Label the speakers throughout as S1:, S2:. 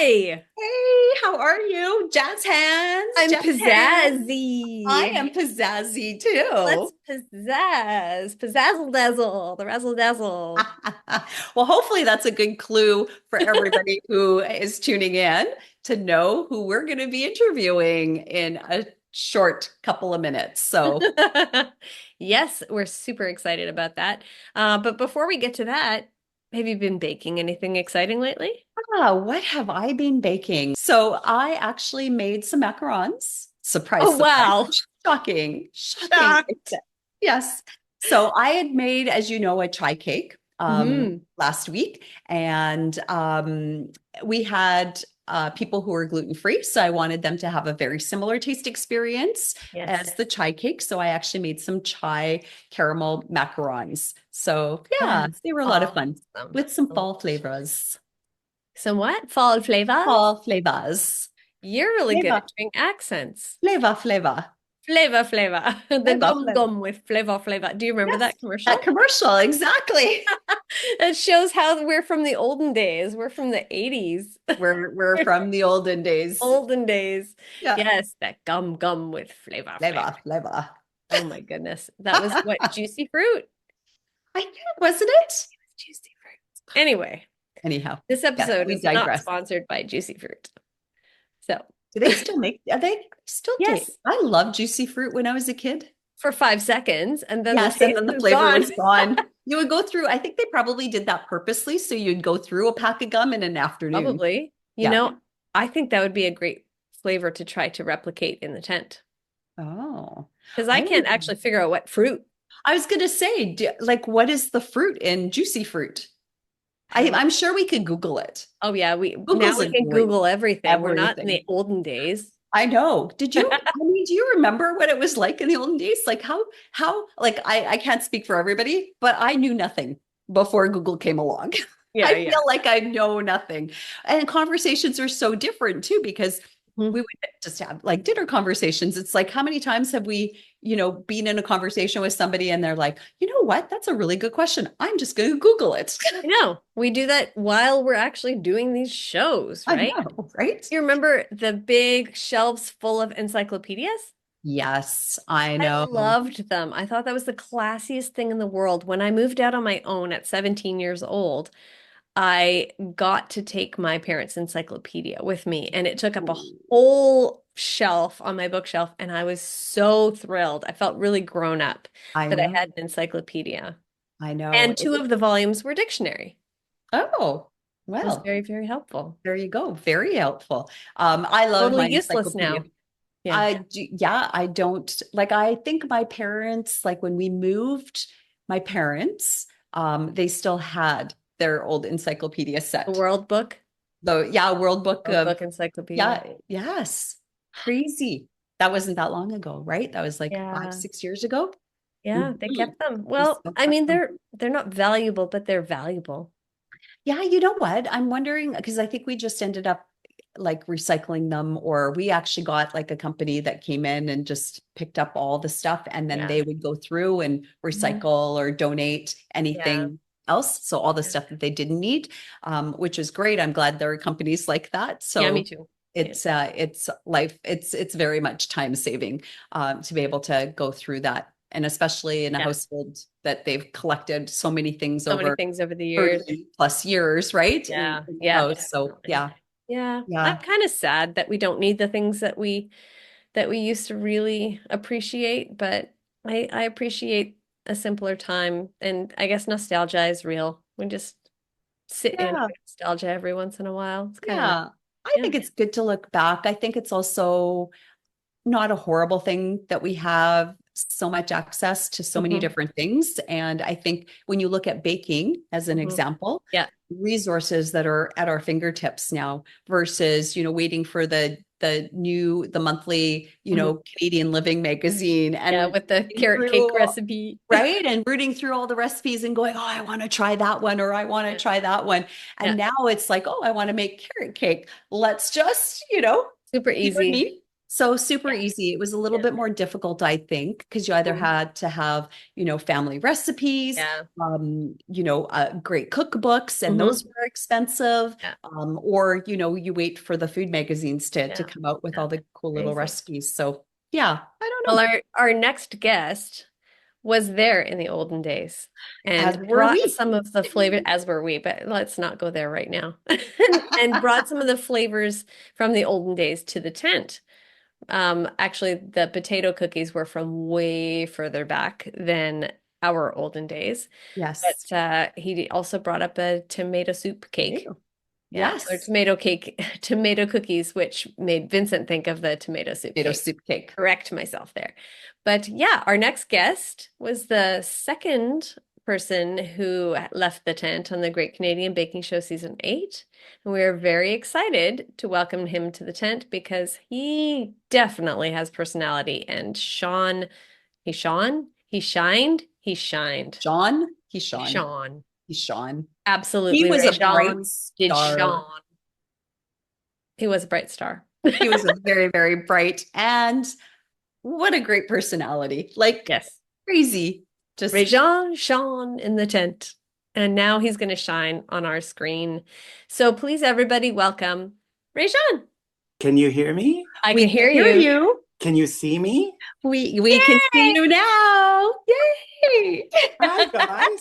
S1: Hi,
S2: Hey, how are you? Jazz hands,
S1: I'm
S2: jazz hands. I
S1: Pizzazzy.
S2: am pizzazzy
S1: Let's
S2: too.
S1: pizzazz, pizzazzle dazzle, the razzle dazzle.
S2: Well, hopefully that's a good clue for everybody who is tuning in to know who we're going to be interviewing in a short couple of minutes. So,
S1: Yes, we're super excited about that. But before we get to that, have you been baking anything exciting lately?
S2: what have I been baking? So, I actually made some macarons. Surprise,
S1: Oh,
S2: surprise.
S1: wow.
S2: Shocking, shocking.
S1: Shocked.
S2: Yes. So I had made, as you know, a chai cake
S1: Hmm.
S2: last week, and we had people who were gluten free. So I wanted them to have a very similar taste experience
S1: Yes.
S2: as the chai cake. So I actually made some chai caramel macarons. So yeah,
S1: That's
S2: they were a lot of fun
S1: awesome.
S2: with some fall
S1: Delicious.
S2: flavors.
S1: Somewhat fall flavors.
S2: Fall flavors.
S1: You're really good
S2: Flavor,
S1: at doing accents.
S2: flavor, flavor,
S1: Flavor, flavor. The
S2: flavor,
S1: gum
S2: flavor.
S1: gum with flavor, flavor. Do you remember
S2: Yes,
S1: that
S2: that
S1: commercial?
S2: commercial, exactly.
S1: It shows how we're from the olden days. We're from the 80s.
S2: We're from the olden days.
S1: Olden days.
S2: Yeah.
S1: Yes, that gum gum with flavor, flavor.
S2: Flavor, flavor.
S1: Oh my goodness. That was what, juicy fruit?
S2: I think, wasn't it?
S1: Juicy fruit. Anyway,
S2: Anyhow,
S1: this
S2: yes,
S1: episode
S2: we
S1: is not
S2: digress.
S1: sponsored by Juicy Fruit. So,
S2: Do they still make, are they still take?
S1: yes,
S2: I love juicy fruit when I was a kid.
S1: for 5 seconds, and then the
S2: Yes, and
S1: taste
S2: then the
S1: is
S2: flavor
S1: gone.
S2: was gone. You would go through, I think they probably did that purposely. So you'd go through a pack of gum in an afternoon.
S1: Probably.
S2: Yeah.
S1: I think that would be a great flavor to try to replicate in the tent.
S2: Oh,
S1: Because I
S2: I
S1: can't
S2: would,
S1: actually figure out what fruit.
S2: I was gonna say, like, what is the fruit in juicy fruit?
S1: I don't
S2: I'm sure we could Google it.
S1: Oh yeah, we
S2: Google's a
S1: can
S2: great
S1: Google everything. We're not in
S2: everything.
S1: the olden days.
S2: I know. I mean, do you remember what it was like in the olden days? Like like I can't speak for everybody, but I knew nothing before Google came along. I
S1: Yeah, yeah.
S2: feel like I know nothing. And conversations are so different too, because we
S1: Mhm.
S2: would just have like dinner conversations. It's like, how many times have we, been in a conversation with somebody and they're like, you know what? That's a really good question. I'm just going to Google it.
S1: I know. We do that while we're actually doing these shows,
S2: I
S1: right?
S2: know, right?
S1: You remember the big shelves full of encyclopedias?
S2: Yes, I
S1: I
S2: know.
S1: loved them. I thought that was the classiest thing in the world. When I moved out on my own at 17 years old, I got to take my parents' encyclopedia with me, and it took up a whole shelf on my bookshelf, and I was so thrilled. I felt really grown up
S2: I
S1: that I
S2: know.
S1: had an encyclopedia.
S2: I know.
S1: And two of the volumes were dictionary.
S2: Oh,
S1: It was
S2: well,
S1: very, very helpful.
S2: there you go. Very helpful. I love
S1: Totally
S2: my
S1: useless
S2: encyclopedia.
S1: now. Yeah.
S2: Yeah, I don't like, I think my parents, like when we moved, my parents, they still had their old encyclopedia
S1: The
S2: set.
S1: World Book,
S2: The, yeah, World Book
S1: World
S2: of,
S1: Book Encyclopedia.
S2: yeah, yes. Crazy. That wasn't that long ago, right? That was like five,
S1: Yeah.
S2: 6 years ago.
S1: Yeah, they
S2: Mhm.
S1: kept them.
S2: We
S1: Well,
S2: still
S1: I
S2: have
S1: mean,
S2: them.
S1: they're not valuable, but they're valuable.
S2: Yeah, you know what? I'm wondering because I think we just ended up like recycling them, or we actually got like a company that came in and just picked up all the stuff, and then
S1: Yeah.
S2: they would go through and
S1: Mhm.
S2: recycle or donate
S1: Yeah.
S2: anything else. So all the
S1: Yeah.
S2: stuff that they didn't need, which is great. I'm glad there are companies like that.
S1: Yeah, me
S2: So
S1: too. Yeah.
S2: it's life. It's very much time saving to be able to go through that. And especially in a
S1: Yeah.
S2: household that they've collected so many things
S1: So many
S2: over
S1: things over the years.
S2: 30 plus years, right?
S1: Yeah.
S2: In the
S1: Yeah,
S2: house. So
S1: definitely.
S2: yeah,
S1: Yeah. I'm
S2: yeah,
S1: kind of sad that we don't need the things that we used to really appreciate, but I appreciate a simpler time, and I guess nostalgia is real. We just sit and
S2: yeah,
S1: enjoy nostalgia every once in a while. It's kind of nice.
S2: yeah. I
S1: Yeah.
S2: think it's good to look back. I think it's also not a horrible thing that we have so much access to so many
S1: Hmm.
S2: different things. And I think when you look at baking as an
S1: Hmm.
S2: example,
S1: Yeah.
S2: resources that are at our fingertips now versus, waiting for the monthly,
S1: Hmm.
S2: Canadian Living magazine
S1: Yeah,
S2: and
S1: with the
S2: reading
S1: carrot cake
S2: through,
S1: recipe.
S2: right? And rooting through all the recipes and going, oh, I want to try that one or I want to
S1: Yeah.
S2: try that one.
S1: Yeah.
S2: And now it's like, oh, I want to make carrot cake. Let's just,
S1: Super
S2: you and
S1: easy.
S2: me. So super
S1: Yeah.
S2: easy. It was a little
S1: Yeah.
S2: bit more difficult, I think, because you either
S1: Mhm.
S2: had to have, family recipes,
S1: Yeah.
S2: great cookbooks, and
S1: Hmm.
S2: those were expensive,
S1: Yeah.
S2: or, you wait for the food magazines to
S1: Yeah.
S2: come out with
S1: Yeah.
S2: all the cool little
S1: Crazy.
S2: recipes. So yeah, I don't
S1: Well,
S2: know.
S1: our next guest was there in the olden days
S2: As
S1: and
S2: were
S1: brought
S2: we.
S1: some of the flavor, as were we, but let's not go there right now. And brought some of the flavors from the olden days to the tent. Actually, the potato cookies were from way further back than our olden days.
S2: Yes.
S1: But he also brought up a tomato soup cake.
S2: Potato.
S1: Yeah, or
S2: Yes.
S1: tomato cake, tomato cookies, which made Vincent think of the tomato soup
S2: Potato
S1: cake.
S2: soup cake.
S1: Correct myself there. But yeah, our next guest was the second person who left the tent on the Great Canadian Baking Show season 8. And we are very excited to welcome him to the tent because he definitely has personality. And he shined, he shined.
S2: Sean, he's Sean.
S1: Sean.
S2: He's Sean. He
S1: Absolutely,
S2: was a bright
S1: Rejean did
S2: star.
S1: Sean. He was a bright star.
S2: He was a very, very bright and what a great personality. Like
S1: Yes.
S2: crazy. Just
S1: Rejean shone in the tent, and now he's going to shine on our screen. So please, everybody, welcome Rejean.
S3: Can you hear me?
S1: I
S2: we
S1: can
S2: can
S1: hear
S2: hear
S1: you.
S2: you.
S3: Can you see me?
S2: We can see
S1: Yay!
S2: you now. Yay.
S3: Hi, guys.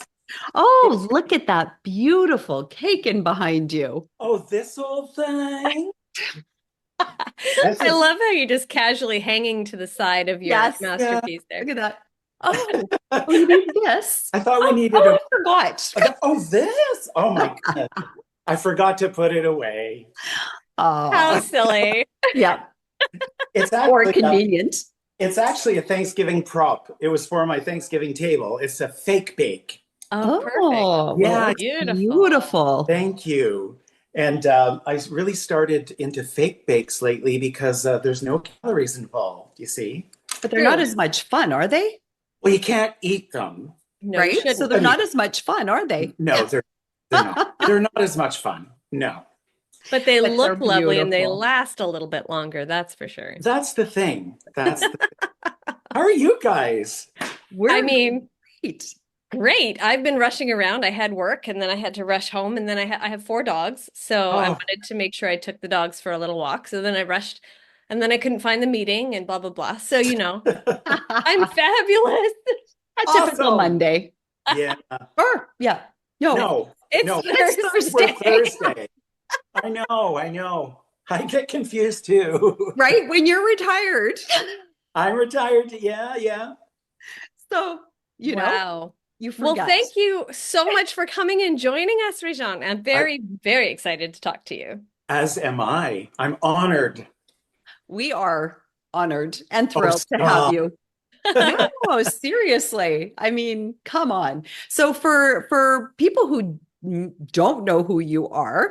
S2: Oh, look at that beautiful cake in behind you.
S3: Oh, this old thing. This
S1: I
S3: is,
S1: love how you're just casually hanging to the side of your
S2: Yes.
S3: yeah.
S1: masterpiece there.
S2: Look at that. Oh, oh, you need this.
S3: I thought we
S2: Oh,
S3: needed
S2: oh,
S3: a.
S2: I forgot.
S3: Oh, this. Oh my goodness. I forgot to put it away.
S1: How
S2: Oh,
S1: silly.
S2: yeah.
S3: It's
S2: Or
S3: actually a,
S2: convenient.
S3: it's actually a Thanksgiving prop. It was for my Thanksgiving table. It's a fake bake.
S1: Oh, perfect.
S2: Oh, well, it
S3: Yeah,
S2: looks
S1: Beautiful.
S2: beautiful.
S3: thank you. And I really started into fake bakes lately because there's no calories involved, you see.
S2: But they're not
S1: True.
S2: as much fun, are they?
S3: Well, you can't eat them.
S1: No, you
S2: Right? So
S1: shouldn't.
S2: they're
S3: I mean,
S2: not as much fun, are they?
S3: no, they're not. They're not as much fun. No.
S1: But they
S2: But they're
S1: look lovely and they
S2: beautiful.
S1: last a little bit longer, that's for sure.
S3: That's the thing. How are you guys?
S1: I
S2: We're
S1: mean,
S2: great.
S1: great. I've been rushing around. I had work and then I had to rush home and then I have 4 dogs. So I
S3: Oh,
S1: wanted to make sure I took the dogs for a little walk. So then I rushed and then I couldn't find the meeting and blah blah blah. So I'm fabulous.
S2: A typical
S3: awesome.
S2: Monday.
S3: Yeah.
S2: Or, yeah. No,
S3: No,
S1: It's
S3: no.
S2: it's
S3: We're
S1: Thursday.
S3: Thursday. I know, I know. I get confused too.
S2: right? When you're retired.
S3: I'm retired. Yeah, yeah.
S2: So,
S1: Wow.
S2: you
S1: Well,
S2: forget.
S1: thank you so much for coming and joining us, Rejean. I'm
S3: I,
S1: very, very excited to talk to you.
S3: as am I. I'm honored.
S2: We are honored and
S3: Oh,
S2: thrilled to have
S3: stop.
S2: you. No, seriously. I mean, come on. So for people who don't know who you
S3: Right.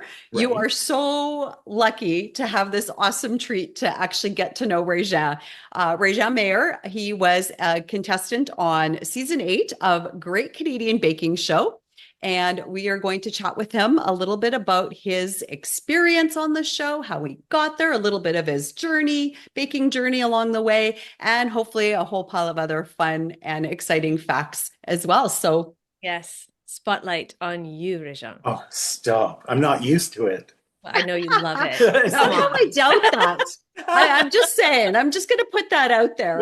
S2: are so lucky to have this awesome treat to actually get to know Rejean. Rejean Mayer, he was a contestant on season 8 of Great Canadian Baking Show. And we are going to chat with him a little bit about his experience on the show, how he got there, a little bit of his journey, baking journey along the way, and hopefully a whole pile of other fun and exciting facts as well. So,
S1: Yes, spotlight on you, Rejean.
S3: Oh, stop. I'm not used to it.
S1: I know you love it. Come
S2: somehow I
S1: on.
S2: doubt that. I'm just saying, I'm just going to put that out there.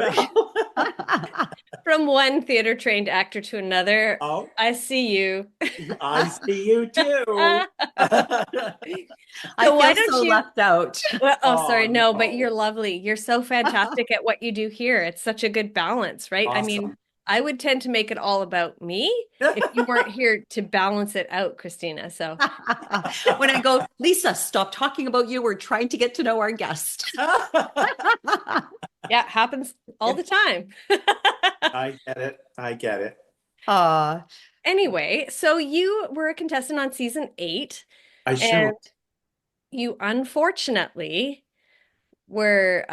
S3: Well,
S1: From one theater trained actor to another,
S3: oh,
S1: I see you.
S3: I see you too.
S2: I
S1: So why
S2: feel
S1: don't
S2: so
S1: you?
S2: left out.
S1: Well, oh, sorry,
S3: Oh,
S1: no, but you're
S3: no.
S1: lovely. You're so fantastic at what you do here. It's such a good balance, right? I mean,
S3: Awesome.
S1: I would tend to make it all about me if you weren't here to balance it out, Christina. So,
S2: When I go, Lisa, stop talking about you. We're trying to get to know our guest.
S1: yeah, it happens all the time.
S3: I get it. I get it.
S2: uh,
S1: Anyway, so you were a contestant on season 8,
S3: I sure.
S1: and you unfortunately were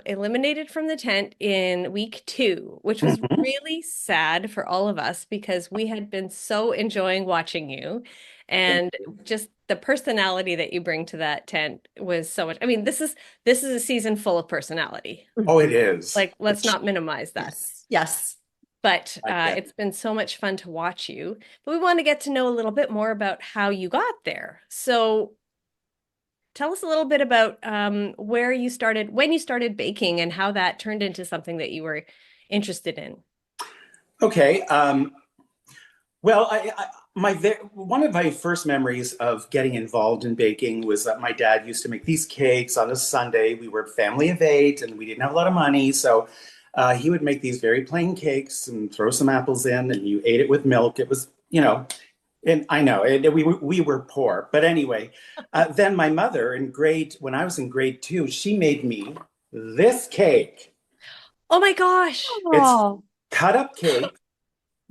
S1: eliminated from the tent in week 2, which was
S3: Mhm.
S1: really sad for all of us because we had been so enjoying watching you
S3: Thank
S1: and
S3: you.
S1: just the personality that you bring to that tent was so much. I mean, this is a season full of personality.
S3: Oh, it is.
S1: Like, let's not minimize that.
S2: Yes. Yes.
S1: But
S3: I get
S1: it's been so much fun to watch you. But we want to get to know a little bit more about how you got there. So tell us a little bit about where you started, when you started baking, and how that turned into something that you were interested in.
S3: Okay. Well, one of my first memories of getting involved in baking was that my dad used to make these cakes on a Sunday. We were a family of 8 and we didn't have a lot of money. So he would make these very plain cakes and throw some apples in and you ate it with milk. It was, and I know we were poor. But anyway, then my mother when I was in grade 2, she made me this cake.
S1: Oh my gosh.
S3: It's
S2: Oh,
S3: cut up cake.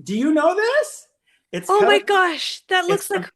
S3: Do you know this? It's
S1: Oh
S3: cut
S1: my
S3: up.
S1: gosh. That
S3: It's
S1: looks
S3: from
S1: like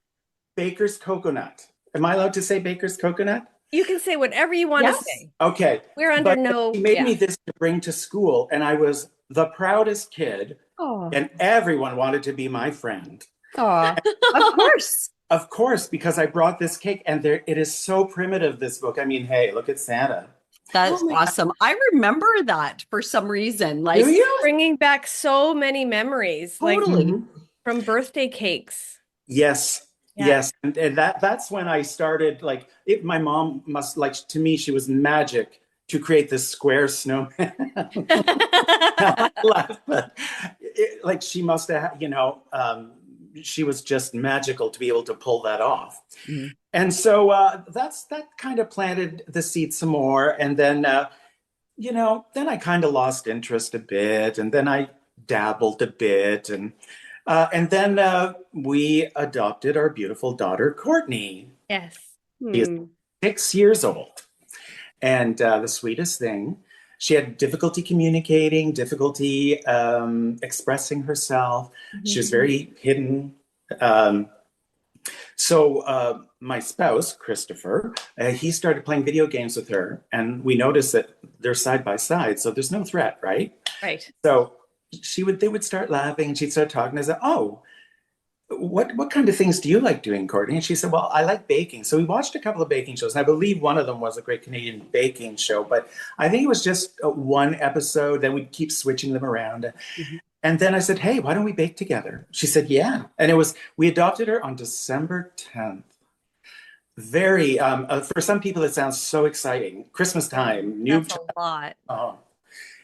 S3: Baker's coconut. Am I allowed to say Baker's coconut?
S1: you can say whatever you want to
S2: yes.
S1: say.
S3: Okay.
S1: We're under
S3: But she
S1: no,
S3: made
S1: yeah.
S3: me this to bring to school, and I was the proudest kid,
S2: Oh,
S3: and everyone wanted to be my friend.
S2: oh, of course.
S3: Of course, because I brought this cake, and it is so primitive, this book. I mean, hey, look at Santa.
S2: That's
S1: Oh my God.
S2: awesome. I remember that for some reason.
S3: Do
S2: Like,
S3: you?
S1: Bringing back so many memories, like
S2: totally.
S3: Mhm.
S1: from birthday cakes.
S3: Yes.
S1: Yeah.
S3: Yes. And that's when I started, like, my mom must, like, to me, she was magic to create this square snowman. I laugh, but like she must have, she was just magical to be able to pull that off.
S2: Mm.
S3: And so that kind of planted the seed some more. And then, then I kind of lost interest a bit, and then I dabbled a bit, and then we adopted our beautiful daughter, Courtney.
S1: Yes.
S3: She is
S2: Hmm.
S3: 6 years old. And the sweetest thing, she had difficulty communicating, difficulty expressing herself. She was very hidden. Um, so my spouse, Christopher, he started playing video games with her, and we noticed that they're side by side, so there's no threat, right?
S1: Right.
S3: So they would start laughing, and she'd start talking. I said, "Oh, what kind of things do you like doing, Courtney?" And she said, "Well, I like baking." So we watched a couple of baking shows, and I believe one of them was a Great Canadian Baking Show, but I think it was just one episode. Then we'd keep switching them around.
S2: Mhm.
S3: And then I said, "Hey, why don't we bake together?" She said, "Yeah." And we adopted her on December 10th. Very, for some people, it sounds so exciting. Christmas time, new
S1: That's a
S3: child.
S1: lot.
S3: Oh,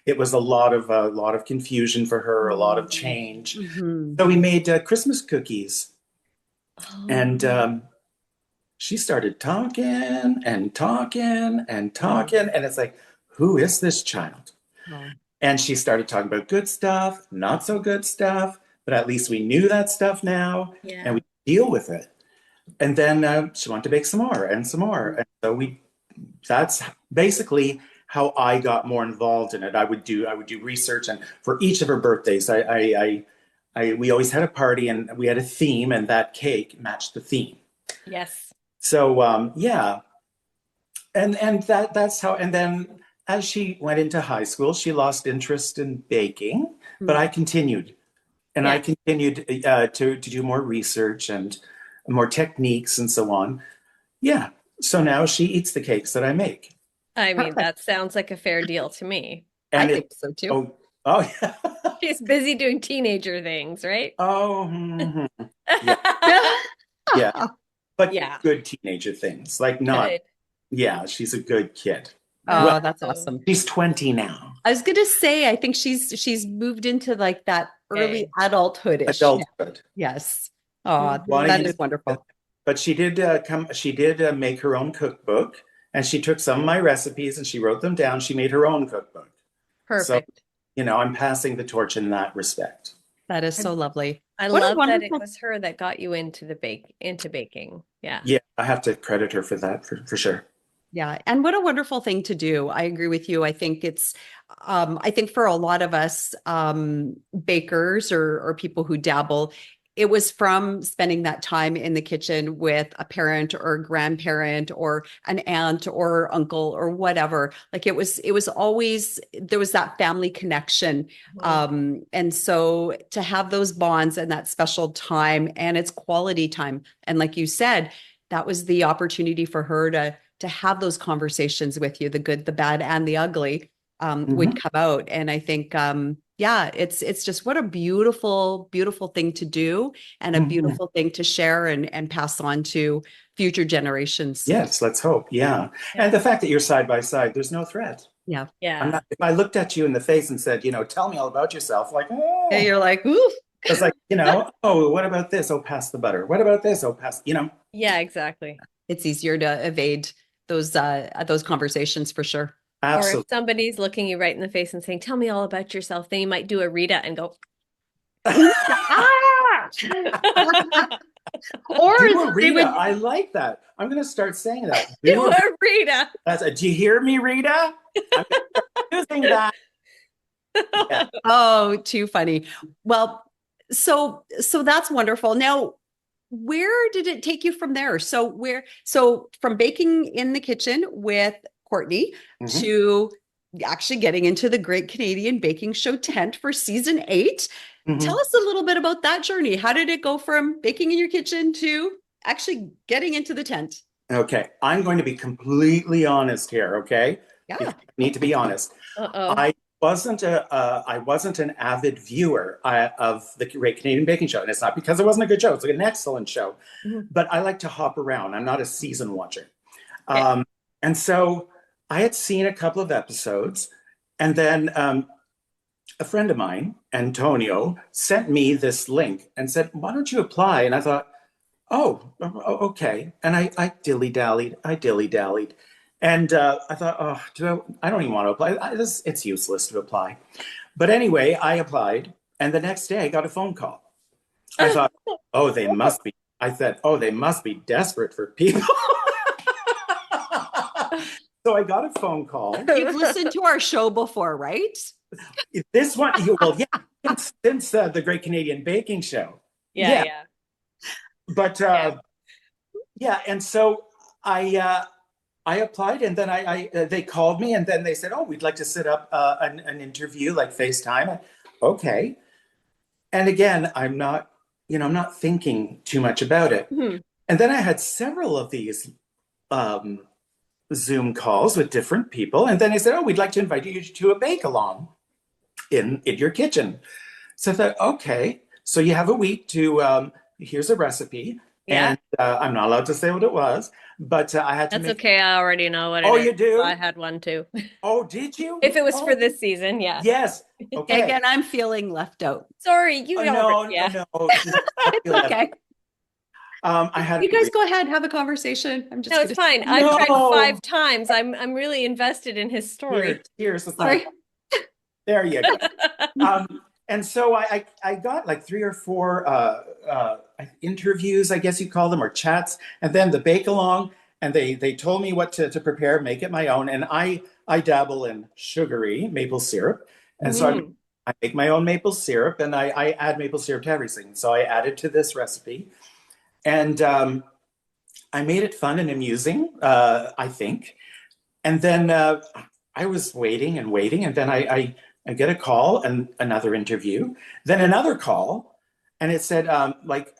S3: it was a lot of confusion for her, a lot of
S2: Mhm.
S3: change.
S2: Mhm.
S3: So we made Christmas cookies,
S1: Oh.
S3: and she started talking and talking and talking, and it's like, who is this child?
S2: Oh.
S3: And she started talking about good stuff, not so good stuff, but at least we knew that stuff now, and
S1: Yeah.
S3: we deal with it. And then she wanted to bake some more and some more, and so that's basically how I got more involved in it. I would do research, and for each of her birthdays, we always had a party, and we had a theme, and that cake matched the theme.
S1: Yes.
S3: So yeah, and that's how. And then as she went into high school, she lost interest in baking, but
S2: Mm.
S3: I continued, and I
S1: Yeah.
S3: continued to do more research and more techniques and so on. Yeah. So now she eats the cakes that I make,
S1: I mean,
S2: Perfect.
S1: that sounds like a fair deal to me.
S2: I
S3: and it.
S2: think so too.
S3: Oh yeah.
S1: She's busy doing teenager things, right?
S3: Oh yeah, yeah, but
S1: Yeah.
S3: good teenager things, like not.
S1: Good.
S3: Yeah, she's a good kid.
S1: That's
S3: Well,
S2: Oh, that's
S1: so
S2: awesome.
S3: she's 20 now.
S2: I was gonna say, I think she's moved into like that early
S1: okay.
S2: adulthoodish. Yeah.
S3: Adulthood.
S2: Yes. Oh,
S3: Wanting
S2: that
S3: into,
S2: is wonderful.
S3: but she did come. She did make her own cookbook, and she took some of my recipes and she wrote them down. She made her own cookbook. So
S1: Perfect.
S3: I'm passing the torch in that respect.
S2: That is
S1: I,
S2: so lovely.
S1: I
S2: What a
S1: love that it
S2: wonderful.
S1: was her that got you into baking. Yeah.
S3: Yeah, I have to credit her for that for sure.
S2: Yeah, and what a wonderful thing to do. I agree with you. I think I think for a lot of us bakers or people who dabble, it was from spending that time in the kitchen with a parent or a grandparent or an aunt or uncle or whatever. Like it was always, there was that family connection.
S1: Mhm.
S2: And so to have those bonds and that special time, and it's quality time. And like you said, that was the opportunity for her to have those conversations with you, the good, the bad, and the ugly would come out. And I think, yeah, it's just what a beautiful, beautiful thing to do and a beautiful thing to share and pass on to future generations.
S3: Yes, let's hope. Yeah.
S1: Yeah.
S3: And the fact that you're side by side, there's no threat.
S2: Yeah.
S3: I'm
S1: Yeah.
S3: not, if I looked at you in the face and said, tell me all about yourself, like,
S2: And
S3: oh,
S2: you're like, ooh.
S3: it's like, oh, what about this? Oh, pass the butter. What about this? Oh,
S1: Yeah, exactly.
S2: It's easier to evade those conversations for sure.
S1: Or if
S3: absolutely.
S1: somebody's looking you right in the face and saying, "Tell me all about yourself," then you might do a Rita and go,
S2: Ah! Or
S3: Do a
S2: they
S3: Rita.
S2: would,
S3: I like that. I'm going to start saying that.
S1: "Do a Rita."
S3: Do you hear me, Rita? I'm using that. Yeah.
S2: oh, too funny. Well, so that's wonderful. Now, where did it take you from there? So from baking in the kitchen with Courtney
S3: Mhm.
S2: to actually getting into the Great Canadian Baking Show tent for season 8. Tell
S3: Mhm.
S2: us a little bit about that journey. How did it go from baking in your kitchen to actually getting into the tent?
S3: Okay. I'm going to be completely honest here. Okay. If
S2: Yeah.
S3: you need to be honest,
S1: Uh-oh.
S3: I wasn't an avid viewer of the Great Canadian Baking Show, and it's not because it wasn't a good show. It's an excellent show,
S1: Mhm.
S3: but I like to hop around. I'm not a season watcher.
S1: Okay.
S3: And so I had seen a couple of episodes, and then a friend of mine, Antonio, sent me this link and said, "Why don't you apply?" And I thought, "Oh, okay." And I dilly-dallied. And I thought, "Oh, I don't even want to apply. It's useless to apply." But anyway, I applied. And the next day I got a phone call. I thought, "Oh, they must be." I said, "Oh, they must be desperate for people." So I got a phone call.
S2: You've listened to our show before, right?
S3: This one, well, yeah, since the Great Canadian Baking Show.
S1: Yeah,
S3: Yeah,
S1: yeah.
S3: but
S1: Yeah.
S3: yeah, and so I applied, and then they called me, and then they said, "Oh, we'd like to set up an interview, like FaceTime." Okay, and again, I'm not thinking too much about it.
S1: Mhm.
S3: And then I had several of these um, Zoom calls with different people, and then they said, "Oh, we'd like to invite you to a bake along in your kitchen." So I thought, okay, so you have a week to here's a recipe,
S1: Yeah.
S3: and I'm not allowed to say what it was, but I had to
S1: That's
S3: make.
S1: okay. I already know what it
S3: Oh,
S1: is.
S3: you do?
S1: I had one too.
S3: Oh, did you?
S1: If it was for
S3: Oh,
S1: this season, yeah.
S3: yes. Okay.
S2: Again, I'm feeling left out.
S1: Sorry, you
S3: Oh,
S1: already,
S3: no,
S1: yeah.
S3: no.
S2: It's okay.
S3: I had
S2: You
S3: a
S2: guys go ahead, have a conversation. I'm just
S1: No, it's
S2: gonna
S1: fine. I've tried
S3: no.
S1: 5 times. I'm really invested in his story.
S3: Here's the thing.
S2: sorry.
S3: There you go. And so I got like 3 or 4 interviews, I guess you call them, or chats, and then the bake along, and they told me what to prepare, make it my own, and I dabble in sugary maple syrup, and so
S1: Mhm.
S3: I make my own maple syrup, and I add maple syrup to everything. So I added to this recipe, and I made it fun and amusing, I think. And then I was waiting and waiting, and then I get a call and another interview, then another call, and it said, like,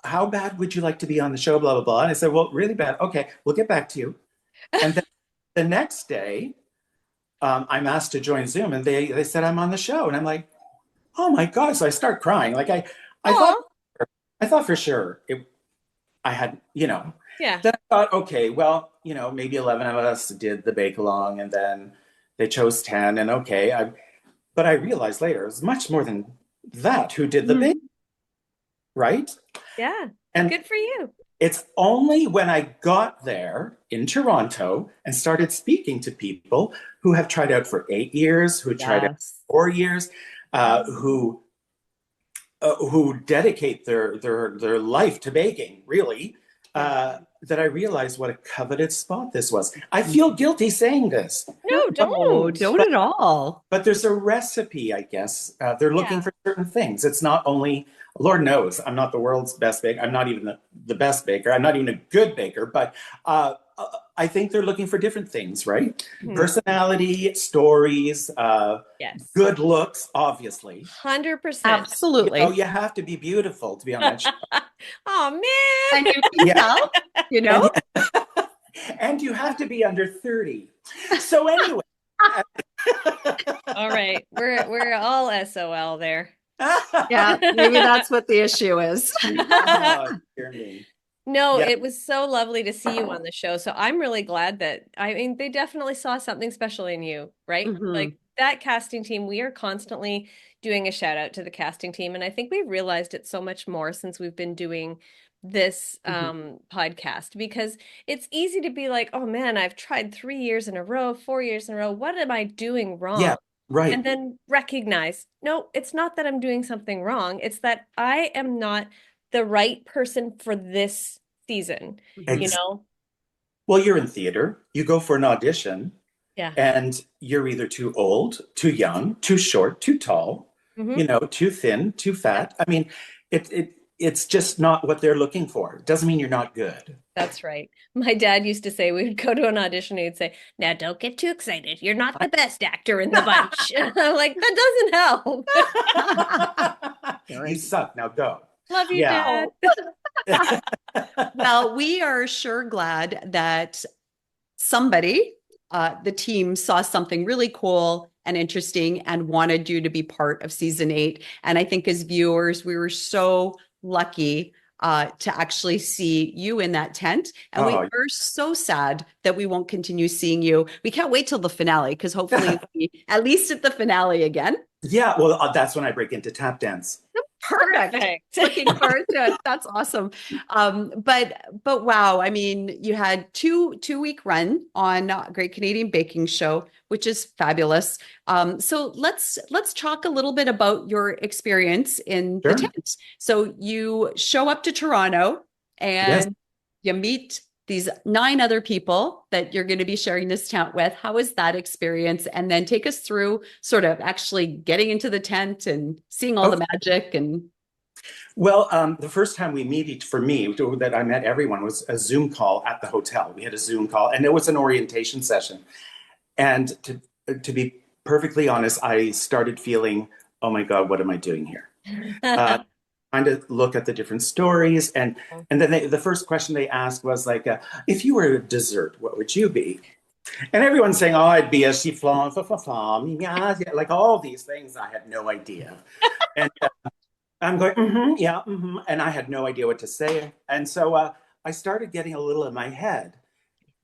S3: how bad would you like to be on the show, blah, blah, blah. And I said, well, really bad. Okay, we'll get back to you. And then the next day, I'm asked to join Zoom, and they said I'm on the show. And I'm like, oh my God. So I start crying. Like I thought,
S1: Oh,
S3: for sure I had,
S1: yeah.
S3: then I thought, okay, well, maybe 11 of us did the bake along, and then they chose 10, and okay, but I realized later it was much more than that who did the bake,
S2: Mhm.
S3: right?
S1: Yeah.
S3: And
S1: Good for you.
S3: it's only when I got there in Toronto and started speaking to people who have tried out for 8 years, who tried out
S2: Yes.
S3: for 4 years, who dedicate their life to baking, really, that I realized what a coveted spot this was. I feel guilty saying this,
S1: No,
S2: Oh,
S1: don't.
S2: don't at all.
S3: but there's a recipe, I guess. They're looking
S1: Yeah.
S3: for certain things. It's not only, Lord knows, I'm not the world's best baker. I'm not even the best baker. I'm not even a good baker, but I think they're looking for different things, right?
S1: Mhm.
S3: Personality, stories,
S1: Yes.
S3: good looks, obviously.
S1: 100%.
S2: Absolutely.
S3: You have to be beautiful to be on that show.
S1: Oh man.
S2: And you can
S3: Yeah.
S2: tell, you
S3: And,
S2: know?
S3: and you have to be under 30. So anyway.
S1: All right. We're all SOL there.
S2: Yeah, maybe that's what the issue is.
S3: Oh, dear me.
S1: No,
S3: Yeah.
S1: it was so lovely to see you on the show. So I'm really glad that, I mean, they definitely saw something special in you, right?
S2: Mhm.
S1: Like that casting team, we are constantly doing a shout out to the casting team. And I think we've realized it so much more since we've been doing this
S2: Mhm.
S1: podcast, because it's easy to be like, oh man, I've tried 3 years in a row, 4 years in a row. What am I doing
S3: Yeah.
S1: wrong?
S3: Right.
S1: And then recognize, no, it's not that I'm doing something wrong. It's that I am not the right person for this season, you
S2: Mhm.
S3: Ex
S1: know?
S3: well, you're in theater. You go for an audition,
S1: Yeah.
S3: and you're either too old, too young, too short, too tall,
S1: Hmm.
S3: too thin, too
S1: Yep,
S3: fat. I mean, it's just not what they're looking for. It doesn't mean you're not good.
S1: that's right. My dad used to say we would go to an audition and he'd say, now don't get too excited. You're not the best actor in the bunch. I'm like, that doesn't help.
S3: You
S2: Very
S3: suck. Now go.
S1: Love you,
S3: Yeah.
S1: Dad.
S2: Oh, well, we are sure glad that somebody, the team, saw something really cool and interesting and wanted you to be part of season 8. And I think as viewers, we were so lucky to actually see you in that tent. And we
S3: Oh,
S2: are so sad that we won't continue seeing you. We can't wait till the finale because hopefully we'll be at least at the finale again.
S3: yeah. Well, that's when I break into tap dance.
S2: Perfect.
S1: Perfect.
S2: Looking forward to it. That's awesome. But wow, I mean, you had two-week run on Great Canadian Baking Show, which is fabulous. So let's talk a little bit about your experience in the
S3: Sure.
S2: tent. So you show up to Toronto
S3: Yes.
S2: and you meet these 9 other people that you're going to be sharing this tent with. How was that experience? And then take us through sort of actually getting into the tent and seeing all the
S3: Okay.
S2: magic and
S3: Well, the first time we meet for me that I met everyone was a Zoom call at the hotel. We had a Zoom call, and it was an orientation session. And to be perfectly honest, I started feeling, oh my God, what am I doing here? Uh, Trying to look at the different stories, and then the first question they asked was like, if you were a dessert, what would you be? And everyone's saying, oh, I'd be a chiffon, yeah, like all these things. I had no idea, and I'm going, yeah, and I had no idea what to say, and so I started getting a little in my head.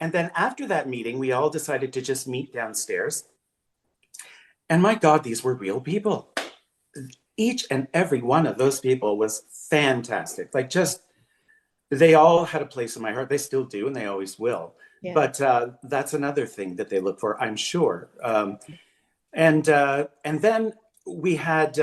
S3: And then after that meeting, we all decided to just meet downstairs. And my God, these were real people. Each and every one of those people was fantastic. Like, just, they all had a place in my heart. They still do, and they always will.
S1: Yeah.
S3: But that's another thing that they look for, I'm sure. And then we had,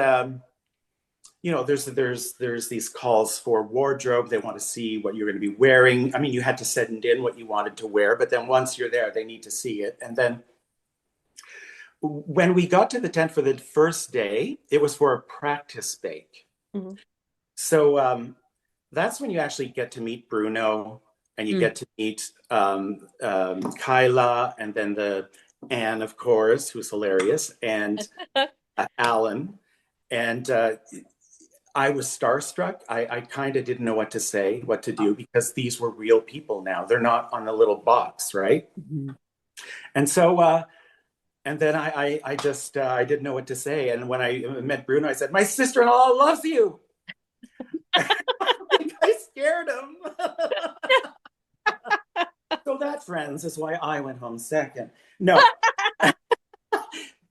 S3: there's these calls for wardrobe. They want to see what you're going to be wearing. I mean, you had to send in what you wanted to wear, but then once you're there, they need to see it. And then when we got to the tent for the first day, it was for a practice bake.
S1: Mhm.
S3: So that's when you actually get to meet Bruno, and you
S2: Mm.
S3: get to meet Kyla, and then the Anne, of course, who's hilarious, and Alan. And I was starstruck. I kind of didn't know what to say, what to do, because these were real people now. They're not on a little box, right?
S2: Mhm.
S3: And so, and then I just, I didn't know what to say. And when I met Bruno, I said, my sister-in-law loves you. I scared him. So that, friends, is why I went home second. No,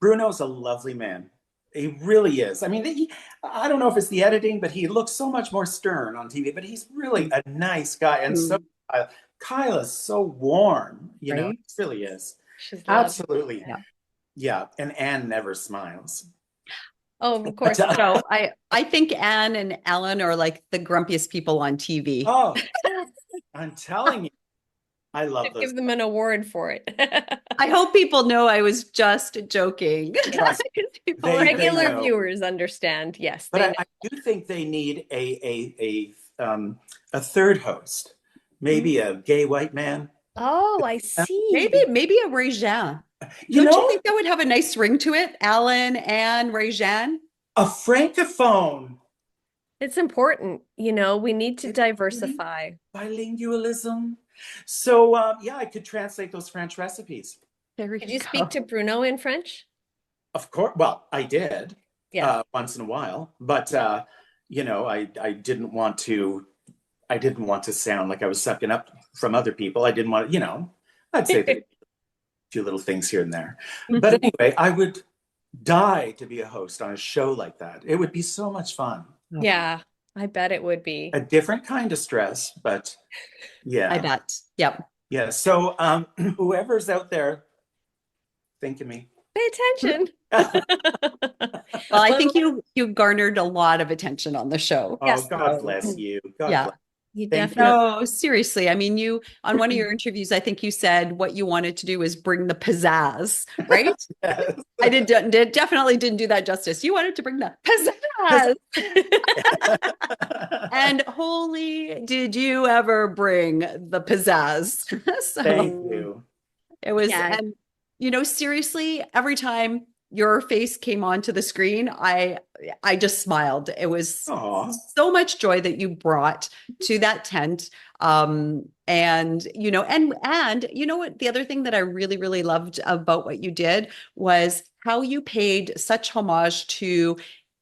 S3: Bruno's a lovely man. He really is. I mean, I don't know if it's the editing, but he looks so much more stern on TV, but he's really a nice guy. And so
S2: Mm.
S3: Kyla's so warm,
S2: Right?
S3: he really is.
S1: She's lovely.
S3: Absolutely.
S2: Yeah.
S3: Yeah. And Anne never smiles.
S1: Oh, of
S3: But,
S1: course not.
S2: So I think Anne and Ellen are like the grumpiest people on TV.
S3: oh, I'm telling you, I love those.
S1: Give them an award for it.
S2: I hope people know I was just joking.
S3: Trust
S2: People
S3: they-
S2: are
S1: Regular
S3: know.
S1: viewers understand. Yes,
S3: But
S1: they know.
S3: I do think they need a third host, maybe a gay white man.
S1: Oh, I see.
S2: maybe a Rejean.
S3: You
S2: Don't you
S3: know,
S2: think that would have a nice ring to it? Alan, Anne, Rejean.
S3: a francophone.
S1: It's important. We need to
S3: It's
S1: diversify.
S3: bilingualism. So yeah, I could translate those French recipes.
S2: There
S1: Did
S2: you
S1: you speak
S2: go.
S1: to Bruno in French?
S3: Of course. Well, I did
S1: Yeah.
S3: once in a while, but I didn't want to. I didn't want to sound like I was sucking up from other people. I didn't want, I'd say a few little things here and there. But anyway, I would die to be a host on a show like that. It would be so much fun.
S1: Yeah, I bet it would
S3: A
S1: be.
S3: different kind of stress, but
S2: I
S3: yeah.
S2: bet. Yep.
S3: Yeah. So whoever's out there, think of me.
S1: Pay attention.
S2: Well, I
S1: Well,
S2: think you garnered a lot of attention on the show.
S3: Oh,
S1: yes,
S3: God
S2: So,
S3: bless you. God
S2: yeah.
S3: bless.
S1: you
S3: Thank you.
S1: definitely.
S2: No, seriously. I mean, you on one of your interviews, I think you said what you wanted to do is bring the pizzazz, right?
S3: Yes.
S2: Did definitely didn't do that justice. You wanted to bring the pizzazz. And holy, did you ever bring the pizzazz? So
S3: Thank you.
S2: it was,
S1: Yeah.
S2: and seriously, every time your face came onto the screen, I just smiled. It was
S3: Aw.
S2: so much joy that you brought to that tent. And you know what? The other thing that I really, really loved about what you did was how you paid such homage to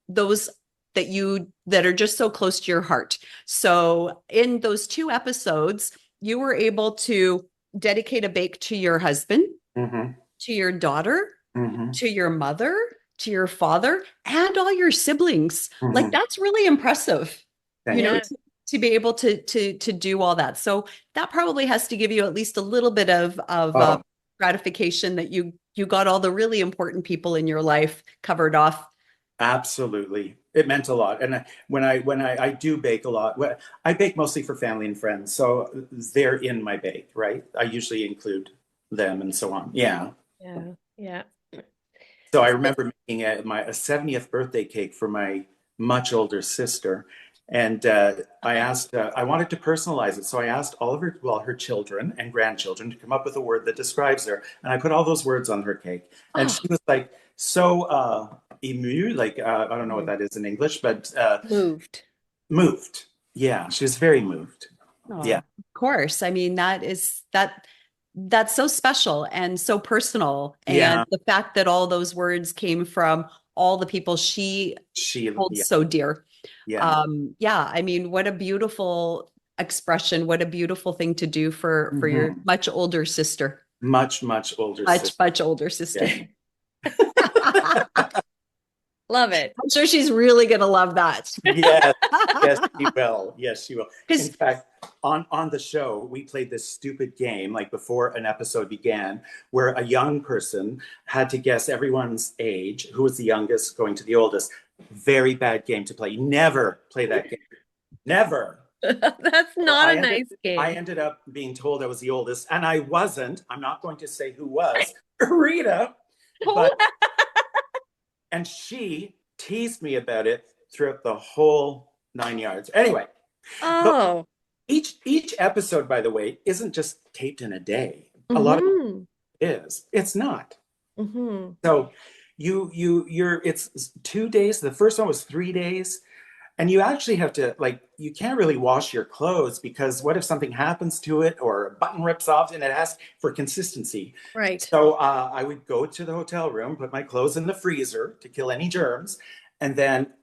S2: those that are just so close to your heart. So in those 2 episodes, you were able to dedicate a bake to your husband,
S3: Hmm.
S2: to your daughter,
S3: Hmm.
S2: to your mother, to your father, and all your siblings. Like
S3: Hmm.
S2: that's really impressive,
S3: Thank you.
S1: Yeah.
S2: to be able to do all that. So that probably has to give you at least a little bit of
S3: Oh,
S2: gratification that you got all the really important people in your life covered off.
S3: absolutely. It meant a lot. And when I do bake a lot, I bake mostly for family and friends. So they're in my bake, right? I usually include them and so on. Yeah.
S1: Yeah. Yeah.
S3: So I remember making a 70th birthday cake for my much older sister. And I wanted to personalize it. So I asked all of her children and grandchildren to come up with a word that describes her. And I put all those words on her cake. And
S1: Oh,
S3: she was like so emu, like, I don't know what
S1: mm,
S3: that is in English, but
S1: moved.
S3: moved. Yeah, she was very moved.
S2: Oh,
S3: Yeah.
S2: of course. I mean, that's so special and so personal. And
S3: Yeah.
S2: the fact that all those words came from all the people she holds
S3: Yeah.
S2: so dear.
S3: Yeah.
S2: Yeah, I mean, what a beautiful expression, what a beautiful thing to do for your
S3: Hmm.
S2: much older sister.
S3: Much, much older
S2: Much,
S3: sister.
S2: much older sister.
S3: Yeah.
S1: Love it.
S2: I'm sure she's really gonna love that.
S3: Yes, yes, she will. Yes, she will. In
S2: Because
S3: fact, on the show, we played this stupid game like before an episode began, where a young person had to guess everyone's age, who was the youngest going to the oldest. Very bad game to play. Never play that game. Never.
S1: That's
S3: So
S1: not a nice
S3: I
S1: game.
S3: ended up being told I was the oldest, and I wasn't. I'm not going to say who was. Rita, but and she teased me about it throughout the whole 9 yards. Anyway, but
S1: Oh.
S3: each episode, by the way, isn't just taped in a day. A lot of
S1: Mm-hmm.
S3: it is. It's not.
S1: Mm-hmm.
S3: So you're it's 2 days. The first one was 3 days. And you actually have to like you can't really wash your clothes because what if something happens to it or a button rips off and it asks for consistency.
S1: Right.
S3: So I would go to the hotel room, put my clothes in the freezer to kill any germs, and then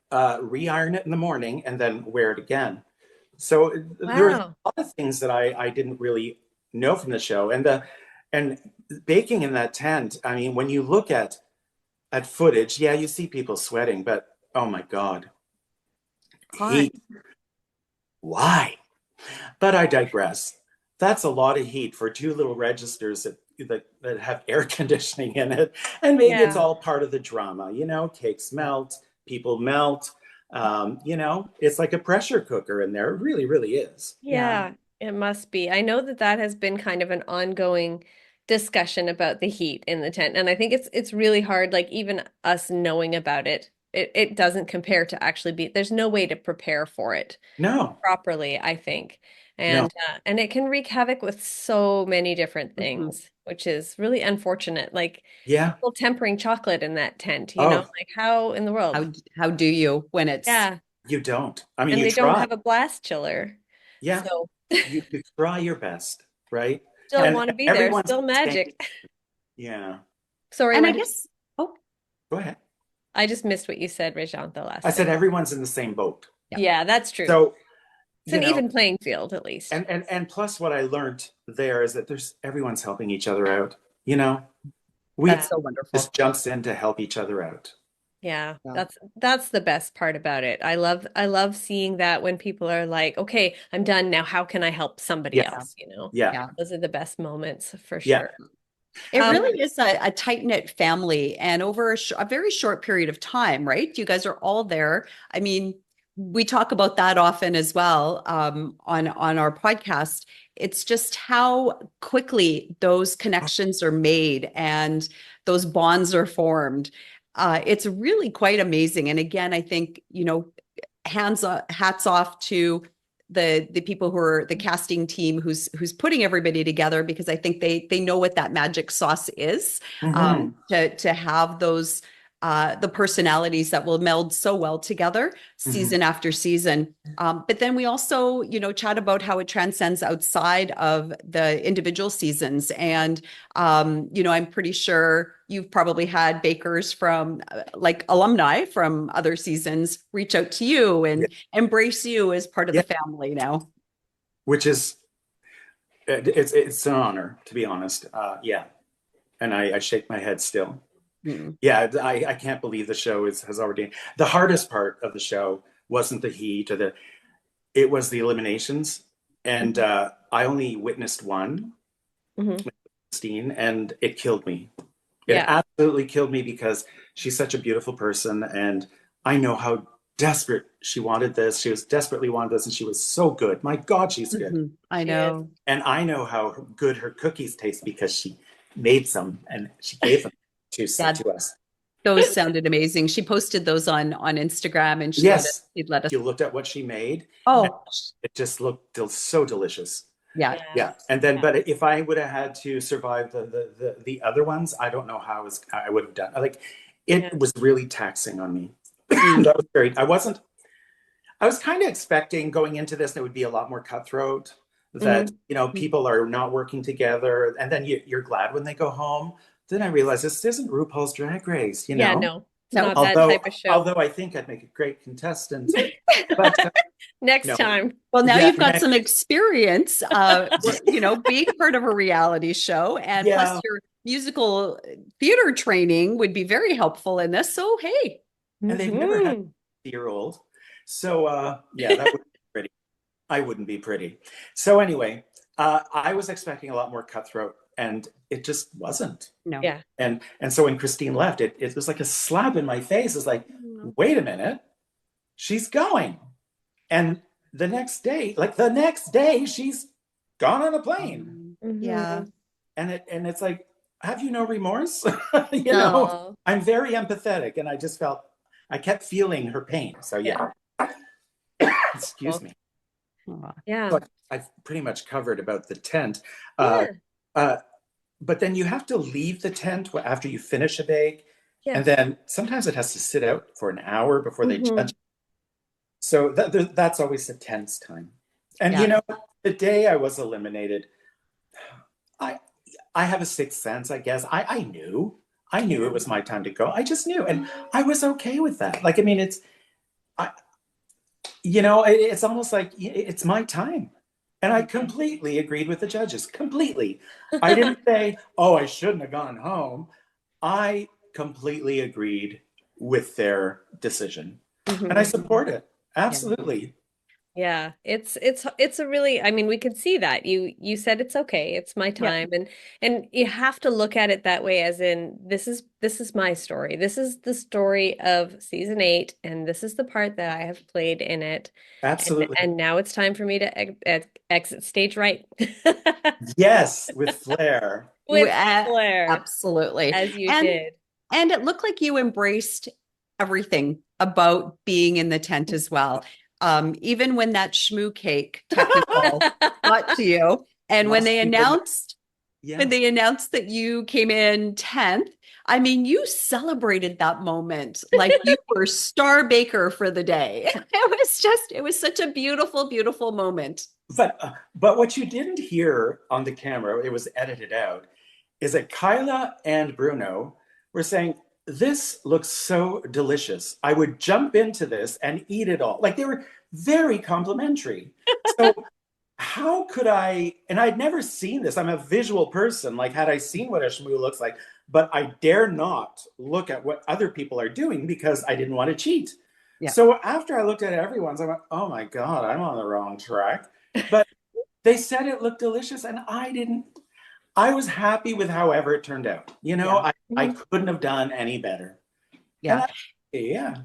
S3: re-iron it in the morning and then wear it again. So there were a
S1: Wow.
S3: lot of things that I didn't really know from the show. And baking in that tent, I mean, when you look at footage, yeah, you see people sweating, but oh my God,
S1: Hot.
S3: heat. Why? But I digress. That's a lot of heat for two little registers that have air conditioning in it. And maybe it's
S1: Yeah.
S3: all part of the drama. Cakes melt, people melt. It's like a pressure cooker in there. It really, really is.
S2: yeah.
S1: Yeah, it must be. I know that that has been kind of an ongoing discussion about the heat in the tent, and I think it's really hard, like even us knowing about it, it doesn't compare to actually be, there's no way to prepare for it
S3: No,
S1: properly, I think.
S3: no.
S1: And it can wreak havoc with so many different
S2: Mhm.
S1: things, which is really unfortunate. Like
S3: Yeah.
S1: people tempering chocolate in that tent,
S3: Oh,
S1: like how in the world?
S2: How do you when it's
S1: Yeah.
S3: You don't. I mean,
S1: And
S3: you
S1: they don't
S3: try.
S1: have a blast chiller.
S3: Yeah,
S1: So
S3: you try your best, right?
S1: still
S3: And
S1: want to be there,
S3: everyone's
S1: still
S3: the same.
S1: magic.
S3: Yeah.
S1: Sorry,
S2: And I
S1: what did
S2: guess, oh,
S3: Go ahead.
S1: I just missed what you said, Rejean, the
S3: I
S1: last
S3: said
S1: thing.
S3: everyone's in the same boat.
S2: yeah.
S1: Yeah, that's true.
S3: So,
S1: It's
S3: you
S1: an
S3: know,
S1: even playing field, at least.
S3: and plus what I learned there is that there's everyone's helping each other out. You know,
S2: That's
S3: we
S2: so
S3: just
S2: wonderful.
S3: jumps in to help each other out.
S1: Yeah,
S2: Yeah.
S1: that's the best part about it. I love seeing that when people are like, "Okay, I'm done now. How can I help somebody
S3: Yeah,
S2: Yeah.
S1: else?" You know,
S3: yeah,
S2: Yeah.
S1: those are the best moments for
S3: yeah.
S1: sure.
S2: It
S1: Um,
S2: really is a tight-knit family and over a very short period of time, right? You guys are all there. I mean, we talk about that often as well on our podcast. It's just how quickly those connections are made and those bonds are formed. It's really quite amazing. And again, I think, hats off to the people who are the casting team who's putting everybody together because I think they know what that magic sauce is
S3: Hmm.
S2: to have those the personalities that will meld so well together
S3: Hmm.
S2: season after season. But then we also, chat about how it transcends outside of the individual seasons. And, I'm pretty sure you've probably had bakers from like alumni from other seasons reach out to you
S3: Yeah,
S2: and embrace you as part of
S3: yeah.
S2: the family now.
S3: Which is it's an honor to be honest. Yeah, and I shake my head still.
S2: Mm.
S3: Yeah, I can't believe the show has already. The hardest part of the show wasn't the heat or the. It was the eliminations, and
S1: mhm,
S3: I only witnessed one,
S1: mhm.
S3: Christine, and it killed me. It
S1: Yeah,
S3: absolutely killed me because she's such a beautiful person, and I know how desperate she wanted this. She was desperately wanted this, and she was so good. My God, she's good.
S2: I
S1: she is.
S2: know.
S3: And I know how good her cookies taste because she made some and she gave them
S2: Yeah,
S3: to us.
S2: those sounded amazing. She posted those on Instagram and
S3: Yes,
S2: she'd let us.
S3: you looked at what she made, and
S2: Oh,
S3: it just looked so delicious.
S2: yeah.
S1: Yeah,
S3: Yeah, and then,
S1: yeah,
S3: but if I would have had to survive the other ones, I don't know how I would have done. Like, it
S1: yeah.
S3: was really taxing on me.
S2: Mm.
S3: That was very. I wasn't. I was kind of expecting going into this, it would be a lot more cutthroat. That
S1: Mhm.
S3: people are not working together, and then you're glad when they go home. Then I realized this isn't RuPaul's Drag Race.
S1: Yeah, no, it's
S2: No.
S1: not that
S3: Although
S1: type of show.
S3: although I think I'd make a great contestant, but
S1: Next
S3: no,
S1: time.
S2: Well, now
S3: yeah,
S2: you've got some experience, being part of a reality show, and plus
S3: yeah,
S2: your musical theater training would be very helpful in this. So, hey,
S3: and they've never had
S1: Hmm.
S3: a year old, so yeah, that would be pretty. I wouldn't be pretty. So anyway, I was expecting a lot more cutthroat, and it just wasn't.
S2: no.
S1: Yeah.
S3: And so when Christine left, it was like a slap in my face. It's like, wait a minute, she's going. And the next day, she's gone on a plane.
S2: Yeah.
S1: Hmm.
S3: And it's like, have you no remorse? you know,
S1: Oh,
S3: I'm very empathetic, and I just felt I kept feeling her pain. So
S1: yeah.
S3: yeah, excuse
S1: Well,
S3: me.
S2: Aw.
S1: yeah.
S3: So I've pretty much covered about the tent. Uh,
S1: Yeah.
S3: uh, but then you have to leave the tent after you finish a bake. And
S1: Yes.
S3: then sometimes it has to sit out for an hour before they
S1: Hmm.
S3: judge. So that's always a tense time. And
S2: Yeah.
S3: the day I was eliminated, I I have a sixth sense, I guess. I knew it was my time to go. I just knew, and I was okay with that. Like, I mean, I, it's almost like it's my time, and I completely agreed with the judges. Completely, I didn't say, "Oh, I shouldn't have gone home." I completely agreed with their decision, and I
S1: Hmm.
S3: support it
S2: Yeah.
S3: absolutely.
S1: Yeah, it's a really, I mean, we could see that. You said it's okay, it's my
S2: Yeah.
S1: time, and you have to look at it that way, as in this is my story. This is the story of season 8, and this is the part that I have played in it. And
S3: Absolutely.
S1: and now it's time for me to exit stage right.
S3: Yes, with flair.
S2: W-
S1: With
S2: uh,
S1: flair,
S2: Absolutely.
S1: as you
S2: And
S1: did.
S2: and it looked like you embraced everything about being in the tent as well. Even when that schmoo cake technical got to you, and when
S3: Must
S2: they
S3: be the
S2: announced
S3: yeah.
S2: that you came in 10th, I mean, you celebrated that moment like you were star baker for the day. It was such a beautiful, beautiful moment.
S3: But what you didn't hear on the camera, it was edited out, is that Kyla and Bruno were saying, "This looks so delicious. I would jump into this and eat it all." Like they were very complimentary. So how could I? And I'd never seen this. I'm a visual person. Like, had I seen what a shmoo looks like, but I dare not look at what other people are doing because I didn't want to cheat.
S2: Yeah.
S3: So after I looked at everyone's, I went, "Oh my God, I'm on the wrong track." But they said it looked delicious, and I didn't. I was happy with however it turned out.
S2: Yeah.
S3: I couldn't have done any better. And
S2: Yeah.
S3: yeah.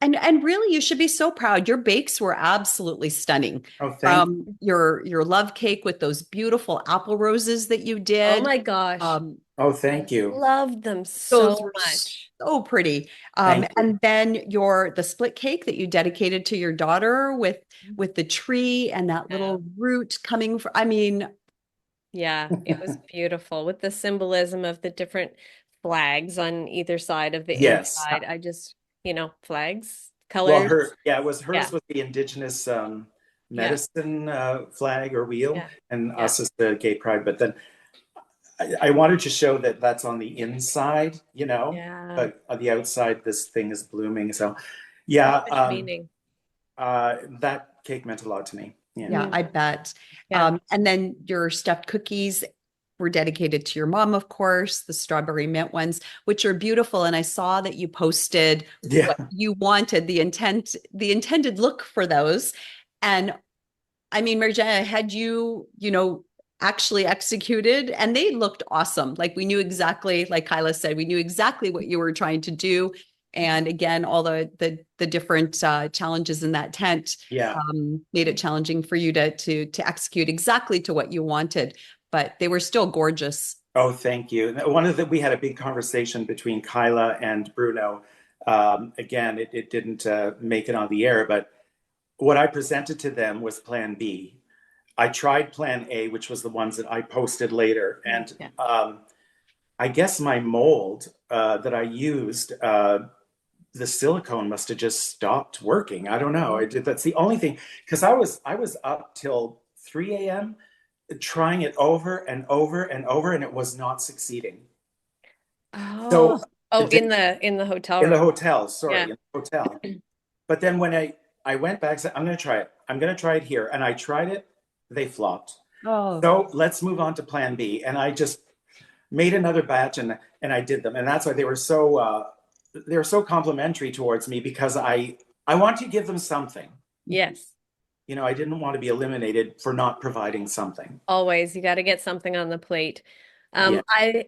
S2: And really you should be so proud. Your bakes were absolutely stunning.
S3: Oh, thank
S2: From your love cake with those beautiful apple roses that you
S1: Oh
S2: did.
S1: my gosh.
S2: Um,
S3: Oh,
S1: I
S3: thank you.
S1: loved them
S2: those
S1: so
S2: were
S1: much.
S2: so pretty.
S3: Thank you.
S2: And then the split cake that you dedicated to your daughter with the tree and that
S1: Yeah.
S2: little root coming from, I mean,
S1: Yeah, it was beautiful with the symbolism of the different flags on either side of the
S3: Yes.
S1: inside. I just, flags,
S3: Well,
S1: colors.
S3: hers
S1: Yeah,
S3: was the indigenous
S1: yeah,
S3: medicine flag or wheel,
S1: yeah,
S3: and
S1: yeah,
S3: us as the gay pride. But then I wanted to show that that's on the inside,
S1: yeah.
S3: but on the outside, this thing is blooming. So,
S1: So
S3: yeah,
S1: much meaning.
S3: that cake meant a lot to me. Yeah.
S2: yeah,
S1: Mm,
S2: I bet.
S1: yeah,
S2: And then your stuffed cookies were dedicated to your mom, of course, the strawberry mint ones, which are beautiful. And I saw that you posted
S3: Yeah.
S2: what you wanted, the intended look for those. And I mean, Marjana, had actually executed, and they looked awesome. Like we knew exactly, like Kyla said, we knew exactly what you were trying to do. And again, all the different challenges in that tent
S3: Yeah.
S2: made it challenging for you to execute exactly to what you wanted. But they were still gorgeous.
S3: Oh, thank you. We had a big conversation between Kyla and Bruno. Again, it didn't make it on the air, but what I presented to them was Plan B. I tried Plan A, which was the ones that I posted later, and
S1: yeah.
S3: I guess my mold that I used, the silicone must have just stopped working. I don't know. That's the only thing because I was up till 3 a.m. trying it over and over and over, and it was not succeeding. So
S1: Oh, oh, in the hotel
S3: in the
S1: room.
S3: hotel, sorry,
S1: Yeah.
S3: in the hotel. But then when I went back, I said, I'm going to try it. I'm going to try it here, and I tried it. They flopped.
S2: Oh,
S3: So let's move on to Plan B, and I just made another batch and I did them, and that's why they were so complimentary towards me because I want to give them something.
S1: Yes.
S3: I didn't want to be eliminated for not providing something.
S1: Always, you got to get something on the plate.
S3: Yeah.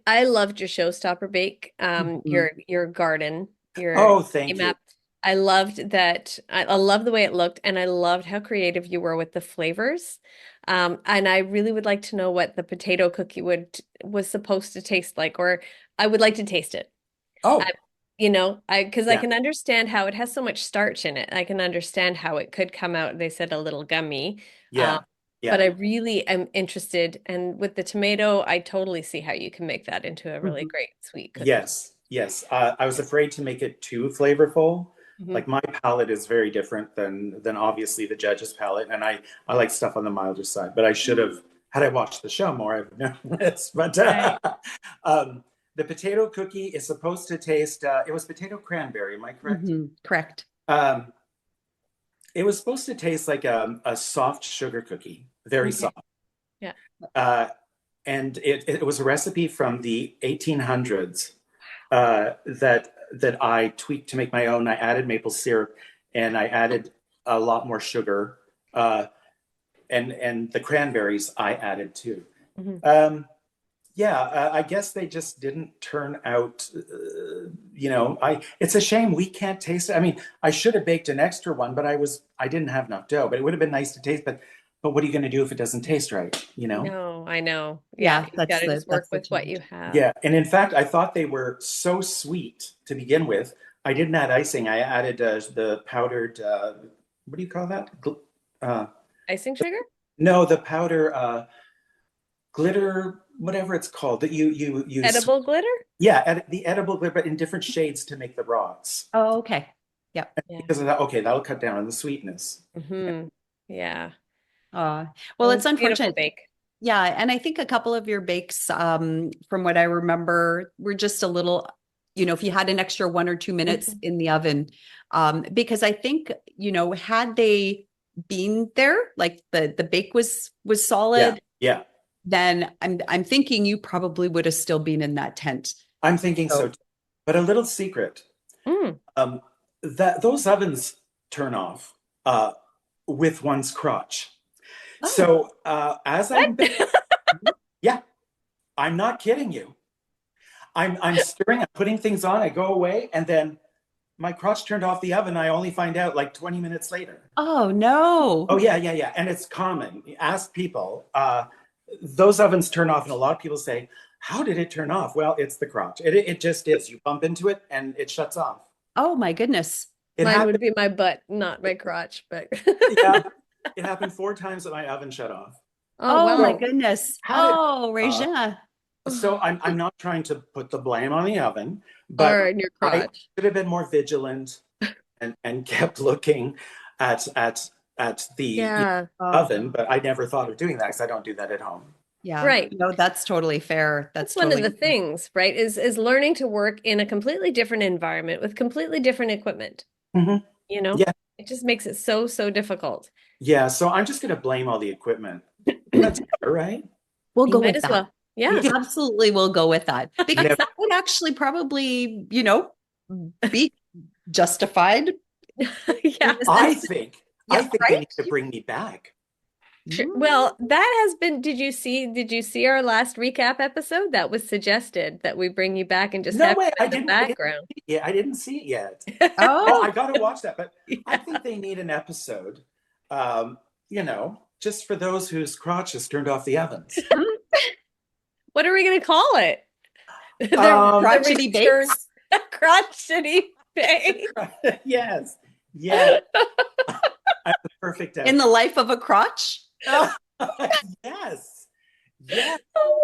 S1: I loved your showstopper bake,
S2: mhm.
S1: your garden, your
S3: Oh, thank you.
S1: map. I loved that. I love the way it looked, and I loved how creative you were with the flavors. And I really would like to know what the potato cookie was supposed to taste like, or I would like to taste it. I,
S3: Oh,
S1: because I
S3: yeah,
S1: can understand how it has so much starch in it. I can understand how it could come out, they said a little gummy. Um,
S3: yeah,
S1: but
S3: yeah.
S1: I really am interested. And with the tomato, I totally see how you can make that into a really
S2: Mhm.
S1: great sweet cookie.
S3: Yes, yes. I was afraid to make it too flavorful.
S1: Hmm.
S3: Like my palate is very different than obviously the judge's palate, and I like stuff on the milder side. But I should have, had I watched the show more, I would know this. But
S1: Right.
S3: um, the potato cookie is supposed to taste. It was potato cranberry. Am I correct?
S2: Correct.
S3: Um, it was supposed to taste like a soft sugar cookie, very
S1: Okay.
S3: soft.
S1: Yeah.
S3: Uh, and it was a recipe from the 1800s that I tweaked to make my own. I added maple syrup and I added a lot more sugar, and the cranberries I added too.
S1: Hmm.
S3: Um, yeah, I guess they just didn't turn out. I it's a shame we can't taste it. I mean, I should have baked an extra one, but I didn't have enough dough. But it would have been nice to taste. But what are you going to do if it doesn't taste right?
S1: No, I know. Yeah,
S2: Yeah,
S1: you've got to just work
S2: that's the
S1: with what you
S2: challenge.
S1: have.
S3: Yeah, and in fact, I thought they were so sweet to begin with. I didn't add icing. I added the powdered. What do you call that? Uh,
S1: Icing sugar?
S3: no, the powder glitter, whatever it's called, that you use.
S1: Edible glitter?
S3: Yeah, the edible glitter, but in different shades to make the rocks.
S2: Oh, okay. Yep.
S1: Yeah.
S3: Because of that, okay, that'll cut down on the sweetness.
S1: Yeah. It
S2: Well,
S1: was
S2: it's
S1: a beautiful
S2: unfortunate.
S1: bake.
S2: Yeah, and I think a couple of your bakes, from what I remember, were just a little, if you had an extra 1 or 2 minutes
S1: Mhm.
S2: in the oven, because I think, had they been there, like the bake was
S3: Yeah,
S2: solid,
S3: yeah.
S2: then I'm thinking you probably would have still been in that tent.
S3: I'm thinking so
S2: So,
S3: too. But a little secret,
S1: Mm.
S3: um, that those ovens turn off with one's crotch.
S2: oh,
S3: So as
S1: What?
S3: I'm, yeah, I'm not kidding you. I'm stirring, I'm putting things on, I go away, and then my crotch turned off the oven. I only find out like 20 minutes later.
S2: oh no.
S3: Oh yeah, yeah, yeah. And it's common. Ask people. Those ovens turn off, and a lot of people say, "How did it turn off?" Well, it's the crotch. It just is. You bump into it, and it shuts off.
S2: Oh my goodness.
S3: It
S1: Mine would
S3: happened.
S1: be my butt, not my crotch, but
S3: Yeah, it happened 4 times that my oven shut off.
S1: oh
S2: Oh my
S1: wow.
S3: So
S2: goodness.
S3: how did?
S2: Oh,
S3: Uh,
S2: Rejean.
S3: so I'm not trying to put the blame on the oven, but
S1: Or in your
S3: I
S1: crotch.
S3: should have been more vigilant and kept looking at the
S1: Yeah.
S2: Oh,
S3: oven. But I never thought of doing that because I don't do that at home.
S2: yeah.
S1: Right.
S2: No, that's totally fair.
S1: That's
S2: That's
S1: one of
S2: totally
S1: the
S2: fair.
S1: things, right? Is learning to work in a completely different environment with completely different equipment,
S3: Hmm.
S1: you know?
S3: Yeah,
S1: It just makes it so, so difficult.
S3: yeah. So I'm just going to blame all the equipment. That's fair, right?
S2: We'll
S1: You
S2: go
S1: might
S2: with
S1: as
S2: that.
S1: well. Yeah.
S2: We absolutely will go with that because
S3: Never.
S2: that would actually probably, be justified in
S1: Yeah.
S2: the
S3: I
S2: sense that,
S3: think I
S2: yeah,
S3: think they need
S2: right?
S3: to bring me back.
S1: Sure.
S2: Mm.
S1: Well, that has been, did you see our last recap episode? That was suggested that we bring you back and just
S3: No
S1: have
S3: way.
S1: you in the
S3: I didn't
S1: background.
S3: see it yet. I didn't see it yet. Oh,
S2: Oh,
S3: I got to watch that. But I
S1: Yeah.
S3: think they need an episode. Just for those whose crotches turned off the ovens.
S1: What are we going to call it? The
S2: crotchety
S1: return
S2: bakes.
S1: crotchety bake.
S3: Yes, yes. I'm the perfect
S2: In the
S3: outfit.
S2: life of a crotch.
S3: Yes, yes.
S1: Oh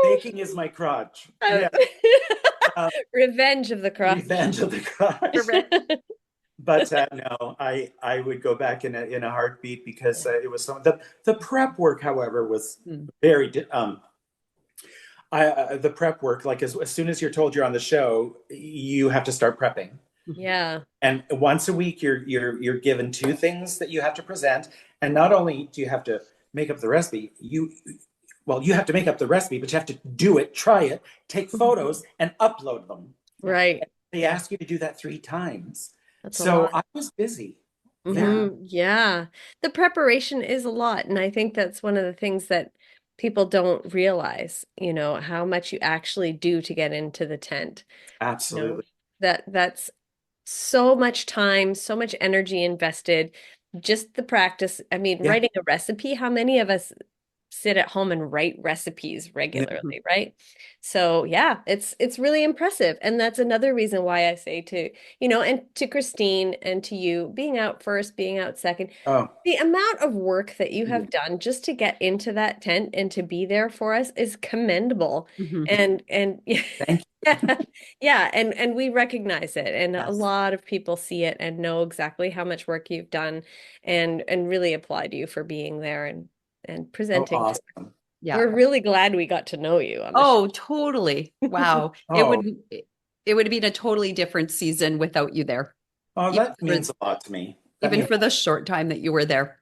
S3: Baking is my crotch.
S1: my
S3: Yeah.
S1: gosh.
S3: Uh,
S1: Revenge of the crotch.
S3: Revenge of the crotch. But no, I would go back in a heartbeat because it was the prep work, however, was
S2: Mm.
S3: very the prep work, like as soon as you're told you're on the show, you have to start prepping.
S1: Yeah.
S3: And once a week, you're given 2 things that you have to present, and not only do you have to make up the recipe, you have to make up the recipe, but you have to do it, try it, take photos, and upload them.
S2: Yeah.
S1: Right.
S3: They ask you to do that 3 times.
S1: That's a
S3: So
S1: lot.
S3: I was busy. Yeah,
S1: Yeah. The preparation is a lot. And I think that's one of the things that people don't realize, how much you actually do to get into the tent. You know,
S3: absolutely.
S1: that's so much time, so much energy invested. Just the practice. I mean,
S3: Yeah.
S1: writing a recipe, how many of us sit at home and write recipes
S3: Yeah.
S1: regularly, right? So yeah, it's really impressive. And that's another reason why I say and to Christine and to you, being out first, being out second,
S3: Oh,
S1: the amount of work that you
S3: yeah.
S1: have done just to get into that tent and to be there for us is commendable.
S2: Mhm.
S1: And
S3: Thank
S1: yeah, yeah, and we recognize it, and
S3: you.
S1: a
S3: Yes.
S1: lot of people see it and know exactly how much work you've done, and really applaud you for being there and
S3: Oh,
S1: presenting to us.
S3: awesome.
S2: Yeah.
S1: We're really glad we got to know you on the show.
S2: Oh, totally. Wow.
S3: Oh,
S2: It would have been a totally different season without you there,
S3: oh,
S2: even
S3: that
S2: for,
S3: means a lot to me. That
S2: even
S3: means,
S2: for the short time that you were there.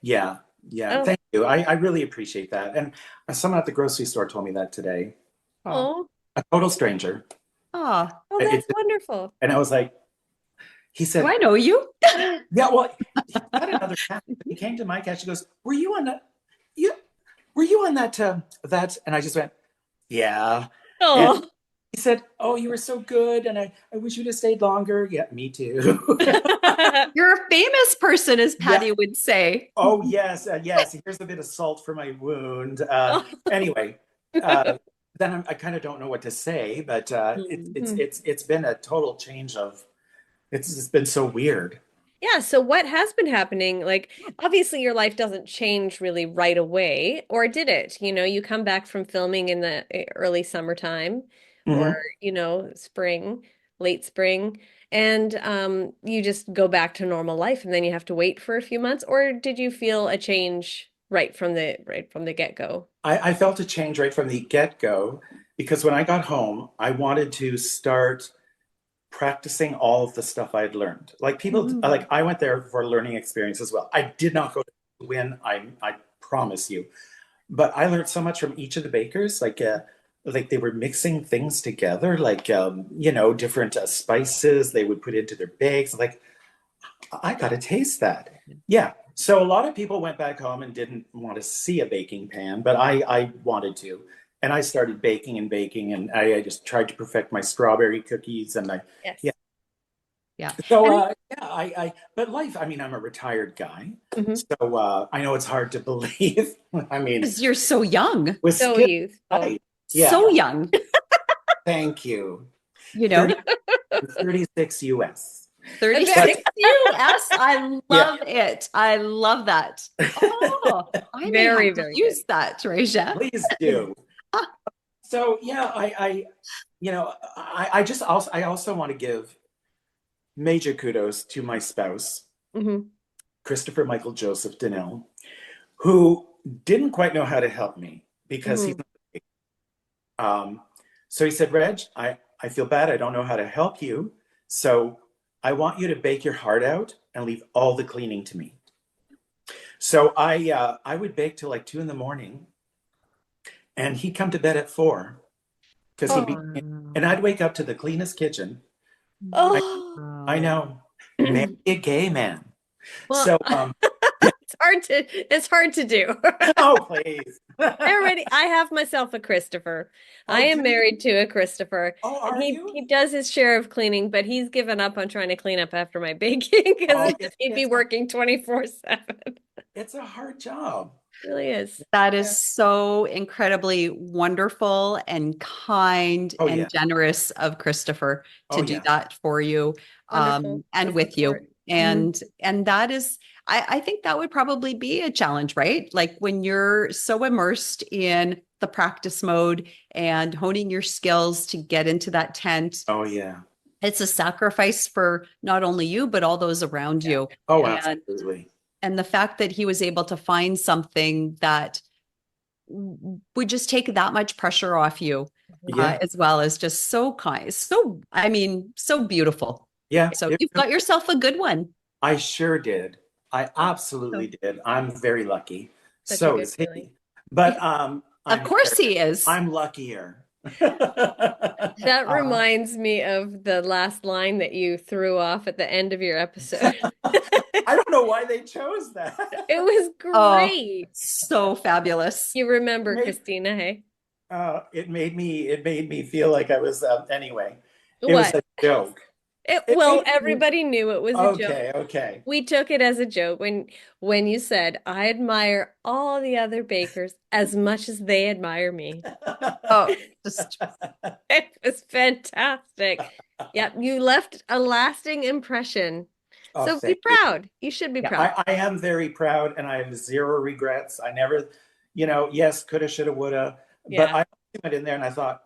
S3: yeah, yeah.
S1: Oh,
S3: Thank you. I really appreciate that. And someone at the grocery store told me that today.
S2: Oh,
S1: oh,
S3: A total stranger.
S1: oh,
S3: It's
S1: that's wonderful.
S3: and I was like, he
S2: do
S3: said,
S2: I know you?
S3: yeah, well, he had another cat. He came to my cat. She goes, "Were you on that? You were you on that?" And I just went, "Yeah." And
S1: Oh,
S3: he said, "Oh, you were so good, and I wish you'd have stayed longer." Yeah, me too.
S2: You're a famous person, as
S3: Yeah.
S2: Patty would say.
S3: Oh yes, yes. Here's a bit of salt for my wound. Anyway, then I kind of don't know what to say, but
S2: Mhm.
S3: it's been a total change of. It's been so weird.
S1: Yeah, so what has been happening? Like, obviously, your life doesn't change really right away, or did it? You come back from filming in the early summertime or,
S3: Mhm.
S1: spring, late spring, and you just go back to normal life and then you have to wait for a few months, or did you feel a change right from the get-go?
S3: I felt a change right from the get-go because when I got home, I wanted to start practicing all of the stuff I'd learned. Like people,
S2: Mhm.
S3: like I went there for a learning experience as well. I did not go to win, I promise you. But I learned so much from each of the bakers. Like they were mixing things together, like different spices they would put into their bakes. Like I got to taste that. Yeah. So a lot of people went back home and didn't want to see a baking pan, but I wanted to. And I started baking and baking, and I just tried to perfect my strawberry cookies. And yeah.
S1: Yes.
S2: Yeah.
S3: So,
S2: And
S3: yeah, but life, I mean, I'm a retired guy.
S1: Hmm.
S3: So, I know it's hard to believe. I mean,
S2: because you're so young,
S3: with
S1: So
S3: skip,
S1: youthful.
S3: right. Yeah.
S2: so young,
S3: Thank you.
S2: you know,
S3: 30, 36 US. But
S2: 36 US. I
S3: yeah.
S2: love it. I love that. Oh, I may have
S1: Very,
S2: to
S1: very good.
S2: use that, Rejean.
S3: Please do. So yeah, I also want to give major kudos to my spouse,
S1: Hmm.
S3: Christopher Michael Joseph Donnell, who didn't quite know how to help me because he's
S1: Hmm.
S3: um so he said, Reg, I feel bad, I don't know how to help you. So I want you to bake your heart out and leave all the cleaning to me. So I would bake till like 2 in the morning and he'd come to bed at 4 because he'd be and
S2: Oh.
S3: I'd wake up to the cleanest kitchen. I
S1: Oh.
S3: I
S2: Oh.
S3: know. Marry a gay man.
S1: Well,
S3: So,
S1: it's hard to do.
S3: oh, please.
S1: I have myself a Christopher. I
S3: Oh,
S1: am
S3: do you?
S1: married to a Christopher,
S3: Oh,
S1: and
S3: are you?
S1: he does his share of cleaning, but he's given up on trying to clean up after my baking because
S3: Oh,
S1: he'd be working 24/7.
S3: it's a hard job.
S1: Really is.
S2: That is
S1: Yeah.
S2: so incredibly wonderful and kind
S3: Oh,
S2: and
S3: yeah.
S2: generous of Christopher
S3: Oh,
S2: to do
S3: yeah.
S2: that for you,
S1: Wonderful. The
S2: and with you.
S1: support. Hmm.
S2: And that is, I think that would probably be a challenge, right? Like when you're so immersed in the practice mode and honing your skills to get into that tent,
S3: Oh, yeah.
S2: it's a sacrifice for not only you, but all those around
S1: Yeah.
S2: you.
S3: Oh,
S1: Yeah.
S3: absolutely.
S2: And the fact that he was able to find something that would just take that much pressure off you,
S1: Mhm.
S3: Yeah.
S2: as well as just so kind, so, I mean, so beautiful.
S3: Yeah.
S2: So you've got yourself a good one.
S3: I sure did. I
S2: So,
S3: absolutely did. I'm very lucky.
S1: Such a
S3: So
S1: good
S3: is
S1: feeling.
S3: he. But
S2: of course he is.
S3: I'm luckier.
S1: That reminds me of the last line that you threw off at the end of your episode.
S3: I don't know why they chose that.
S1: It was
S2: Oh,
S1: great.
S2: so fabulous.
S1: You
S3: It
S1: remember
S3: made
S1: Christina, hey?
S3: it made me feel like I was anyway. It was
S1: What?
S3: a joke. It
S1: Well,
S3: made me
S1: everybody knew it was a joke.
S3: okay.
S1: We took it as a joke when you said, "I admire all the other bakers as much as they admire me."
S2: Oh, just
S1: It was fantastic. Yep, you left a lasting impression.
S3: Oh,
S1: So be
S3: thank you.
S1: proud. You should be
S3: Yeah,
S1: proud.
S3: I am very proud and I have zero regrets. I never, yes, coulda, shoulda, woulda, but
S1: Yeah.
S3: I went in there and I thought,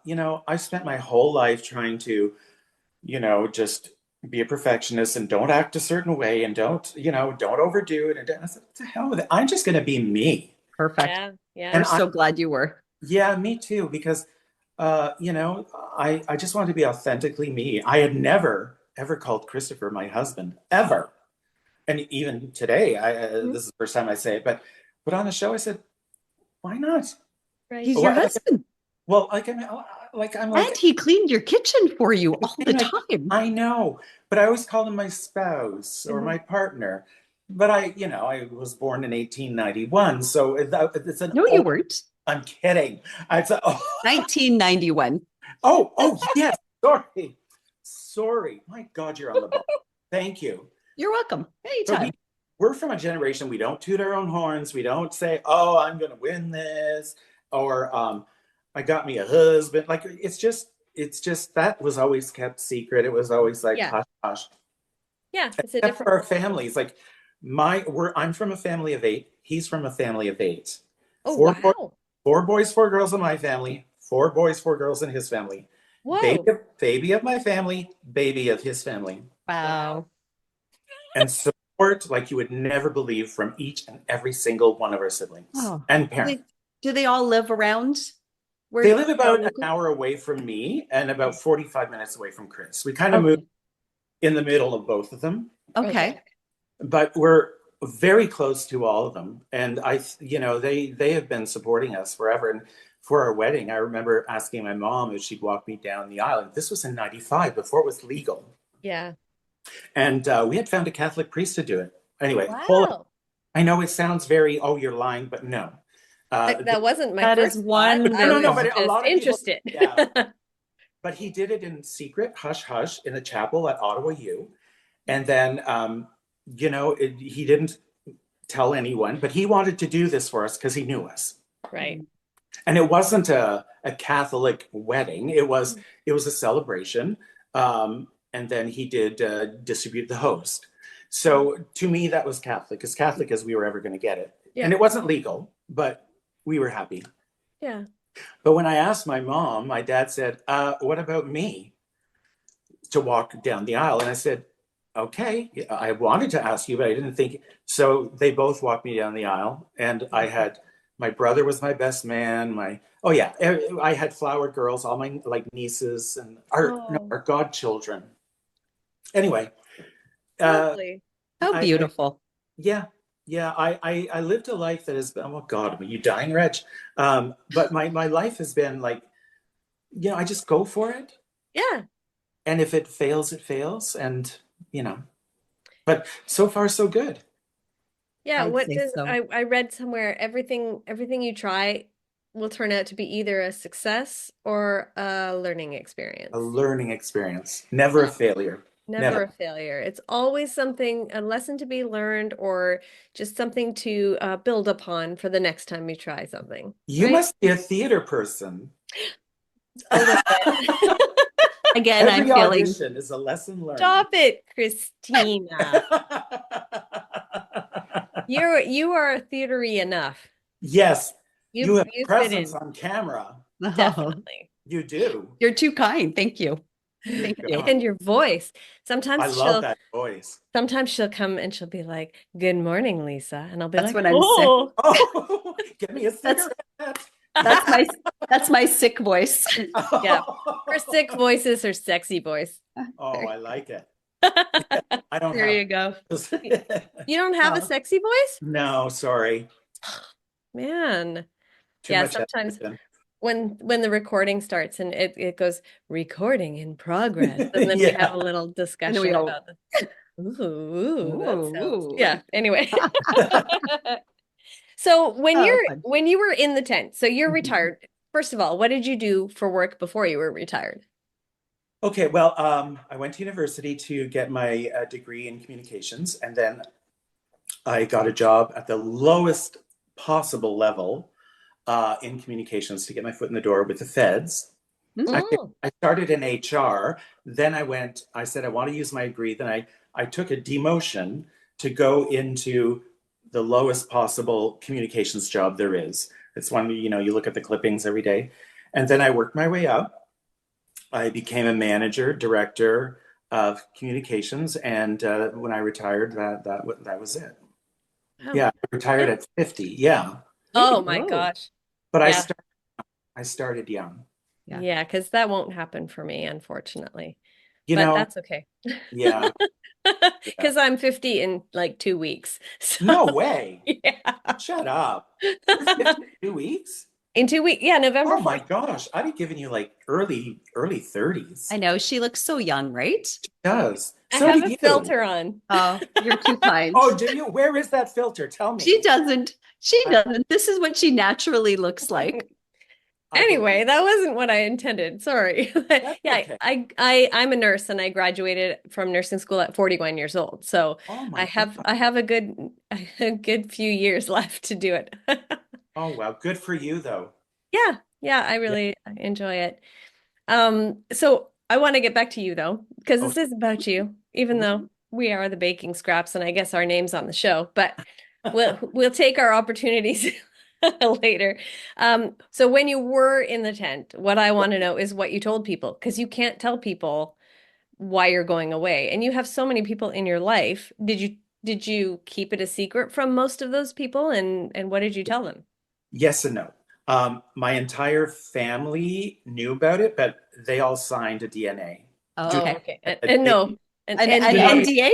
S3: I spent my whole life trying to, just be a perfectionist and don't act a certain way and don't overdo it. And I said, to hell with it. I'm just going to be me.
S2: perfect.
S1: Yeah.
S2: We're
S1: Yeah.
S3: And
S2: so glad you were.
S3: yeah, me too, because, I just wanted to be authentically me. I had never, ever called Christopher my husband, ever. And even today,
S1: Mhm.
S3: this is the first time I say it, but on the show, I said, why not?
S1: Right.
S2: He's your
S3: Well,
S2: husband.
S3: like, I mean, I'm
S2: And
S3: like,
S2: he cleaned your kitchen for you all the time.
S3: I know, but I always called him my spouse or
S1: Mhm.
S3: my partner. But I was born in 1891, so it's an
S2: No, you
S3: old.
S2: weren't.
S3: I'm kidding. I said,
S2: 1991.
S3: Yes. Sorry. My God, you're on the ball. Thank you.
S2: You're welcome.
S3: So
S2: Anytime.
S3: we're from a generation, we don't toot our own horns. We don't say, oh, I'm going to win this, or I got me a husband. Like it's just that was always kept secret. It was always like
S1: Yeah.
S3: hush hush.
S1: Yeah, it's a
S3: Except
S1: different
S3: for our
S1: world.
S3: families. Like I'm from a family of eight. He's from a family of eight.
S1: Oh,
S3: Four boys,
S1: wow.
S3: four boys, four girls in my family. Four boys, four girls in his family.
S1: Whoa.
S3: Baby of my family, baby of his family.
S2: Wow.
S1: Wow.
S3: And support like you would never believe from each and every single one of our siblings
S2: Oh,
S3: and
S2: do
S3: parents.
S2: they all live around
S3: They
S2: where
S3: live
S2: they all
S3: about an
S2: local?
S3: hour away from me and about 45 minutes away from Chris. We kind of moved
S2: Okay.
S3: in the middle of both of them,
S2: Okay.
S1: Okay.
S3: but we're very close to all of them. And they have been supporting us forever. And for our wedding, I remember asking my mom if she'd walk me down the aisle. This was in 95 before it was legal.
S1: Yeah.
S3: And we had found a Catholic priest to do it. Anyway,
S1: Wow.
S3: I know it sounds very, oh, you're lying, but no.
S1: That wasn't my
S2: That is
S1: first thought. I
S3: No,
S1: was
S2: wonderful.
S3: but a
S1: just
S3: lot of people,
S1: interested.
S3: yeah. But he did it in secret, hush hush, in the chapel at Ottawa U. And then, he didn't tell anyone, but he wanted to do this for us because he knew us.
S1: Right.
S3: And it wasn't a Catholic wedding; it was a celebration. And then he did distribute the host. So to me, that was Catholic, as Catholic as we were ever going to get it.
S1: Yeah.
S3: And it wasn't legal, but we were happy.
S1: Yeah.
S3: But when I asked my mom, my dad said, "What about me to walk down the aisle?" And I said, "Okay, I wanted to ask you, but I didn't think." So they both walked me down the aisle, and I had my brother was my best man. Oh yeah, I had flower girls, all my like nieces and our no,
S1: Oh,
S3: our godchildren. Anyway, uh,
S1: lovely.
S2: How
S3: I
S2: beautiful.
S3: yeah. Yeah, I lived a life that has been, oh God, are you dying, Reg? But my life has been like, I just go for it.
S1: Yeah.
S3: And if it fails, it fails. And, you know, but so far, so good.
S1: Yeah.
S2: I'd
S1: What
S2: say
S1: does
S2: so.
S1: I read somewhere everything you try will turn out to be either a success or a learning
S3: A
S1: experience.
S3: learning experience, never a failure.
S1: Never
S3: Never.
S1: a failure. It's always something, a lesson to be learned or just something to build upon for the next time you try something,
S3: You
S1: right?
S3: must be a theater person.
S1: A little bit.
S2: Again, I'm
S3: Every
S2: feeling
S3: audition is a lesson learned.
S1: Stop it, Christina. You are theatery enough.
S3: Yes, you have
S1: You fit
S3: presence
S1: in,
S3: on camera.
S2: oh,
S1: definitely.
S3: You do.
S2: you're too kind. Thank you.
S3: Dear
S2: Thank you.
S3: God.
S1: And your voice.
S3: I
S1: Sometimes
S3: love
S1: she'll
S3: that voice.
S1: sometimes she'll come and she'll be like, "Good morning, Lisa." And I'll be
S2: That's
S1: like,
S2: when I'm sick.
S1: "Oh."
S3: Oh, get me a
S2: That's
S3: cigarette.
S2: that's my that's my sick voice.
S1: Yeah. Her sick voice is her sexy voice.
S3: Oh, I like it. I don't
S2: There
S3: have
S2: you go.
S3: those.
S1: You don't have a
S2: Oh,
S1: sexy voice?
S3: No, sorry.
S1: Man.
S3: Too
S1: Yeah,
S3: much
S1: sometimes
S3: estrogen.
S1: when the recording starts and it goes recording in progress, and then we have
S3: Yeah.
S1: a little
S2: and then we
S1: discussion
S2: go,
S1: about this. Ooh, that sounds,
S2: ooh,
S1: yeah. Anyway. So
S2: oh, fun.
S1: when you were in the tent, so you're
S3: Mhm.
S1: retired. First of all, what did you do for work before you were retired?
S3: Okay, well, I went to university to get my degree in communications, and then I got a job at the lowest possible level in communications to get my foot in the door with the feds. Actually,
S1: Mm.
S3: I started in HR. Then I said, I want to use my degree. Then I took a demotion to go into the lowest possible communications job there is. It's one, you look at the clippings every day. And then I worked my way up. I became a manager, director of communications. And when I retired, that was it.
S1: Oh.
S3: Yeah, I retired at 50. Yeah.
S2: Way to
S1: Oh my
S2: go.
S1: gosh.
S3: But
S1: Yeah.
S3: I started young.
S2: Yeah.
S1: Yeah, because that won't happen for me, unfortunately.
S3: You
S1: But
S3: know,
S1: that's okay.
S3: yeah, yeah.
S1: Because I'm 50 in like 2 weeks. So
S3: No way.
S1: yeah.
S3: Shut up. You're 52 weeks?
S1: In 2 weeks. Yeah, November
S3: Oh my
S1: 4th.
S3: gosh. I'd be giving you like early 30s.
S2: I know she looks so young, right?
S3: It does.
S1: I
S3: So do
S1: have a
S3: you.
S1: filter on.
S2: Oh, you're too kind.
S3: Oh, do you? Where is that filter? Tell
S2: She
S3: me.
S2: doesn't. She
S3: I,
S2: doesn't. This is what she naturally looks like.
S3: I
S1: Anyway,
S3: believe
S1: that wasn't what I intended. Sorry.
S3: that's
S1: Yeah,
S3: okay.
S1: I'm a nurse and I graduated from nursing school at 41 years old. So
S3: Oh
S1: I
S3: my
S1: have
S3: God.
S1: I have a good few years left to do it.
S3: Oh well, good for you though.
S1: Yeah, yeah, I
S3: Yeah.
S1: really enjoy it. So I want to get back to you though, because
S3: Oh,
S1: this is about you, even
S3: mhm.
S1: though we are the Baking Scraps, and I guess our name's on the show, but we'll take our opportunities later. So when you were in the tent, what I want to know is what you told people, because you can't tell people why you're going away, and you have so many people in your life. Did you keep it a secret from most of those people, and what did you tell them?
S3: Yes and no. My entire family knew about it, but they all signed a DNA.
S2: Oh,
S3: Do
S1: Oh,
S2: okay.
S1: okay.
S3: not,
S1: And no, an
S2: An
S3: do not
S1: NDA.
S2: NDA?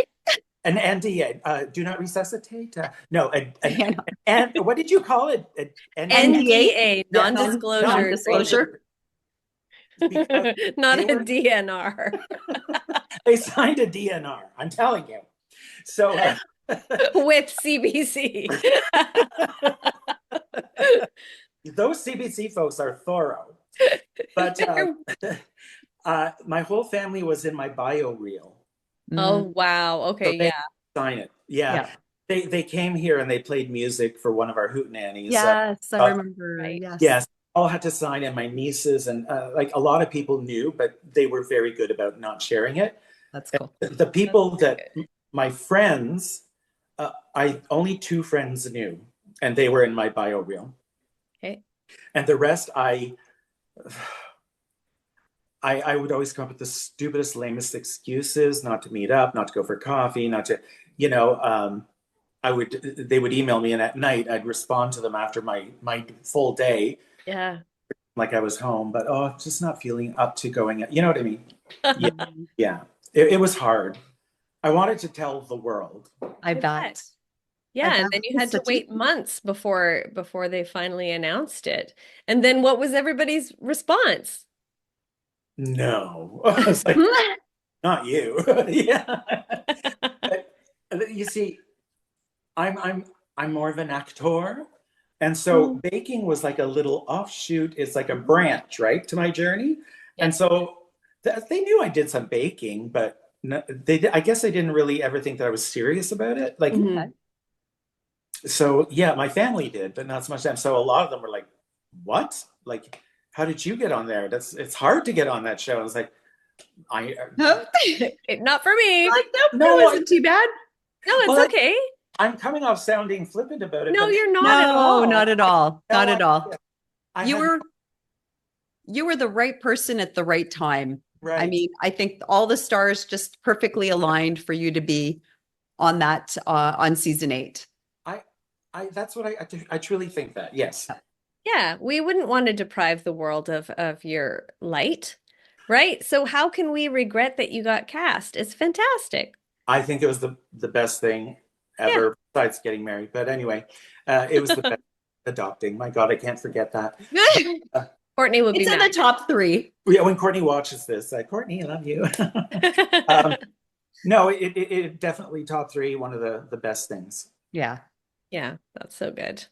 S3: an NDA. Do not resuscitate. No,
S2: Yeah, no.
S3: and what did you call it?
S2: NDA?
S1: NDA,
S3: Yeah,
S1: non-disclosure agreement.
S2: Non-disclosure.
S3: because
S1: Not
S3: they
S1: a
S3: were
S1: DNR.
S3: they signed a DNR. I'm telling you. So
S1: With CBC.
S3: those CBC folks are thorough. But my whole family was in my bio reel.
S1: Oh,
S2: Mm,
S1: wow.
S3: So
S1: Okay,
S3: they
S1: yeah.
S3: sign it. Yeah.
S2: yeah.
S3: They came here and they played music for one of our hoot nannies.
S2: Yes, I
S3: Uh,
S2: remember.
S1: Right.
S2: Yes.
S3: yes, all had to sign, and my nieces and like a lot of people knew, but they were very good about not sharing it.
S2: That's cool.
S3: The
S1: That's
S3: people
S1: very
S3: that
S1: good.
S3: my friends, I only two friends knew, and they were in my bio reel,
S1: Okay.
S3: and the rest I would always come up with the stupidest, lamest excuses not to meet up, not to go for coffee, not to, you know, they would email me, and at night I'd respond to them after my full day,
S1: Yeah.
S3: like I was home, but oh, I'm just not feeling up to going. You know what I mean? Yeah,
S2: Mhm.
S3: yeah. It was hard. I wanted to tell the world.
S2: I
S1: I bet.
S2: bet. I
S1: Yeah,
S2: bet
S1: and then you
S2: it's
S1: had to
S2: such a
S1: wait months before they finally announced it. And then what was everybody's response?
S3: No, I was like, not you. Yeah. But you see, I'm I'm I'm more of an actor. And so
S2: Mm.
S3: baking was like a little offshoot. It's like a branch, right, to my journey.
S1: Yeah.
S3: And so they knew I did some baking, but no, I guess they didn't really ever think that I was serious about it. Like,
S2: Okay.
S1: Mhm.
S3: so yeah, my family did, but not so much them. So a lot of them were like, "What? Like, how did you get on there? It's hard to get on that show." I was like, "I
S2: No,
S1: Not for me.
S2: like, nope, it
S3: no,
S2: wasn't too bad.
S1: No, it's
S3: well,
S1: okay.
S3: I'm coming off sounding flippant about it,
S1: No,
S3: but
S1: you're not at
S2: No, not
S1: all.
S2: at all. Not
S3: no
S2: at all.
S3: idea. I
S2: You
S3: had
S2: were you were the right person at the right time. I
S3: right.
S2: mean, I think all the stars just perfectly aligned for you to be on that on season 8.
S3: I that's what I truly think that. Yes.
S1: Yeah, we wouldn't want to deprive the world of your light, right? So how can we regret that you got cast? It's fantastic.
S3: I think it was the best thing
S1: Yeah.
S3: ever besides getting married. But anyway, it was the best adopting. My God, I can't forget that. Uh,
S1: Courtney would be
S2: It's in
S1: mad.
S2: the top 3.
S3: yeah, when Courtney watches this, Courtney, I love you. um, no, it definitely top three, one of the best things.
S2: Yeah.
S1: Yeah, that's so good.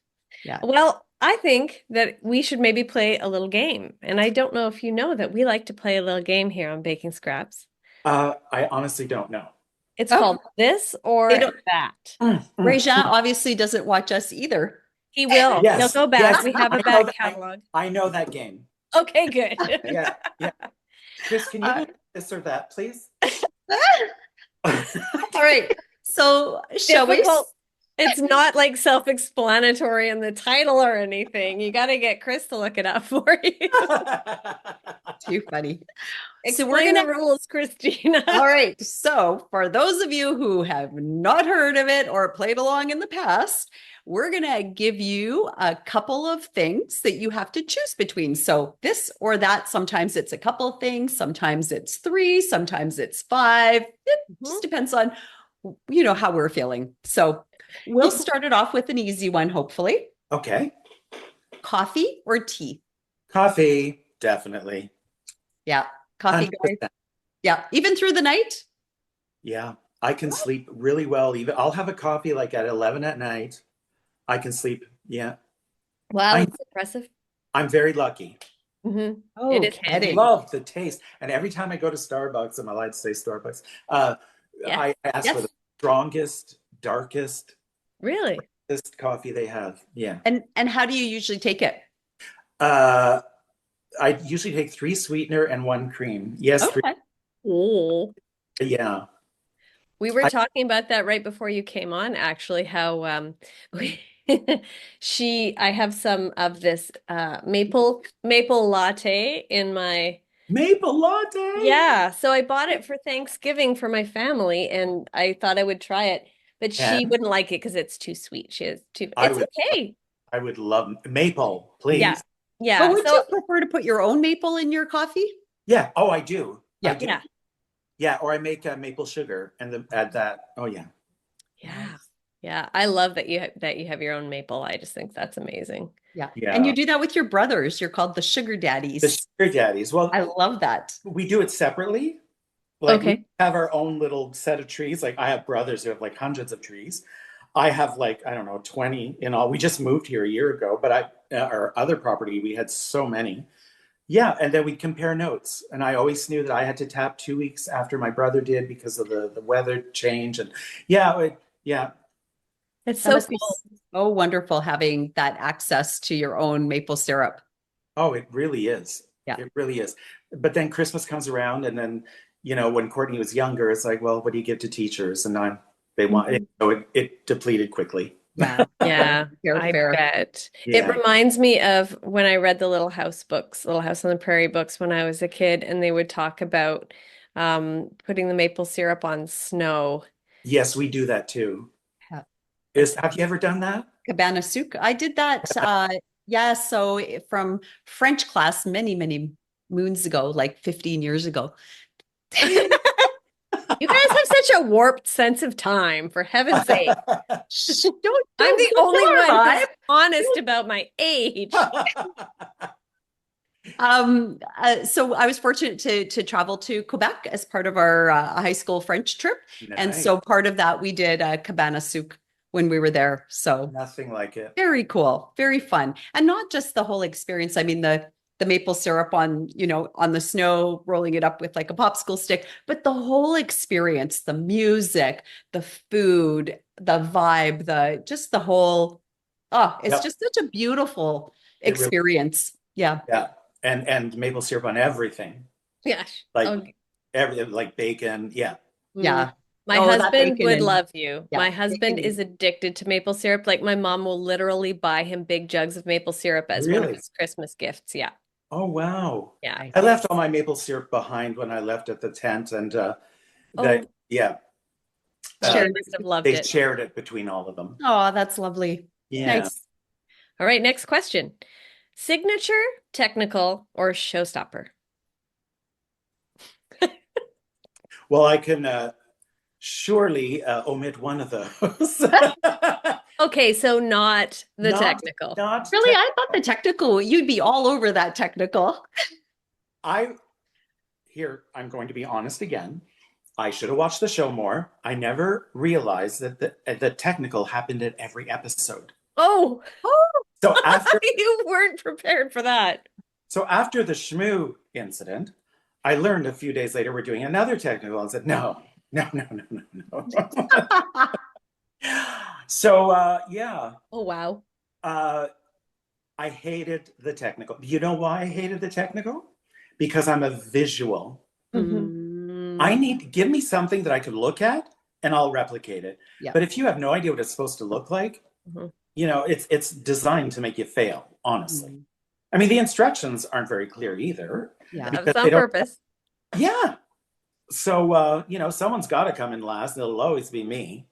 S2: Yeah.
S1: Well, I think that we should maybe play a little game. And I don't know if you know that we like to play a little game here on Baking Scraps.
S3: I honestly don't know.
S1: It's
S2: Oh,
S1: called This
S2: they
S1: or
S2: don't.
S1: That.
S2: Rejean obviously doesn't watch us either.
S1: He will. He'll
S3: Yes,
S1: go back.
S3: yes,
S1: We have a
S3: I know
S1: back
S3: that.
S1: catalog.
S3: I know that game.
S1: Okay, good.
S3: Yeah, yeah. Chris, can you
S2: Uh,
S3: do this or that, please?
S2: all right. So shall we?
S1: Difficult. It's not like self-explanatory in the title or anything. You got to get Chris to look it up for you.
S2: Too funny. So we're
S1: Explain
S2: gonna.
S1: the rules, Christina.
S2: All right. So for those of you who have not heard of it or played along in the past, we're gonna give you a couple of things that you have to choose between. So this or that. Sometimes it's a couple of things. Sometimes it's 3. Sometimes it's 5. It just depends on how we're feeling. So we'll start it off with an easy one, hopefully.
S3: Okay.
S2: Coffee or tea?
S3: Coffee, definitely.
S2: Yeah, coffee guy.
S3: 100%.
S2: Yeah, even through the night.
S3: Yeah, I can sleep really well. Even I'll have a coffee like at 11 at night. I can sleep. Yeah,
S1: Wow,
S3: I
S1: that's impressive.
S3: I'm very lucky.
S1: It
S2: Oh,
S1: is handy.
S2: kidding.
S3: Love the taste. And every time I go to Starbucks, I'm allowed to say Starbucks,
S1: Yeah.
S3: I ask for
S2: Yes.
S3: the strongest, darkest,
S1: Really?
S3: best coffee they have. Yeah.
S2: And how do you usually take it?
S3: Uh, I usually take 3 sweetener and 1 cream. Yes, 3.
S2: Okay.
S1: Oh.
S3: Yeah.
S1: We were
S3: I,
S1: talking about that right before you came on, actually, how we I have some of this maple latte in my
S3: maple latte.
S1: yeah, so I bought it for Thanksgiving for my family and I thought I would try it, but she
S3: And
S1: wouldn't like it because it's too sweet. She is too
S3: I
S1: it's
S3: would,
S1: okay.
S3: I would love maple,
S1: Yeah.
S3: please.
S2: But
S1: Yeah.
S2: would you
S1: So
S2: prefer to put your own maple in your coffee?
S3: Yeah. Oh, I do. I
S2: Yeah.
S3: do.
S1: yeah.
S3: Yeah. Or I make maple sugar and then add that. Oh, yeah.
S1: Yeah.
S2: Nice.
S1: Yeah. I love that you have your own maple. I just think that's amazing.
S2: Yeah. And you
S3: Yeah.
S2: do that with your brothers. You're called the sugar
S3: The
S2: daddies.
S3: sugar daddies. Well,
S2: I love that.
S3: we do it separately. Like we
S1: Okay.
S3: have our own little set of trees. Like I have brothers who have like hundreds of trees. I have like, I don't know, 20 in all. We just moved here a year ago, but our other property, we had so many. Yeah. And then we compare notes. And I always knew that I had to tap 2 weeks after my brother did because of the weather change. And yeah, yeah.
S1: It's
S2: That
S1: so
S2: must be
S1: cool.
S2: so wonderful having that access to your own maple syrup.
S3: Oh, it really is.
S2: Yeah.
S3: It really is. But then Christmas comes around, and then, when Courtney was younger, it's like, well, what do you give to teachers? And they want it.
S1: Mhm.
S3: So it depleted quickly.
S2: Yeah. Fair,
S1: Yeah,
S2: fair,
S1: I
S2: fair.
S1: bet. It
S3: Yeah.
S1: reminds me of when I read the Little House books, Little House on the Prairie books when I was a kid, and they would talk about putting the maple syrup on snow.
S3: Yes, we do that too.
S2: Yeah.
S3: Have you ever done that?
S2: Cabana Souk. I did that. Yeah. So from French class many, many moons ago, like 15 years ago.
S1: You guys have such a warped sense of time, for heaven's sake.
S2: Shh,
S1: I'm
S2: don't
S1: the
S2: go
S1: only
S2: far,
S1: one who's
S2: Vibe.
S1: honest about my age.
S2: So I was fortunate to travel to Quebec as part of our high school French trip, and
S3: Nice.
S2: so part of that we did Cabana Souk when we were there. So
S3: Nothing like it.
S2: very cool, very fun, and not just the whole experience. I mean the maple syrup on on the snow, rolling it up with like a popsicle stick, but the whole experience, the music, the food, the vibe, the just the whole. Oh, it's
S3: Yep.
S2: just such a beautiful
S3: It really,
S2: experience. Yeah.
S3: yeah. And maple syrup on everything.
S1: Gosh.
S3: Like
S1: Oh,
S3: everything, like bacon. Yeah.
S1: mm.
S2: Yeah.
S1: My
S2: Oh, that
S1: husband
S2: bacon
S1: would
S2: and
S1: love you.
S2: yeah,
S1: My husband
S2: bacon
S1: is
S2: and
S1: addicted to maple syrup. Like my mom will literally buy him big jugs of maple syrup as one of
S3: Really?
S1: his Christmas gifts. Yeah.
S3: Oh, wow.
S1: Yeah.
S3: I
S2: nice.
S3: left all my maple syrup behind when I left at the tent, and
S1: Oh,
S3: yeah,
S1: oh,
S3: uh,
S1: they
S2: Shared.
S1: must have loved
S3: they
S1: it.
S3: shared it between all of them.
S2: Oh, that's lovely.
S3: Yeah.
S2: Nice.
S1: All right, next question. Signature, technical, or showstopper?
S3: Well, I can surely omit one of those.
S1: Okay, so not the
S3: Not,
S1: technical.
S3: not.
S2: Really, I thought the technical, you'd be all over that technical.
S3: I Here, I'm going to be honest again. I should have watched the show more. I never realized that the technical happened at every episode.
S1: Oh,
S3: So after
S1: you weren't prepared for that.
S3: so after the Shmoo incident, I learned a few days later we're doing another technical and said, no, no, no, no, no, no. So yeah,
S1: Oh, wow.
S3: uh, I hated the technical. You know why I hated the technical? Because I'm a visual.
S1: Mhm.
S3: I
S2: Mm,
S3: need give me something that I could look at and I'll replicate it.
S2: yeah.
S3: But if you have no idea what it's supposed to look like,
S1: Mhm.
S3: it's designed to make you fail, honestly.
S2: Mm,
S3: I mean, the instructions aren't very clear either
S2: yeah.
S3: because
S1: That was
S3: they
S1: on
S3: don't.
S1: purpose.
S3: Yeah. So someone's got to come in last, and it'll always be me.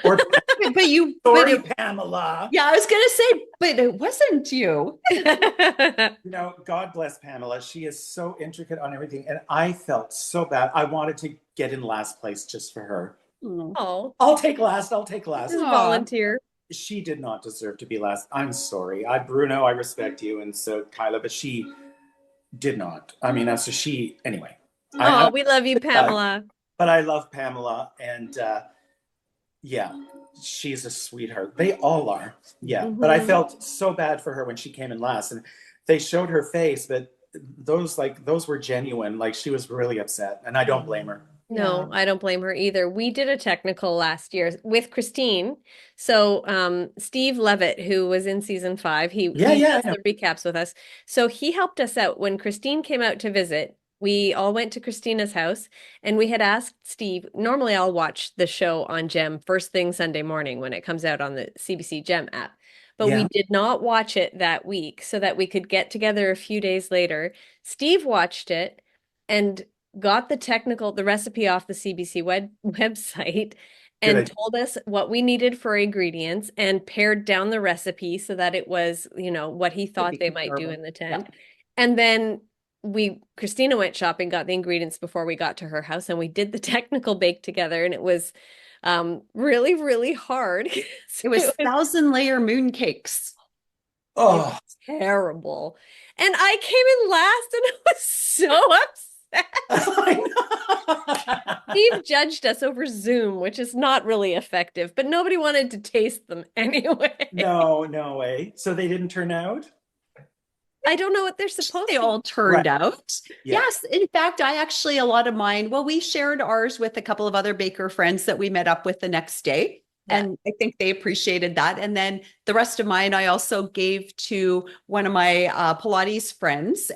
S3: Or
S2: But
S3: sorry,
S2: it,
S3: Pamela.
S2: yeah, I was gonna say, but it wasn't you.
S3: God bless Pamela. She is so intricate on everything, and I felt so bad. I wanted to get in last place just for her.
S2: Mm.
S1: Oh,
S3: I'll take last. I'll take last.
S1: just
S2: Aw.
S1: volunteer.
S3: She did not deserve to be last. I'm sorry. Bruno, I respect you, and so Kyla, but she did not. I mean, so she anyway.
S1: Oh, we love you,
S3: Uh,
S1: Pamela.
S3: but I love Pamela, and yeah, she's a sweetheart. They all are. Yeah, but I
S1: Mhm.
S3: felt so bad for her when she came in last, and they showed her face, but those were genuine. Like she was really upset, and I don't blame her.
S2: Yeah.
S1: No, I don't blame her either. We did a technical last year with Christine. So, Steve Levitt, who was in season 5,
S3: Yeah,
S1: he
S3: yeah,
S1: does
S3: I know.
S1: the recaps with us. So he helped us out when Christine came out to visit. We all went to Christina's house and we had asked Steve. Normally, I'll watch the show on Gem first thing Sunday morning when it comes out on the CBC Gem app. But we
S3: Yeah,
S1: did not watch it that week so that we could get together a few days later. Steve watched it and got the recipe off the CBC website
S3: good
S1: and
S3: idea.
S1: told us what we needed for ingredients and pared down the recipe so that it was, what he
S2: Would
S1: thought
S2: be
S1: they might do
S2: comparable.
S1: in the
S2: Yeah.
S1: tent. And then Christina went shopping, got the ingredients before we got to her house, and we did the technical bake together, and it was really, really hard. So
S2: It was
S1: it was,
S2: 1,000-layer moon cakes.
S1: it
S3: Oh,
S1: was terrible. And I came in last, and I was so upset.
S3: I know.
S1: Steve judged us over Zoom, which is not really effective, but nobody wanted to taste them anyway.
S3: No, no way. So they didn't turn out?
S1: I don't know what they're supposed
S2: They
S1: to
S2: all
S1: be.
S2: turned
S3: Right.
S2: out.
S3: Yeah.
S2: Yes. In fact, I actually, a lot of mine, well, we shared ours with a couple of other baker friends that we met up with the next day.
S1: Yeah.
S2: And I think they appreciated that. And then the rest of mine, I also gave to one of my Pilates friends,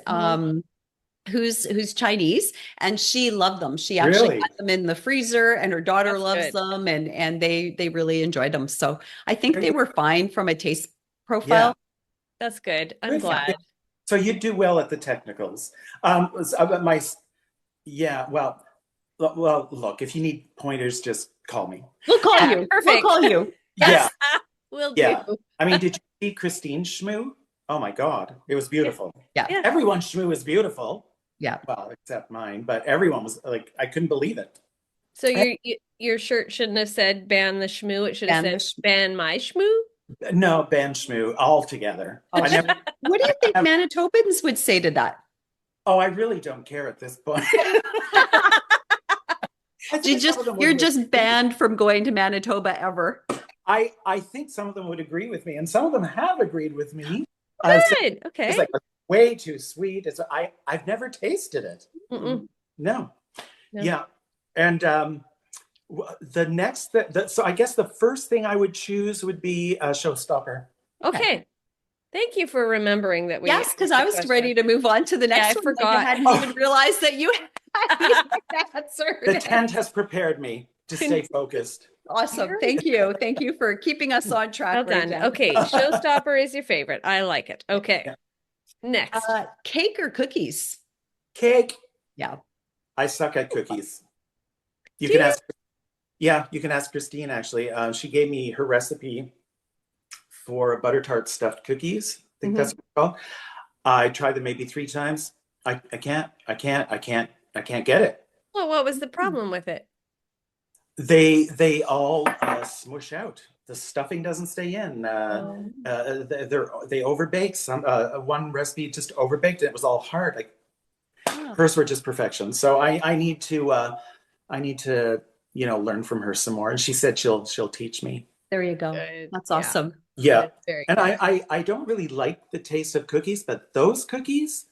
S2: who's Chinese, and she loved them. She actually
S3: Really?
S2: had them in the freezer, and her daughter
S1: That's
S2: loves
S1: good.
S2: them, and they really enjoyed them. So I think
S3: Very
S2: they
S3: good.
S2: were fine from a taste
S3: Yeah.
S2: profile.
S1: That's good. I'm
S3: Good.
S1: glad.
S3: So you do well at the technicals. Yeah, well, look, if you need pointers, just call me.
S2: We'll call
S1: Yeah,
S2: you. We'll
S1: perfect.
S2: call you.
S3: Yeah,
S2: Yes.
S1: Will
S3: yeah.
S1: do.
S3: I mean, did you see Christine Schmoo? Oh my God, it was beautiful.
S2: Yeah.
S1: Yeah.
S3: Everyone's Schmoo is beautiful.
S2: Yeah.
S3: Well, except mine, but everyone was like, I couldn't believe it.
S1: So your shirt shouldn't have said ban the schmoo. It should have
S2: Ban the
S1: said ban my schmoo.
S3: No, Ben Schmoo altogether.
S2: Oh,
S3: I never,
S2: what do you think
S3: never-
S2: Manitobans would say to that?
S3: oh, I really don't care at this point. I think some of them
S2: You're
S3: would
S2: just
S3: agree.
S2: banned from going to Manitoba ever.
S3: I think some of them would agree with me, and some of them have agreed with me. So
S1: Good. Okay.
S3: it's like way too sweet. I've never tasted it.
S1: Mm-mm.
S3: No.
S1: No.
S3: Yeah. And the next so I guess the first thing I would choose would be a showstopper.
S1: Okay. Thank you for remembering that we.
S2: Yes, because I was ready to move on to the next
S1: I
S2: one.
S1: forgot.
S2: I hadn't even realized that you had answered.
S3: The tent has prepared me to stay focused.
S2: Awesome. Thank you. Thank you for keeping us on track.
S1: Well done.
S2: Rejean.
S1: Okay. Showstopper is your favorite. I like it. Okay.
S3: Yeah.
S1: Next.
S2: Cake or cookies?
S3: Cake.
S2: Yeah.
S3: I suck at cookies. You
S1: Do
S3: can
S1: you?
S3: ask. Yeah, you can ask Christine actually. She gave me her recipe for butter tart stuffed cookies. I think that's what it's called. I tried them maybe 3 times. I can't get it.
S1: Well, what was the problem with it?
S3: They all smush out. The stuffing doesn't stay in. They overbake. One recipe just overbaked and it was all hard. Like hers were just perfection. So I need to learn from her some more. And she said she'll teach me.
S2: There you go.
S1: Good.
S2: That's
S1: Yeah.
S2: awesome.
S3: Yeah.
S1: That's very
S3: And
S1: good.
S3: I don't really like the taste of cookies, but those cookies,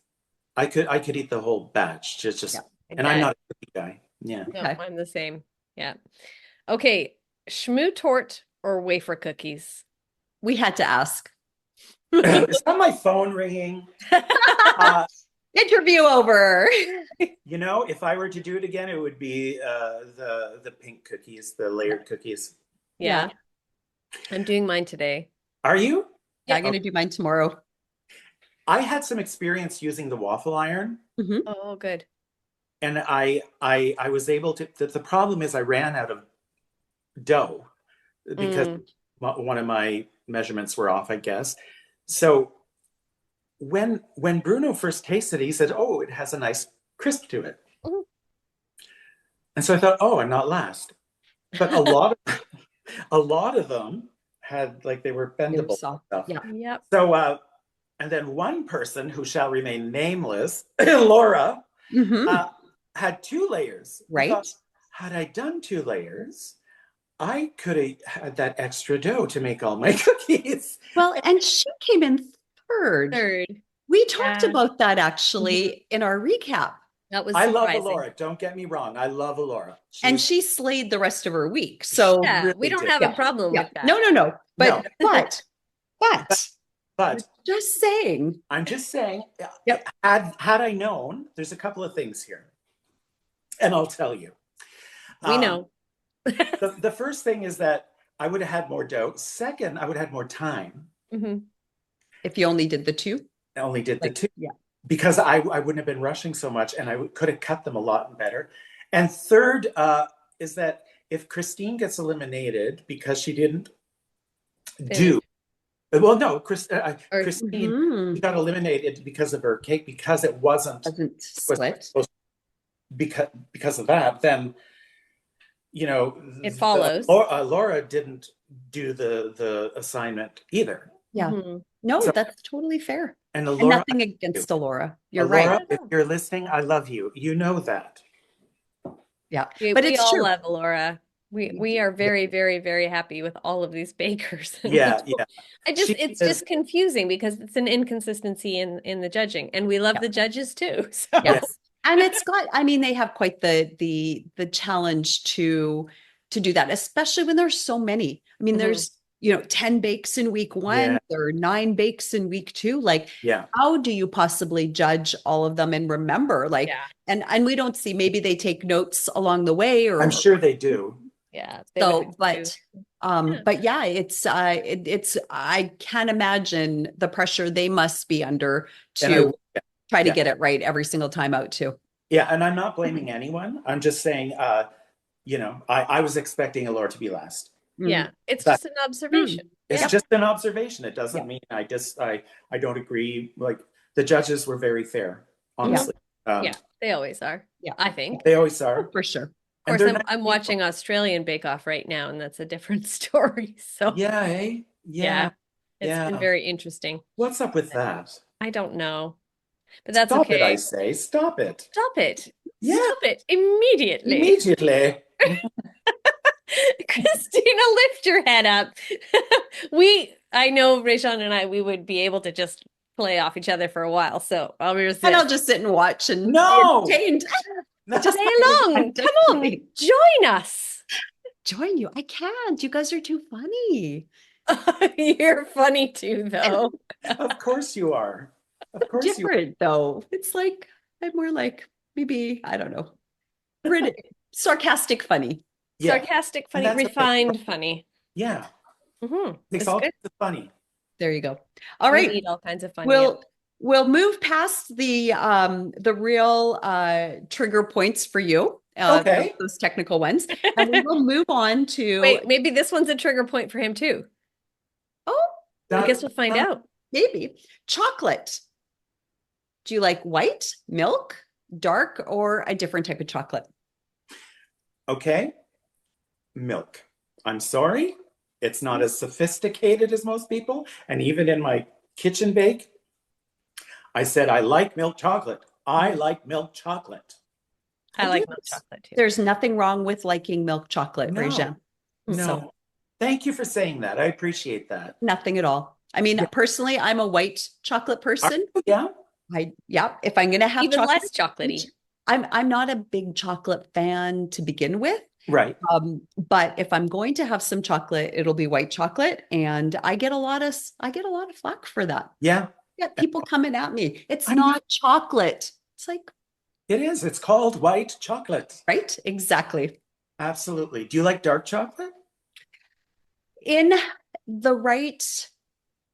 S3: I could eat the whole batch. Just and I'm not a cookie guy. Yeah.
S1: No,
S2: Okay.
S1: I'm the same. Yeah. Okay. Schmoo tort or wafer cookies?
S2: We had to ask.
S3: Is that my phone ringing?
S2: Interview over.
S3: If I were to do it again, it would be the pink cookies, the layered cookies.
S1: Yeah. I'm doing mine today.
S3: Are you?
S2: Yeah, I'm going to do mine tomorrow.
S3: I had some experience using the waffle iron,
S1: Oh, good.
S3: and I was able to. The problem is I ran out of dough because one of my measurements were off, I guess. So when Bruno first tasted it, he said, "Oh, it has a nice crisp to it."
S1: Mhm.
S3: And so I thought, "Oh, I'm not last." But a lot of them had they were bendable
S2: soft.
S3: stuff.
S2: Yeah.
S1: Yep.
S3: So and then one person who shall remain nameless, Laura, had 2 layers. I
S2: Right.
S3: thought, had I done 2 layers, I could have had that extra dough to make all my cookies.
S2: Well, and she came in third. We talked
S1: Yeah.
S2: about that actually in our recap.
S1: That was
S3: I love
S1: surprising.
S3: Laura. Don't get me wrong. I love Laura.
S2: And she slayed the rest of her week. So
S1: Yeah,
S3: really
S1: we don't
S3: did.
S1: have
S2: Yeah,
S1: a problem
S2: yeah.
S1: with that.
S2: No. But
S3: But
S2: Just saying.
S3: I'm just saying,
S2: Yep.
S3: had I known, there's a couple of things here, and I'll tell you.
S1: We
S3: Um,
S1: know.
S3: the first thing is that I would have had more dough. Second, I would have had more time.
S1: Mhm.
S2: If you only did the two,
S3: I only did the
S2: like,
S3: two
S2: yeah.
S3: because I wouldn't have been rushing so much, and could have cut them a lot better. And third is that if Christine gets eliminated because she didn't do
S1: Finish.
S3: well, no,
S1: Or
S3: Christine
S2: Mhm.
S3: got eliminated because of her cake because it wasn't
S2: Doesn't
S3: was
S2: split.
S3: supposed because of that. Then
S1: it follows.
S3: Laura didn't do the assignment either.
S2: Yeah.
S1: Mhm.
S2: No,
S3: So
S2: that's totally fair.
S3: and
S2: And
S3: Laura,
S2: nothing against Alora. You're right.
S3: Laura,
S1: No,
S3: if
S1: no.
S3: you're listening, I love you. You know that.
S2: Yeah.
S1: We
S2: But
S1: we
S2: it's
S1: all
S2: true.
S1: love Laura. We are very, very, very happy with all of these bakers. And we
S3: Yeah,
S1: don't,
S3: yeah.
S1: I just
S3: She
S1: it's
S3: is.
S1: just confusing because it's an inconsistency in the judging. And we love
S2: Yeah.
S1: the judges too.
S2: Yes.
S1: So
S2: And it's got, I mean, they have quite the challenge to do that, especially when there's so many. I mean,
S1: Mhm.
S2: there's, 10 bakes in week one,
S3: Yeah,
S2: there are 9 bakes in week two. Like,
S3: yeah.
S2: how do you possibly judge all of them and remember? Like,
S1: Yeah.
S2: and we don't see, maybe they take notes along the way
S3: I'm
S2: or
S3: sure they do.
S1: Yeah, they would have
S2: so,
S1: to. Yeah.
S2: but yeah, it's I can't imagine the pressure they must be under
S3: And
S2: to try to
S3: yeah,
S2: get it right every single time out too.
S3: yeah. And I'm not blaming anyone. I'm just saying, I was expecting Allure to be last.
S2: Mm.
S1: Yeah. It's
S3: That
S1: just an
S2: Mm.
S1: observation.
S3: it's
S1: Yeah.
S2: Yep.
S3: just an observation. It
S2: Yeah.
S3: doesn't mean I don't agree. Like the judges were very fair,
S2: Yeah.
S3: honestly.
S1: Yeah. They always are,
S2: Yeah.
S1: I think.
S3: They always
S2: Oh,
S3: are,
S2: for sure.
S1: Of
S3: and
S1: course,
S3: they're
S1: I'm
S3: nice
S1: I'm
S3: people.
S1: watching Australian Bake Off right now, and that's a different story. So
S3: Yeah, eh? Yeah,
S1: yeah, it's been
S3: yeah.
S1: very interesting.
S3: What's up with that?
S1: I don't know, but that's
S3: Stop it, I
S1: okay.
S3: say. Stop it.
S1: Stop it.
S3: Yeah,
S1: Stop it immediately.
S3: immediately.
S1: Christina, lift your head up. I know Rejean and we would be able to just play off each other for a while. So I'll
S2: And I'll
S1: resist.
S2: just sit and watch and be
S3: No.
S2: entertained. Just
S1: Play
S2: I'm
S1: along.
S2: just
S1: Come on.
S2: kidding.
S1: Join us.
S2: Join you. I can't. You guys are too funny.
S1: You're funny too, though.
S3: Of course you are. Of course you
S2: Different though. It's like I'm more like maybe, I don't know, sarcastic funny.
S3: Yeah.
S1: Sarcastic,
S3: And
S1: funny,
S3: that's okay.
S1: refined, funny.
S3: Yeah. Takes
S1: It's
S3: all
S1: good.
S3: kinds of funny.
S2: There you go. All
S1: We
S2: right.
S1: need all kinds of funny.
S2: We'll we'll move past the real trigger points for you,
S3: Okay.
S2: those technical ones, and we will move on to
S1: Wait, maybe this one's a trigger point for him too.
S2: oh,
S1: I
S3: That,
S1: guess we'll find out.
S2: maybe chocolate. Do you like white, milk, dark, or a different type of chocolate?
S3: okay. Milk. I'm sorry. It's not as sophisticated as most people. And even in my kitchen bake, I said, I like milk chocolate. I like milk chocolate.
S1: I
S3: do.
S1: like milk chocolate too.
S2: There's nothing wrong with liking milk chocolate,
S3: No,
S2: Rejean.
S3: no.
S2: So
S3: Thank you for saying that. I appreciate that.
S2: nothing at all. I mean,
S3: Yeah.
S2: personally, I'm a white chocolate person.
S3: Yeah.
S2: Yeah, if I'm gonna have
S1: Even
S2: chocolate,
S1: less chocolatey.
S2: I'm not a big chocolate fan to begin with.
S3: Right.
S2: But if I'm going to have some chocolate, it'll be white chocolate, and I get a lot of flack for that.
S3: Yeah.
S2: Yeah, people coming at me. It's
S3: I know.
S2: not chocolate. It's like,
S3: It is. It's called white chocolate.
S2: right? Exactly.
S3: Absolutely. Do you like dark chocolate?
S2: In the right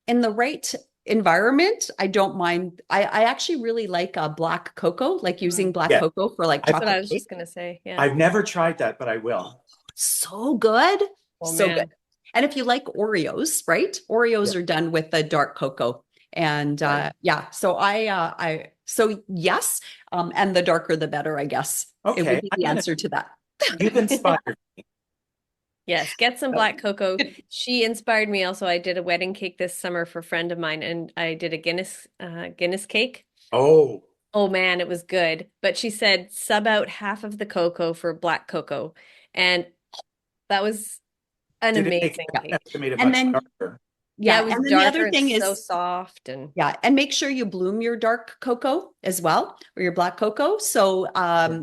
S2: in the right environment, I don't mind. I actually really like black cocoa, like using black
S3: Yeah.
S2: cocoa for like
S3: I've-
S1: That's what I
S2: chocolate
S1: was
S2: cake.
S1: just gonna say. Yeah.
S3: I've never tried that, but I will.
S2: So good.
S1: Oh,
S2: So
S1: man.
S2: good. And if you like Oreos, right? Oreos are done with the dark cocoa. And
S3: Right.
S2: yeah, so so yes, and the darker the better, I guess. It
S3: Okay.
S2: would be the answer to that.
S3: You've inspired me.
S1: Yes, get some black cocoa. She inspired me also. I did a wedding cake this summer for a friend of mine, and I did a Guinness cake.
S3: Oh,
S1: Oh man, it was good. But she said sub out half of the cocoa for black cocoa. And that was an
S3: did it make
S1: amazing
S3: it
S1: cake.
S3: made it
S2: And
S3: much
S2: then
S3: darker?
S1: Yeah,
S2: Yeah.
S1: it was
S2: And then the
S1: darker
S2: other
S1: and
S2: thing
S1: so
S2: is,
S1: soft and
S2: yeah, and make sure you bloom your dark cocoa as well, or your black cocoa. So,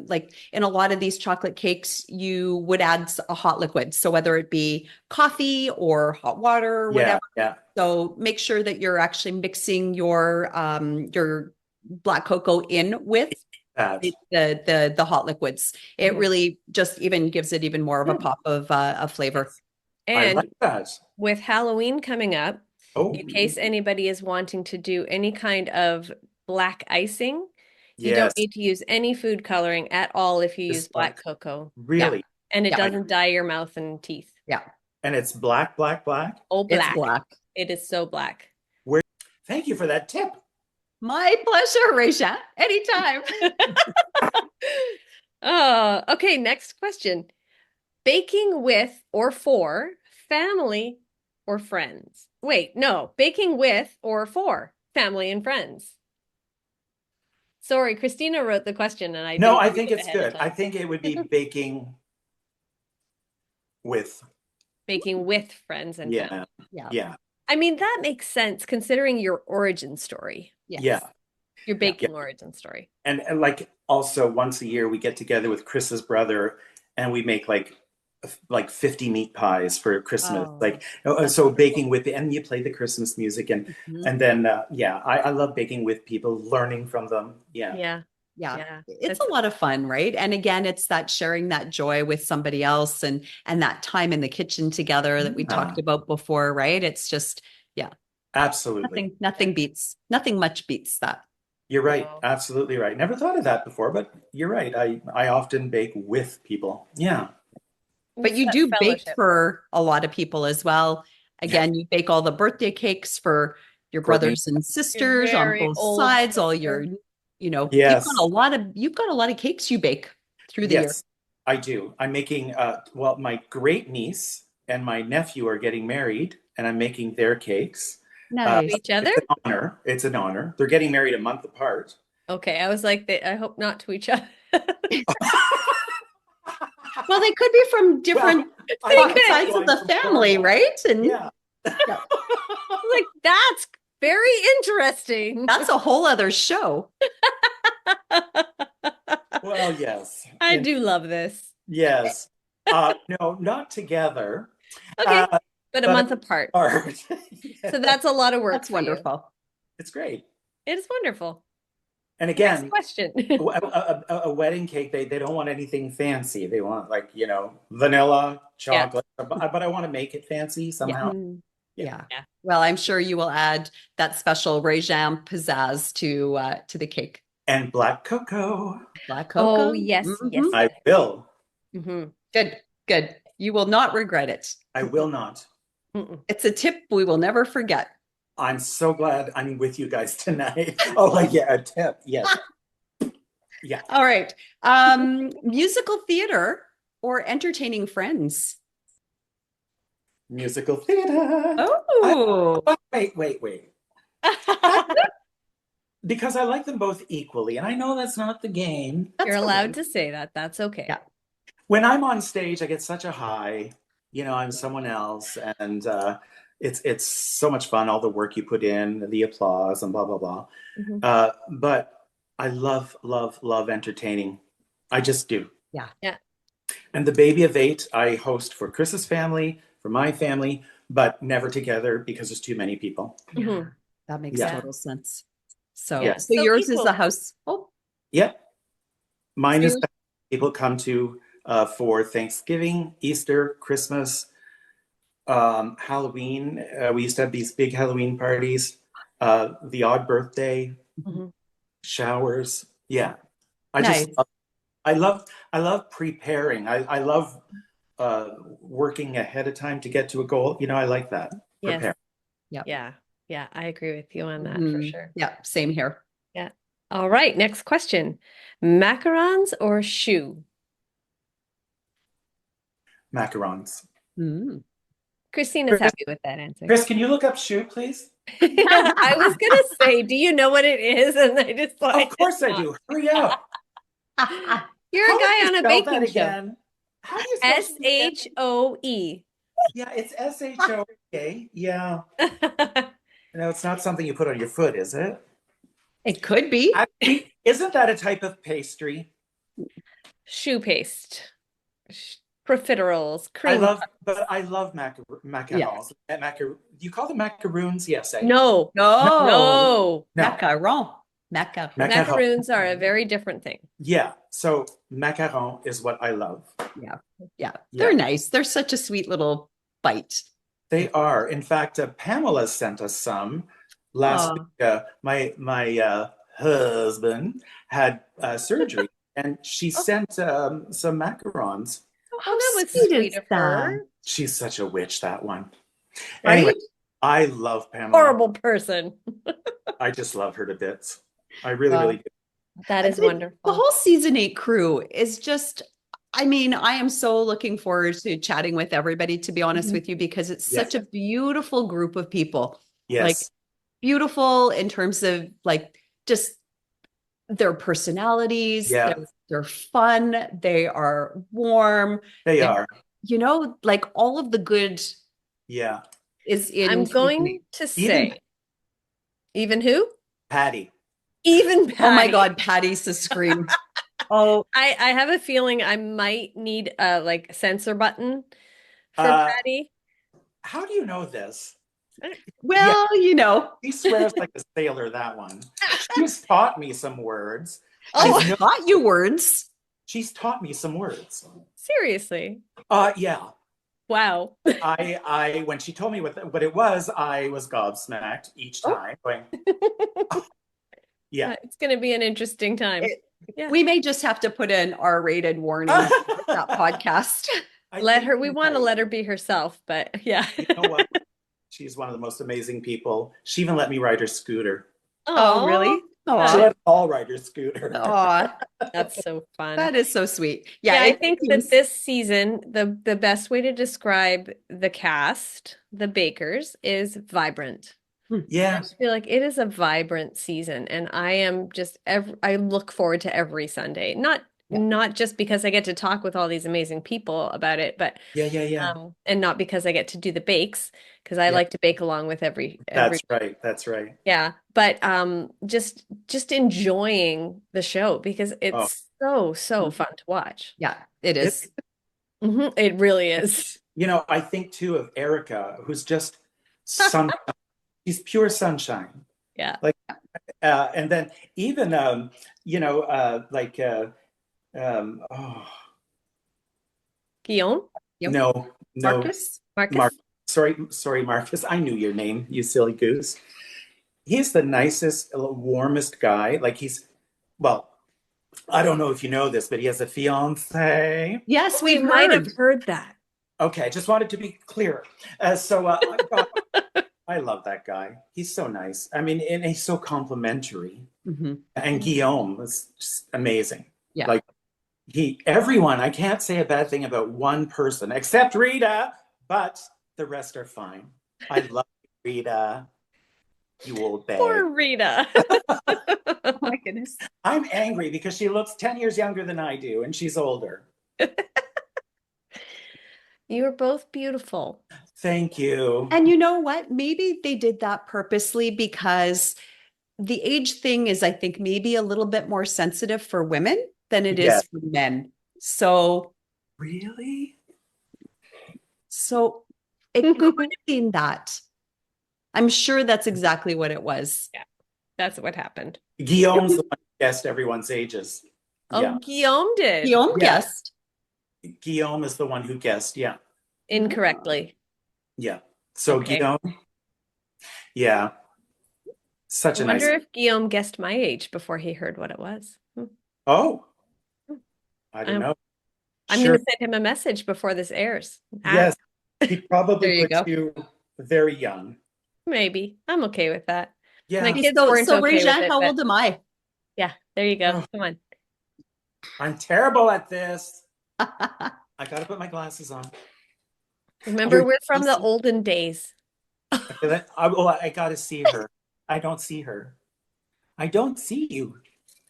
S2: like in a lot of these chocolate cakes, you would add a hot liquid. So whether it be coffee or hot water or
S3: Yeah,
S2: whatever.
S3: yeah.
S2: So make sure that you're actually mixing your black cocoa in with
S3: That.
S2: the hot liquids. It
S1: Mhm.
S2: really just even gives it even more of a
S1: Good.
S2: pop of flavor.
S3: I
S1: And
S3: like that.
S1: with Halloween coming up,
S3: Oh,
S1: in case anybody is wanting to do any kind of black icing, you don't
S3: yes.
S1: need to use any food coloring at all if you use
S3: It's
S1: black
S3: like
S1: cocoa. Yeah.
S3: really.
S1: And it
S2: Yeah.
S1: doesn't dye your mouth and teeth.
S2: Yeah.
S3: And it's black, black, black.
S1: Oh,
S2: It's
S1: black.
S2: black.
S1: It is so black.
S3: Where? Thank you for that tip.
S2: My pleasure, Rejean. Anytime.
S1: Oh, okay. Next question. Baking with or for family or friends? Wait, no. Baking with or for family and friends? Sorry, Christina wrote the question and I
S3: No,
S1: didn't
S3: I
S1: read
S3: think
S1: it
S3: it's
S1: ahead of
S3: good. I
S1: time.
S3: think it would be baking with.
S1: Baking with friends and family.
S3: Yeah,
S2: Yeah.
S3: yeah,
S1: I mean, that makes sense considering your origin story,
S3: yeah,
S2: Yes.
S1: your
S2: Yeah.
S3: yeah.
S1: baking origin story.
S3: And like also once a year we get together with Chris's brother and we make like 50 meat pies for Christmas.
S2: Oh, that's
S3: So
S2: wonderful.
S3: baking with and you play the Christmas music
S2: Mhm.
S3: and then yeah, I love baking with people, learning from them. Yeah,
S1: Yeah,
S2: Yeah.
S1: yeah.
S2: It's
S1: That's
S2: a lot of fun, right? And again, it's that sharing that joy with somebody else and that time in the kitchen together that we talked
S3: yeah,
S2: about before, right? It's just, yeah,
S3: absolutely.
S2: nothing much beats that.
S3: You're right.
S1: no.
S3: Absolutely right. Never thought of that before, but you're right. I often bake with people. Yeah.
S2: But
S1: It's
S2: you
S1: that
S2: do bake
S1: fellowship.
S2: for a lot of people as well.
S3: Yeah.
S2: Again, you bake all the birthday cakes for your
S3: Courtney.
S2: brothers and
S1: Your
S2: sisters on
S1: very
S2: both
S1: old
S2: sides, all
S1: sister.
S2: your,
S3: Yes.
S2: you've got a lot of cakes you bake through the year.
S3: Yes, I do. I'm making well, my great niece and my nephew are getting married and I'm making their cakes. Uh
S1: To
S2: Nice.
S1: each other?
S3: it's an honor. It's an honor. They're getting married a month apart.
S1: Okay, I was like, I hope not to each other.
S2: Well, they could be from
S3: Well,
S2: different
S3: I
S1: They
S3: think it's
S1: could.
S2: sides of
S3: going
S2: the
S3: from
S2: family,
S3: Cornwall.
S2: right? And
S3: Yeah.
S2: yeah,
S1: Like, that's very interesting.
S2: that's a whole other show.
S3: Well, yes.
S1: I do love this.
S3: Yes. No, not together.
S1: Okay,
S3: Uh,
S1: but a
S3: but
S1: month apart.
S3: apart.
S1: So
S3: Yeah.
S1: that's a lot of work
S2: That's
S1: for you.
S2: wonderful.
S3: It's great.
S1: It is wonderful.
S3: And
S1: Next
S3: again,
S1: question.
S3: a wedding cake, they don't want anything fancy. They want like, vanilla,
S1: Yeah.
S3: chocolate, but I want to make it fancy
S2: Yeah.
S3: somehow.
S1: Mm,
S3: Yeah.
S2: Yeah.
S1: yeah.
S2: Well, I'm sure you will add that special Rejean pizzazz to the cake.
S3: And black cocoa.
S2: Black
S1: Oh,
S2: cocoa.
S1: yes, yes,
S2: Mhm.
S3: I
S1: yes.
S3: will.
S1: Hmm.
S2: Good, good. You will not regret it.
S3: I will not.
S1: Mm-mm.
S2: It's a tip we will never forget.
S3: I'm so glad I'm with you guys tonight. Oh, like, yeah, a tip. Yes. Yeah.
S2: All right. Musical theater or entertaining friends?
S3: Musical theater.
S2: Oh,
S3: Wait. Because I like them both equally, and I know that's not the game.
S1: You're
S2: that's
S1: allowed
S2: okay.
S1: to say that. That's okay.
S2: Yeah.
S3: When I'm on stage, I get such a high. I'm someone else, and it's so much fun. All the work you put in, the applause, and blah blah blah.
S1: Mhm.
S3: But I love entertaining. I just do.
S2: Yeah.
S1: Yeah.
S3: And the Baby of Eight, I host for Chris's family, for my family, but never together because there's too many people.
S2: Yeah.
S1: Mhm.
S2: That makes
S3: Yeah.
S2: total sense. So,
S1: Yeah.
S3: Yes.
S2: so
S1: So
S2: yours is
S1: equal.
S2: the house. Oh,
S3: Yep.
S2: so
S3: Mine is
S2: yours,
S3: people come to for Thanksgiving, Easter, Christmas, Halloween. We used to have these big Halloween parties, the odd birthday,
S1: Mhm.
S3: showers. Yeah. I just,
S2: nice.
S3: I love preparing. I love working ahead of time to get to a goal. I like that.
S1: Yes.
S3: Prepare.
S2: Yeah.
S1: Yeah. Yeah. I agree with you on that for
S2: Mhm.
S1: sure.
S2: Yeah. Same here.
S1: Yeah. All right. Next question. Macarons or choux?
S3: Macarons.
S2: Mm.
S1: Christina's
S3: Chris,
S1: happy with that answer.
S3: Chris, can you look up shoe, please?
S1: I was gonna say, do you know what it is? And I just thought
S3: Of course I do. Hurry up.
S1: you're
S3: How
S1: a
S3: do
S1: guy
S3: you
S1: on a
S3: spell that
S1: baking show.
S3: again? How do you spell shoe again?
S1: SHOE.
S3: Yeah, it's SHOA. Yeah. No, it's not something you put on your foot, is it?
S2: It could be.
S3: Actually, isn't that a type of pastry?
S1: Shoe paste, profiteroles, cream.
S3: But I love
S2: Yeah.
S3: macarons. You call them macaroons? Yes, eh?
S1: No,
S2: No.
S1: no.
S3: No,
S2: Macaron. Macaron.
S3: macaron.
S1: Macaroons are a very different thing.
S3: Yeah, so macaron is what I love.
S2: Yeah. Yeah.
S3: Yeah,
S2: They're nice. They're such a sweet little bite.
S3: they are. In fact, Pamela sent us some last
S2: Oh,
S3: week. My husband had surgery, and she sent some macarons.
S2: how
S1: Oh, that was
S2: sweet
S1: sweet
S2: is
S1: of
S2: that?
S1: her.
S3: She's such a witch, that one. Anyway,
S2: Right?
S3: I love Pamela.
S1: Horrible person.
S3: I just love her to bits. I really,
S2: Uh,
S3: really do.
S1: That is
S2: The
S1: wonderful.
S2: whole season 8 crew is just, I mean, I am so looking forward to chatting with everybody, to be honest
S1: Mhm.
S2: with you, because it's
S3: Yes,
S2: such a beautiful group of people. Like,
S3: yes,
S2: beautiful in terms of like just their personalities,
S3: yeah,
S2: they're fun, they are warm,
S3: they
S2: they're,
S3: are.
S2: like all of the good
S3: Yeah.
S2: is in
S1: I'm
S2: season
S1: going
S2: 8.
S1: to
S3: Even
S1: say, even who?
S3: Patty.
S1: Even
S2: Oh my
S1: Patty.
S2: God, Patty's to scream. Oh,
S1: I have a feeling I might need a like censor button for
S3: Uh,
S1: Patty.
S3: how do you know this? Yeah,
S2: well,
S3: she swears like a sailor, that one. She's taught me some words.
S2: she's
S1: Oh,
S3: I know
S2: taught you words.
S3: she's taught me some words.
S1: seriously.
S3: Yeah.
S1: Wow.
S3: I when she told me what it was, I was gobsmacked each
S2: Oh,
S3: time. Going, yeah.
S1: It's going to be an interesting time.
S2: it,
S1: Yeah.
S2: we may just have to put an R-rated warning on that podcast.
S1: Let her, we want to let her be herself, but yeah.
S3: You know what? She's one of the most amazing people. She even let me ride her scooter.
S2: Oh,
S1: Oh,
S2: really?
S3: She
S2: Oh,
S3: let us all ride her scooter.
S1: that's so fun.
S2: that is so sweet. Yeah,
S1: Yeah, I
S2: it
S1: think that
S2: seems
S1: this season, the best way to describe the cast, the Bakers, is vibrant. I
S3: Yeah,
S1: just feel like it is a vibrant season, and I am just I look forward to every Sunday.
S2: yeah,
S1: Not just because I get to talk with all these amazing people about it, but
S3: yeah.
S1: and not because I get to do the bakes, because I
S3: Yeah,
S1: like to bake along with every
S3: that's right. That's right.
S1: yeah, but just enjoying the show because
S3: Oh,
S1: it's so fun to watch.
S2: yeah, it
S3: it,
S2: is.
S1: It really is.
S3: I think too of Erica, who's just sun. She's pure sunshine.
S1: Yeah.
S3: Like, and then even, like, oh,
S1: Guillaume?
S2: Yep.
S3: no, no,
S2: Marcus?
S3: Mark.
S1: Marcus?
S3: Sorry, Marcus. I knew your name, you silly goose. He's the nicest, warmest guy. Like well, I don't know if you know this, but he has a fiance.
S2: Yes,
S1: We
S2: we've
S1: might have
S2: heard.
S1: heard that.
S3: Okay, just wanted to be clear. I love that guy. He's so nice. I mean, and he's so complimentary.
S2: Mhm.
S3: And Guillaume was just amazing.
S2: Yeah.
S3: Like everyone, I can't say a bad thing about one person except Rita, but the rest are fine. I love Rita, you old bag.
S1: Poor Rita.
S2: Oh my goodness.
S3: I'm angry because she looks 10 years younger than I do, and she's older.
S1: You are both beautiful.
S3: Thank you.
S2: And you know what? Maybe they did that purposely because the age thing is, I think, maybe a little bit more sensitive for women than it is
S3: Yes.
S2: for men. So
S3: Really?
S2: it could have been that. I'm sure that's exactly what it was.
S1: Yeah, that's what happened.
S3: Guillaume's the one who guessed everyone's ages.
S1: Oh,
S3: Yeah.
S1: Guillaume did
S2: Guillaume
S3: Yeah.
S2: guessed.
S3: Guillaume is the one who guessed. Yeah.
S1: incorrectly.
S3: Yeah. So
S1: Okay.
S3: Guillaume, yeah. Such
S1: I
S3: a nice.
S1: wonder if Guillaume guessed my age before he heard what it was.
S3: Oh, I don't
S1: I'm,
S3: know.
S1: I'm
S3: Sure.
S1: going to send him a message before this airs.
S3: Yes. He
S2: There
S3: probably
S2: you
S3: puts
S2: go.
S3: you very young.
S1: Maybe. I'm okay with that.
S3: Yeah.
S1: My kids
S2: So,
S1: weren't
S2: so
S1: okay with
S2: Rejean,
S1: it,
S2: how
S1: but
S2: old am I?
S1: yeah, there you go.
S3: Oh.
S1: Come on.
S3: I'm terrible at this. I gotta put my glasses on.
S1: Remember,
S3: You're
S1: we're from the
S3: Lisa.
S1: olden days.
S3: I gotta see her. I don't see her. I don't see you.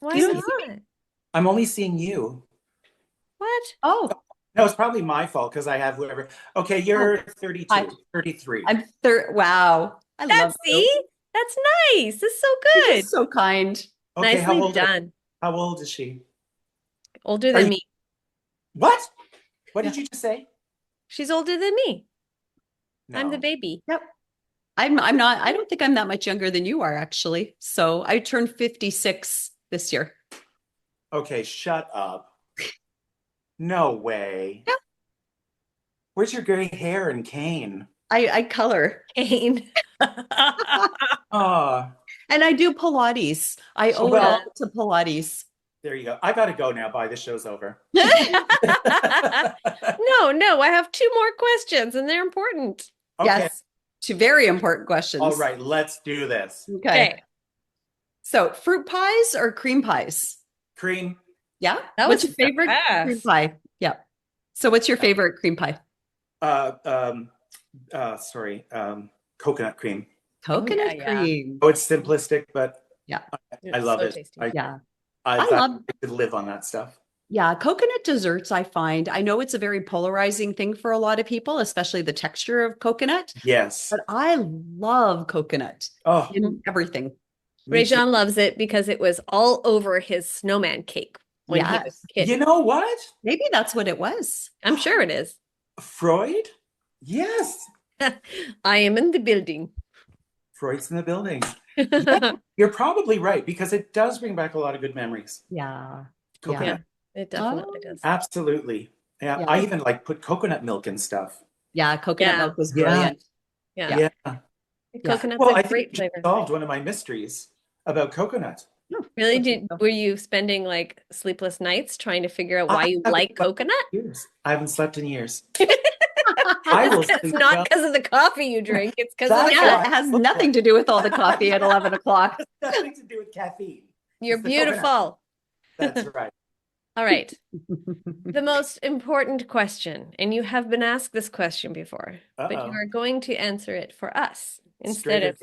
S1: Why
S3: You
S2: don't
S3: see,
S1: not?
S3: I'm only seeing you.
S1: What?
S2: Oh,
S3: No, it's probably my fault because I have whoever. Okay,
S2: Oh,
S3: you're
S2: hi.
S3: 32, 33.
S2: I'm third. Wow. I love
S1: That's
S2: you.
S1: see? That's nice. That's so
S2: You're
S1: good.
S2: just so kind.
S3: Okay,
S1: Nicely done.
S3: how old is she?
S1: Older
S3: Are
S1: than
S3: you
S1: me.
S3: what? What
S2: Yeah.
S3: did you just say?
S1: She's older than me. I'm the
S3: No.
S1: baby.
S2: Yep. I'm not, I don't think I'm that much younger than you are, actually. So I turned 56 this year.
S3: Okay, shut up. No way.
S2: Yeah.
S3: Where's your gray hair and cane?
S2: I color.
S1: Kane.
S3: Oh,
S2: And I do Pilates. I owe it all
S3: well,
S2: to Pilates.
S3: there you go. I gotta go now. Bye. The show's over.
S1: No, no, I have two more questions and they're important.
S3: Okay.
S2: Yes, two very important
S3: All
S2: questions.
S3: right. Let's do this.
S2: Okay.
S1: Okay.
S2: So fruit pies or cream pies?
S3: Cream.
S2: Yeah.
S1: That
S2: What's
S1: was
S2: your favorite cream
S1: fast.
S2: pie? Yeah. So what's your favorite cream pie?
S3: Uh, um, sorry. Coconut cream.
S1: Oh, yeah,
S2: Coconut
S1: yeah.
S2: cream.
S3: Oh, it's simplistic, but
S2: Yeah.
S3: I
S1: It's
S3: love
S1: so
S3: it.
S1: tasty.
S2: Yeah.
S3: I
S2: I
S3: thought
S2: love,
S3: I could live on that stuff.
S2: yeah, coconut desserts, I find. I know it's a very polarizing thing for a lot of people, especially the texture of coconut,
S3: Yes.
S2: but I love coconut
S3: Oh,
S2: in everything.
S3: me too.
S1: Rejean loves it because it was all over his snowman cake when he was
S2: Yes.
S1: a kid.
S3: You know what?
S2: Maybe that's what it was.
S1: I'm sure it is.
S3: Freud? Yes.
S1: I am in the building.
S3: Freud's in the building. Yeah, you're probably right because it does bring back a lot of good memories.
S2: Yeah. Yeah.
S1: Yeah,
S3: Coconut.
S1: it
S2: Oh,
S1: definitely does.
S3: Absolutely. Yeah.
S2: yeah.
S3: I even like put coconut milk and stuff.
S2: Yeah. Coconut
S1: Yeah,
S2: milk was
S3: Yeah.
S2: brilliant.
S1: yeah.
S2: Yeah.
S3: Yeah.
S2: Yeah.
S1: Coconut's
S3: Well,
S1: a
S3: I think
S1: great
S3: you just
S1: flavor.
S3: solved one of my mysteries about coconut.
S2: No,
S1: Really?
S2: I think so.
S1: Were you spending like sleepless nights trying to figure out why
S3: I
S1: you
S3: haven't
S1: like
S3: slept
S1: coconut?
S3: in years. I haven't slept in years. I will
S1: It's
S3: sleep
S1: not
S3: well.
S1: because of the coffee you drink, it's because of the
S3: That's
S2: Yeah,
S3: why.
S2: it has
S3: Look
S2: nothing
S3: like
S2: to do with all the coffee at 11 o'clock.
S3: nothing to do with caffeine.
S1: You're
S3: It's the coconut.
S1: beautiful.
S3: That's right.
S1: All right. The most important question, and you have been asked this question before, but you
S3: Uh-oh.
S1: are going to answer it for us instead
S3: Straight
S1: of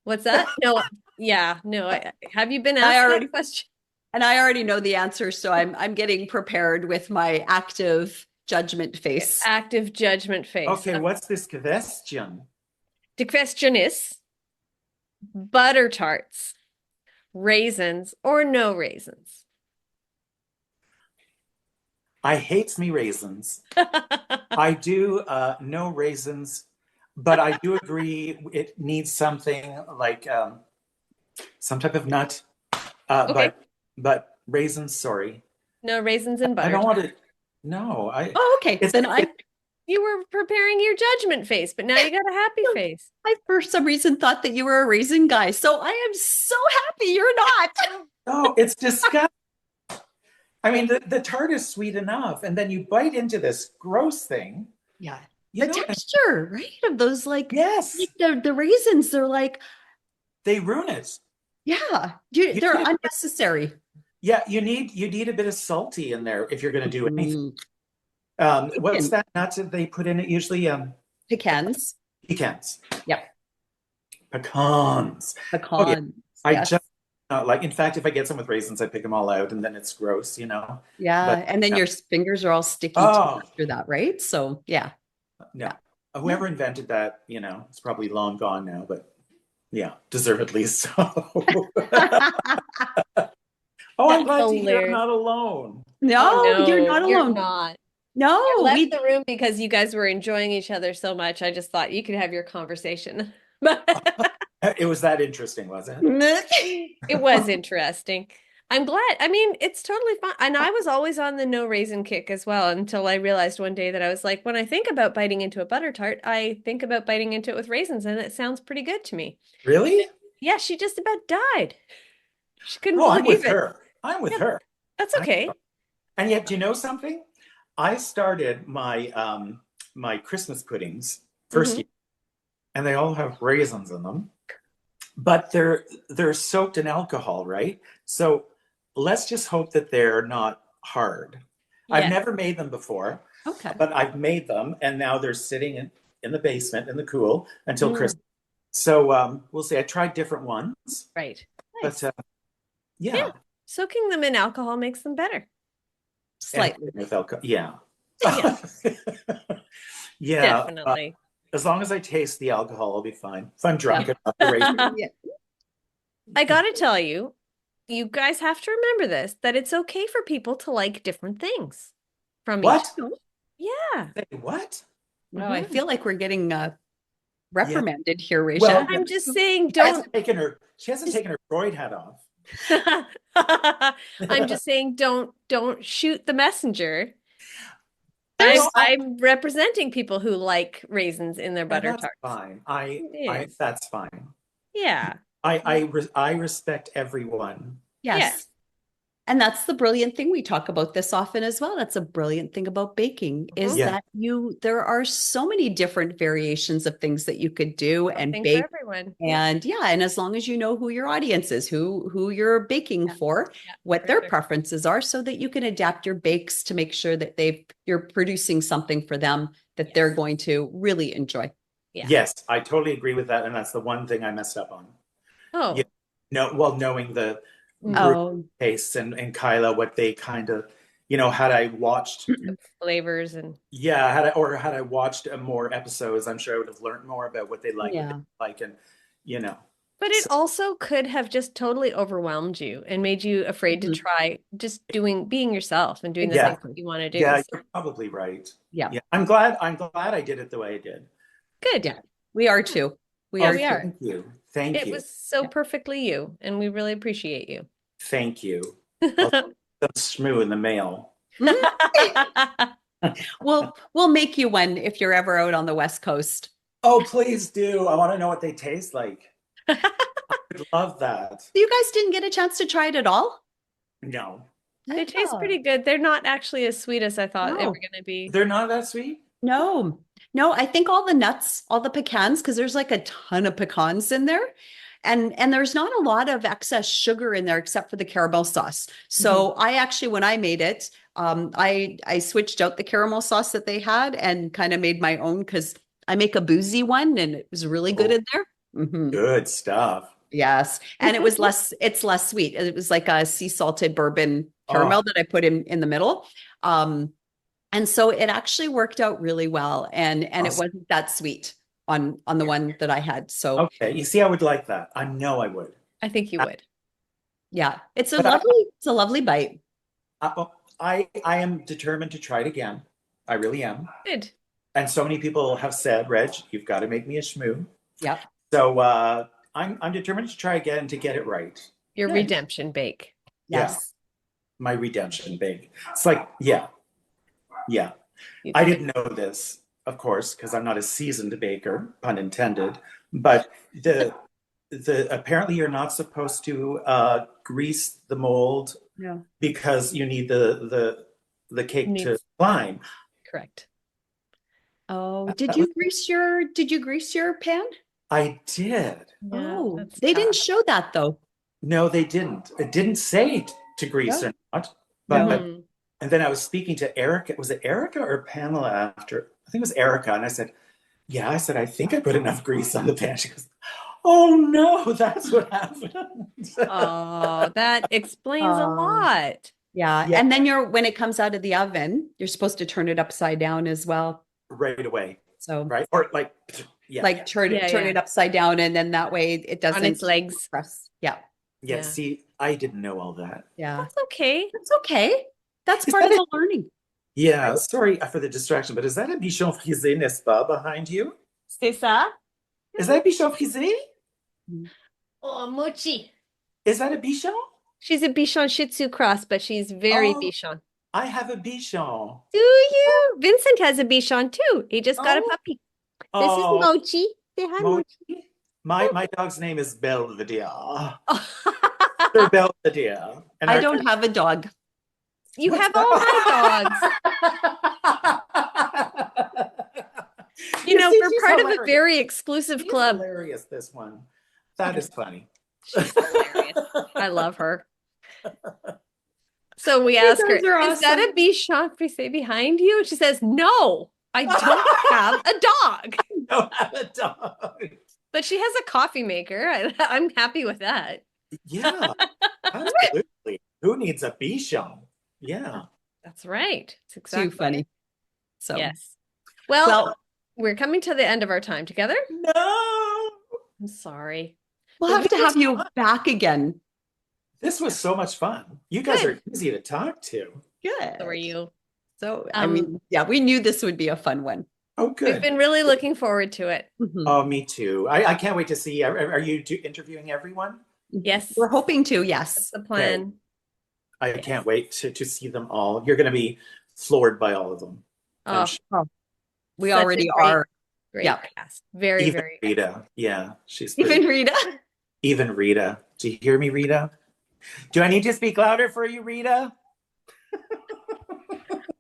S1: what's that? No, yeah, no. Have you been
S2: I
S1: asked
S2: already
S1: that question?
S2: and I already know the answer, so I'm getting prepared with my active judgment face.
S1: Active judgment face.
S3: Okay, what's this question?
S1: The question is butter tarts, raisins, or no raisins?
S3: I hates me raisins. I do no raisins, but I do agree it needs something like some type of nut. Uh,
S1: Okay.
S3: but but raisins, sorry.
S1: No raisins and
S3: I
S1: butter
S3: don't want
S1: tarts.
S3: to. No, I.
S2: Oh, okay.
S3: It's
S2: Then I'm
S1: You were preparing your judgment face, but now you got a happy face.
S2: I for some reason thought that you were a raisin guy. So I am so happy you're not.
S3: no, it's disgusting. I mean, the tart is sweet enough, and then you bite into this gross thing.
S2: Yeah.
S3: You
S2: The
S3: know,
S2: texture, right? Of those
S3: yes,
S2: like the raisins, they're like,
S3: they ruin it.
S2: yeah,
S3: You
S2: they're
S3: need
S2: unnecessary.
S3: yeah, you need a bit of salty in there if you're going to do anything.
S2: Mm.
S3: What's
S2: Pecans.
S3: that nut that they put in it usually?
S2: Pecans.
S3: Pecans,
S2: Yep.
S3: pecans. Oh yeah,
S2: Pecans.
S3: I
S2: Yes.
S3: just not like. In fact, if I get some with raisins, I pick them all out, and then it's gross,
S2: Yeah.
S3: But
S2: And then
S3: yeah.
S2: your fingers are all sticky too
S3: Oh
S2: after that, right? So yeah.
S3: no,
S2: Yeah. Yeah.
S3: whoever invented that, it's probably long gone now, but yeah, deservedly so. Oh, I'm
S1: That's
S3: glad to hear I'm
S1: hilarious.
S3: not alone.
S1: Oh
S2: No, you're
S1: no,
S2: not
S1: you're
S2: alone.
S1: not. I
S2: No,
S1: left
S2: we
S1: the room because you guys were enjoying each other so much. I just thought you could have your conversation. But
S3: It was that interesting, was it?
S1: it was interesting. I'm glad. I mean, it's totally fine. And I was always on the no raisin kick as well until I realized one day that I was like, when I think about biting into a butter tart, I think about biting into it with raisins, and it sounds pretty good to me.
S3: Really?
S1: Yeah, she just about died. She couldn't
S3: Oh, I'm with
S1: believe it.
S3: her. I'm with
S1: Yeah,
S3: her.
S1: that's
S3: I,
S1: okay.
S3: and yet, do you know something? I started my Christmas puddings first
S1: Hmm.
S3: year, and they all have raisins in them, but they're soaked in alcohol, right? So let's just hope that they're not hard. I've
S1: Yeah.
S3: never made them before,
S2: okay.
S3: but I've made them, and now they're sitting in the basement in the cool until
S2: Mm,
S3: Christmas. So we'll see. I tried different ones,
S1: Right.
S3: but
S2: nice.
S1: Yeah.
S3: yeah,
S1: Soaking them in alcohol makes them better.
S3: anything
S2: Slightly.
S3: with alcohol, yeah.
S1: Yeah,
S3: Yeah,
S1: definitely.
S3: as long as I taste the alcohol, I'll be fine. If I'm
S2: Yeah.
S3: drunk enough to raise.
S2: Yeah.
S1: I gotta tell you, you guys have to remember this, that it's okay for people to like different things from each.
S3: What?
S1: Yeah.
S3: Say what?
S2: No, I
S1: Mhm.
S2: feel like we're getting
S3: Yeah.
S2: reprimanded here,
S3: Well,
S2: Rejean.
S1: I'm just saying,
S3: she hasn't
S1: don't.
S3: taken her. She hasn't
S1: Just,
S3: taken her Freud hat off.
S1: I'm just saying, don't shoot the messenger.
S2: There's
S3: No,
S1: I'm representing people who like raisins in their
S3: yeah,
S1: butter
S3: that's
S1: tarts.
S3: fine.
S1: It is.
S3: That's fine.
S1: Yeah.
S3: I respect everyone.
S2: yes.
S1: Yes.
S2: And that's the brilliant thing. We talk about this often as well. That's a brilliant thing about baking is
S1: Mhm.
S3: Yeah,
S2: that there are so many different variations of things that you could do and
S1: Something for
S2: bake.
S1: everyone. Yeah.
S2: And yeah, and as long as you know who your audience is, who you're baking
S1: Yeah.
S2: for,
S1: Yeah,
S2: what
S1: for
S2: their
S1: sure.
S2: preferences are, so that you can adapt your bakes to make sure that you're producing something for them that they're
S1: Yes.
S2: going to really enjoy.
S1: Yeah.
S3: yes, I totally agree with that, and that's the one thing I messed up on. Yeah,
S1: Oh.
S3: no, well, knowing the brew
S1: Mm.
S2: Oh,
S3: tastes and Kyla, what they kind of, had I watched,
S1: Flavors and
S3: yeah, had I watched more episodes, I'm sure I would have learned more about what they like, what they
S2: yeah.
S3: like, and you know,
S1: but it
S3: so,
S1: also could have just totally overwhelmed you and made you afraid to
S2: Mhm.
S1: try just being yourself and doing the
S3: yeah,
S1: things that you want to do.
S3: yeah,
S1: So
S3: you're probably right.
S2: Yeah.
S3: Yeah, I'm glad I did it the way I did.
S1: good.
S2: Yeah. We are too. We
S1: Yeah,
S2: are
S3: Oh,
S1: we
S2: too.
S1: are.
S3: thank you, thank
S1: It
S3: you,
S1: was so
S2: Yeah.
S1: perfectly you, and we really appreciate you.
S3: thank you. I'll send some schmoo in the mail.
S2: Mhm. We'll make you one if you're ever out on the West Coast.
S3: Oh, please do. I want to know what they taste like. I'd love that.
S2: You guys didn't get a chance to try it at all?
S3: No,
S1: They taste
S2: Oh,
S1: pretty good. They're not actually as sweet as I thought they were
S2: no.
S1: going to be.
S3: they're not that sweet.
S2: No. No, I think all the nuts, all the pecans, because there's like a ton of pecans in there. And there's not a lot of excess sugar in there except for the caramel sauce.
S1: Mhm.
S2: So I actually, when I made it, I switched out the caramel sauce that they had and kind of made my own because I make a boozy one and it was really good
S3: Oh,
S2: in there. Mhm.
S3: good stuff.
S2: Yes. And it's less sweet. It was like a sea salted bourbon
S3: Oh,
S2: caramel that I put in the middle. Um, and so it actually worked out really well. And it
S3: awesome.
S2: wasn't that sweet on the one that I had. So
S3: Okay, you see, I would like that. I know I would.
S1: I think you would.
S2: yeah,
S3: But
S2: it's a lovely bite.
S3: I am determined to try it again. I really am.
S1: Good.
S3: And so many people have said, Reg, you've got to make me a schmoo.
S2: Yep.
S3: So I'm determined to try again to get it right.
S1: Your
S2: Good.
S1: redemption bake.
S3: Yeah,
S2: Yes.
S3: my redemption big. It's like, yeah, yeah.
S1: You
S3: I
S1: did it.
S3: didn't know this, of course, because I'm not a seasoned baker, pun intended. But the apparently you're not supposed to grease the mold
S2: Yeah.
S3: because you need the cake to
S1: Needs
S3: climb.
S1: correct.
S2: Oh,
S3: That was,
S2: did you grease your pan?
S3: I did.
S1: Yeah,
S2: Oh,
S1: that's
S2: they didn't
S1: tough.
S2: show that though.
S3: No, they didn't. It didn't say to grease
S2: No.
S3: or not. But
S2: No.
S1: Hmm.
S3: and then I was speaking to Erica. Was it Erica or Pamela after? I think it was Erica. And I said, yeah, I said, I think I put enough grease on the pan. She goes, oh no, that's what happened.
S1: Oh, that explains a
S2: Oh.
S1: lot.
S2: Yeah.
S3: Yeah,
S2: And then when it comes out of the oven, you're supposed to turn it upside down as well.
S3: right away.
S2: So
S3: Right? Or like, yeah.
S2: like
S1: Yeah,
S2: turn
S1: yeah.
S2: it upside down and then that way it
S1: On its
S2: doesn't
S1: legs.
S2: press. Yeah.
S3: Yeah,
S1: Yeah.
S3: see, I didn't know all that.
S2: Yeah.
S1: That's okay.
S2: That's okay. That's
S3: Is
S2: part
S3: that
S2: of
S3: it?
S2: the learning.
S3: Yeah, sorry for the distraction, but is that a bichon frisé, n'est-ce pas, behind you?
S1: C'est ça?
S3: Is that a bichon frisé?
S1: Oh, Mochi.
S3: Is that a bichon?
S1: She's a Bichon Shih Tzu cross, but she's very
S3: Oh,
S1: Bichon.
S3: I have a bichon.
S1: Do you? Vincent has a Bichon too. He just got a
S3: Oh,
S1: puppy. This is
S3: oh,
S1: Mochi. Say hi, Mochi.
S3: Mochi. My dog's name is Belvedere. Sir
S1: Oh.
S3: Belvedere. And
S2: I
S3: our
S2: don't have a dog.
S1: You
S3: what's
S1: have all my dogs.
S3: that?
S1: You know,
S3: See,
S1: we're
S3: she's
S1: part of a
S3: hilarious.
S1: very exclusive
S3: She's
S1: club.
S3: hilarious, this one. That is funny.
S1: She's hilarious. I love her. So we
S2: You
S1: ask her,
S2: guys are
S1: is that
S2: awesome.
S1: a Bichon Frise behind you? And she says, no, I don't have a dog.
S3: Don't have a dog.
S1: But she has a coffee maker. I'm happy with that.
S3: Yeah, absolutely. Who needs a bichon? Yeah.
S1: That's right. It's
S2: Too
S1: exactly
S2: funny. So,
S1: Yes. Well,
S2: well,
S1: we're coming to the end of our time together.
S3: No,
S1: I'm sorry.
S2: we'll
S1: But
S2: have
S1: we
S2: to have
S1: just,
S2: you back again.
S3: this was so much fun. You guys
S2: Good,
S3: are easy to talk to.
S1: so are
S2: good.
S1: you.
S2: So, I
S1: Um,
S2: mean, yeah, we knew this would be a fun one.
S3: Oh,
S1: we've
S3: good.
S1: been really looking forward to it.
S2: Mhm.
S3: Oh, me too. I can't wait to see. Are you interviewing everyone?
S1: Yes,
S2: We're hoping to,
S1: that's
S2: yes.
S1: the
S3: Great.
S1: plan.
S3: I
S1: Yes.
S3: can't wait to see them all. You're going to be floored by all of them. I'm
S1: Oh,
S3: sure.
S2: Oh, we
S1: such a
S2: already
S1: great,
S2: are.
S1: great
S2: Yeah.
S1: cast. Very,
S3: Even
S1: very
S3: Rita. Yeah, she's pretty.
S2: Even Rita.
S3: Even Rita. Do you hear me, Rita? Do I need to speak louder for you, Rita?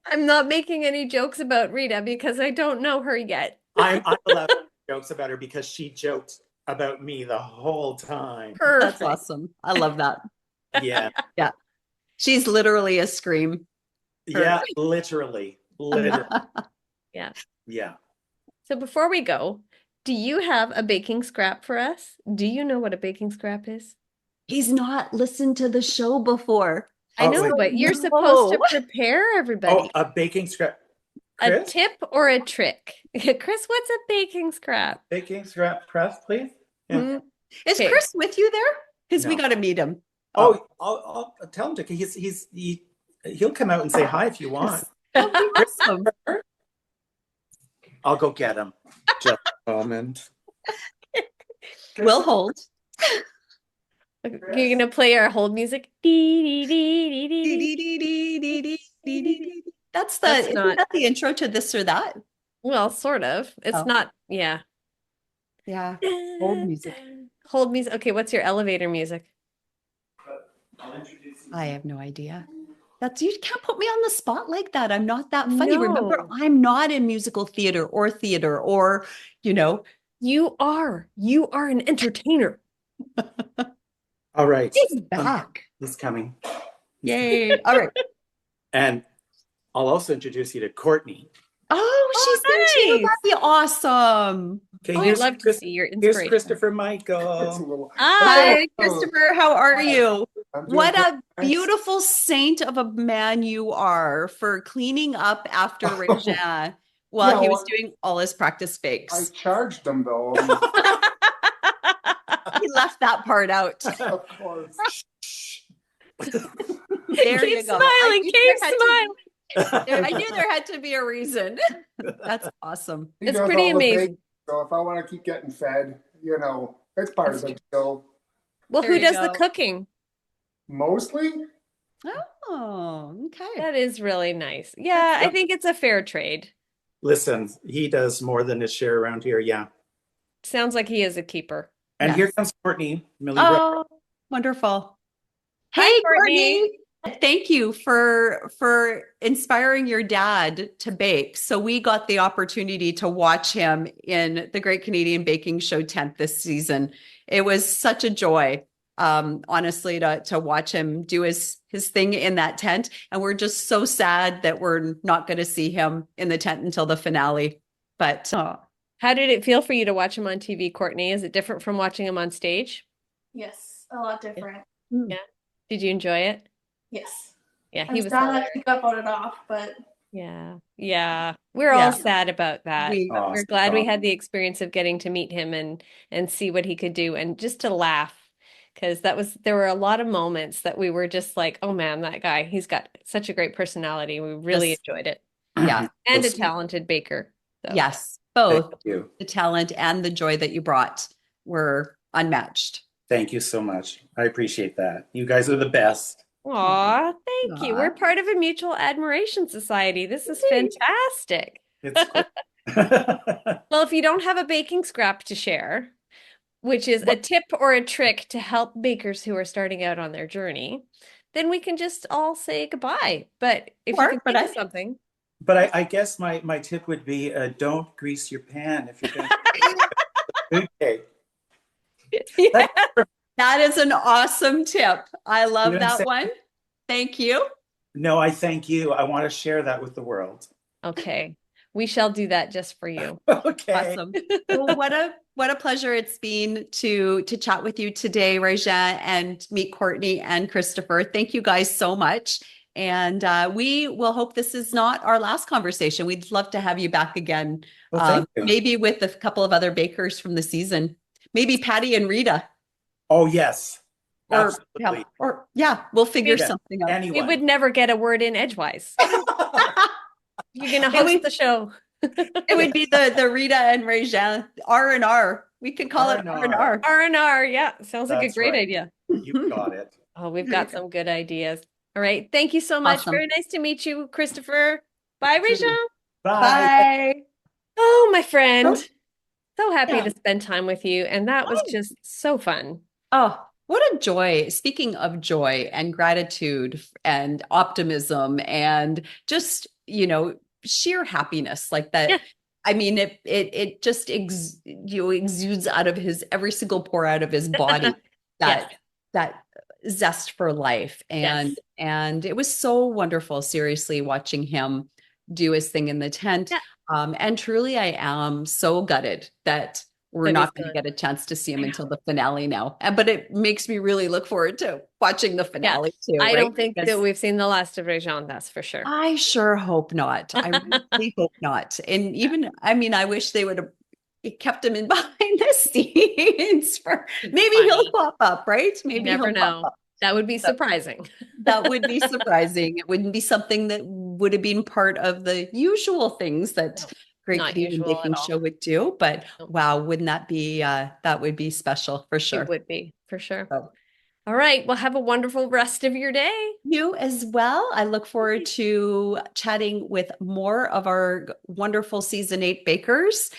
S1: I'm not making any jokes about Rita because I don't know her yet.
S3: I'm allowed to make jokes about her because she joked about me the whole time.
S2: That's
S1: Perfect.
S2: awesome. I love that.
S3: Yeah.
S2: Yeah. She's literally a scream. Her.
S3: Yeah, literally. Literally.
S1: Yeah.
S3: Yeah.
S1: So before we go, do you have a baking scrap for us? Do you know what a baking scrap is?
S2: He's not listened to the show before.
S1: I
S3: Oh,
S1: know,
S3: wait.
S1: but you're supposed to
S2: No.
S1: prepare
S3: Oh,
S1: everybody.
S3: a baking scrap.
S1: A
S3: Chris?
S1: tip or a trick? Chris, what's a baking scrap?
S3: Baking scrap press, please? Yeah.
S1: Hmm?
S2: Is
S1: Okay.
S2: Chris with you there? Because we
S3: No.
S2: got to meet him.
S3: Oh, I'll tell him to. He'll come out and say hi if you want.
S2: That'd be awesome.
S3: I'll go get him. Just a moment.
S2: We'll hold.
S1: You're gonna play our hold music. Dee, dee, dee, dee, dee, dee.
S2: That's
S1: That's
S2: isn't
S1: not,
S2: that the intro to this or that?
S1: well, sort of. It's
S2: Oh,
S1: not, yeah.
S2: yeah. Hold music.
S1: Hold music. Okay, what's your elevator music?
S2: I have no idea. That's you can't put me on the spot like that. I'm not that funny. Remember,
S1: No,
S2: I'm not in musical theater or, you know,
S1: you are. You are an entertainer.
S3: All right.
S2: he's back.
S3: He's coming.
S2: Yay. All right.
S3: And I'll also introduce you to Courtney.
S2: Oh, she's there too.
S1: nice.
S2: That'd be awesome.
S3: Okay,
S1: Oh, I'd love to see your
S3: here's
S1: inspiration.
S3: Christopher
S4: It's a
S3: Michael.
S4: little.
S1: Hi.
S2: Hi, Christopher. How are you?
S4: I'm doing
S2: What
S4: great.
S2: a beautiful saint of a man you are for cleaning up after Rejean while
S4: Yeah,
S2: he was
S4: well,
S2: doing all his practice
S4: I
S2: fakes.
S4: charged them though.
S2: He left that part out.
S4: Of course.
S2: There
S1: Keep
S2: you go.
S1: smiling. Keep smiling.
S2: I knew there had to be a reason. That's awesome.
S4: He
S1: It's
S4: does
S1: pretty
S4: all the
S1: amazing.
S4: baking, so if I want to keep getting fed, it's part of the deal.
S1: Well,
S2: There
S1: who
S2: you
S1: does the
S2: go.
S1: cooking?
S4: Mostly,
S2: Oh, okay.
S1: That is really nice. Yeah, I think it's a fair trade.
S3: Listen, he does more than his share around here. Yeah.
S1: Sounds like he is a keeper.
S3: And
S2: Yes.
S3: here comes Courtney, Millie Rose.
S2: Oh, wonderful.
S1: Hi,
S2: Hey,
S1: Courtney.
S2: Courtney. Thank you for inspiring your dad to bake. So we got the opportunity to watch him in the Great Canadian Baking Show 10th this season. It was such a joy, honestly, to watch him do his thing in that tent. And we're just so sad that we're not going to see him in the tent until the finale. But
S1: How did it feel for you to watch him on TV, Courtney? Is it different from watching him on stage?
S5: Yes, a lot different.
S1: Yeah. Did you enjoy it?
S5: Yes.
S1: Yeah,
S5: I'm
S1: he was
S5: sad
S1: hilarious.
S5: that he got voted off, but
S1: Yeah. Yeah. We're
S2: Yeah.
S1: all sad about that.
S2: we,
S1: But we're glad we had the experience of getting to meet him and see what he could do and just to laugh. Because there were a lot of moments that we were just like, oh man, that guy, he's got such a great personality. We really
S2: Yes.
S1: enjoyed it.
S2: yeah,
S1: And a talented baker. So.
S2: yes, both
S3: Thank you.
S2: the talent and the joy that you brought were unmatched.
S3: Thank you so much. I appreciate that. You guys are the best.
S1: Aw, thank you.
S2: Aw.
S1: We're part of a mutual admiration society. This is
S2: Yay.
S1: fantastic.
S3: It's cool.
S1: Well, if you don't have a baking scrap to share, which is a tip or a trick to help bakers who are starting out on their journey, then we can just all say goodbye. But if you can think of something.
S3: But I guess my tip would be don't grease your pan if you're going to okay.
S1: Yeah.
S2: That is an awesome tip. I love
S3: You know what I'm
S2: that one. Thank you.
S3: No, I thank you. I want to share that with the world.
S1: Okay. We shall do that just for you.
S3: Okay.
S2: Awesome. Well, what a pleasure it's been to chat with you today, Rejean, and meet Courtney and Christopher. Thank you guys so much. And we will hope this is not our last conversation. We'd love to have you back again,
S3: Well, thank you.
S2: maybe with a couple of other bakers from the season, maybe Patty and Rita,
S3: Oh, yes. Absolutely.
S2: we'll figure
S3: Yeah,
S2: something out.
S1: We
S3: anyone.
S1: would never get a word in edgewise. You're gonna host the show.
S2: It would be the Rita and Rejean R&R. We could call it R&R.
S1: R&R, yeah, sounds like a
S3: That's
S1: great
S3: right.
S1: idea.
S3: You got it.
S1: Oh, we've got some good ideas. All right, thank you so much.
S2: Awesome.
S1: Very nice to meet you, Christopher. Bye, Rejean.
S3: Bye.
S2: Bye.
S1: Oh, my friend.
S2: Oh,
S1: So happy
S2: yeah.
S1: to spend time with you. And that was just so fun.
S2: Oh, what a joy. Speaking of joy and gratitude and optimism and just, sheer happiness like that.
S1: Yeah.
S2: I mean, it just exudes out of every single pore out of his body
S1: Yes.
S2: that zest for life.
S1: Yes.
S2: And it was so wonderful, seriously, watching him do his thing in the tent.
S1: Yeah.
S2: And truly, I am so gutted that we're
S1: That
S2: not
S1: he's
S2: going to
S1: gone.
S2: get a chance to see him
S1: I know.
S2: until the finale now. But it makes me really look forward to watching the finale too.
S1: I
S2: right?
S1: don't think
S2: Because
S1: that we've seen the last of Rejean, that's for sure.
S2: I sure hope not. I really hope not. And even, I wish they would have kept him in behind the scenes for maybe
S1: funny.
S2: he'll pop up, right?
S1: You
S2: Maybe
S1: never
S2: he'll pop
S1: know.
S2: up.
S1: That would be surprising.
S2: That would be surprising. It wouldn't be something that would have been part of the usual things that Great
S1: not
S2: Canadian
S1: usual at
S2: Baking
S1: all.
S2: Show would do. But
S1: No.
S2: wow, wouldn't that be that would be special for sure.
S1: It would be, for sure.
S2: So,
S1: All right. Well, have a wonderful rest of your day.
S2: you as well. I look forward to chatting with more of our wonderful season 8 bakers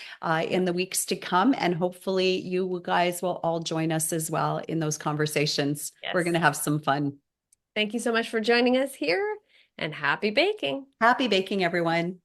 S2: in the weeks to come. And hopefully you guys will all join us as well in those conversations. We're
S1: Yes.
S2: going to have some fun.
S1: Thank you so much for joining us here, and happy baking.
S2: Happy baking, everyone.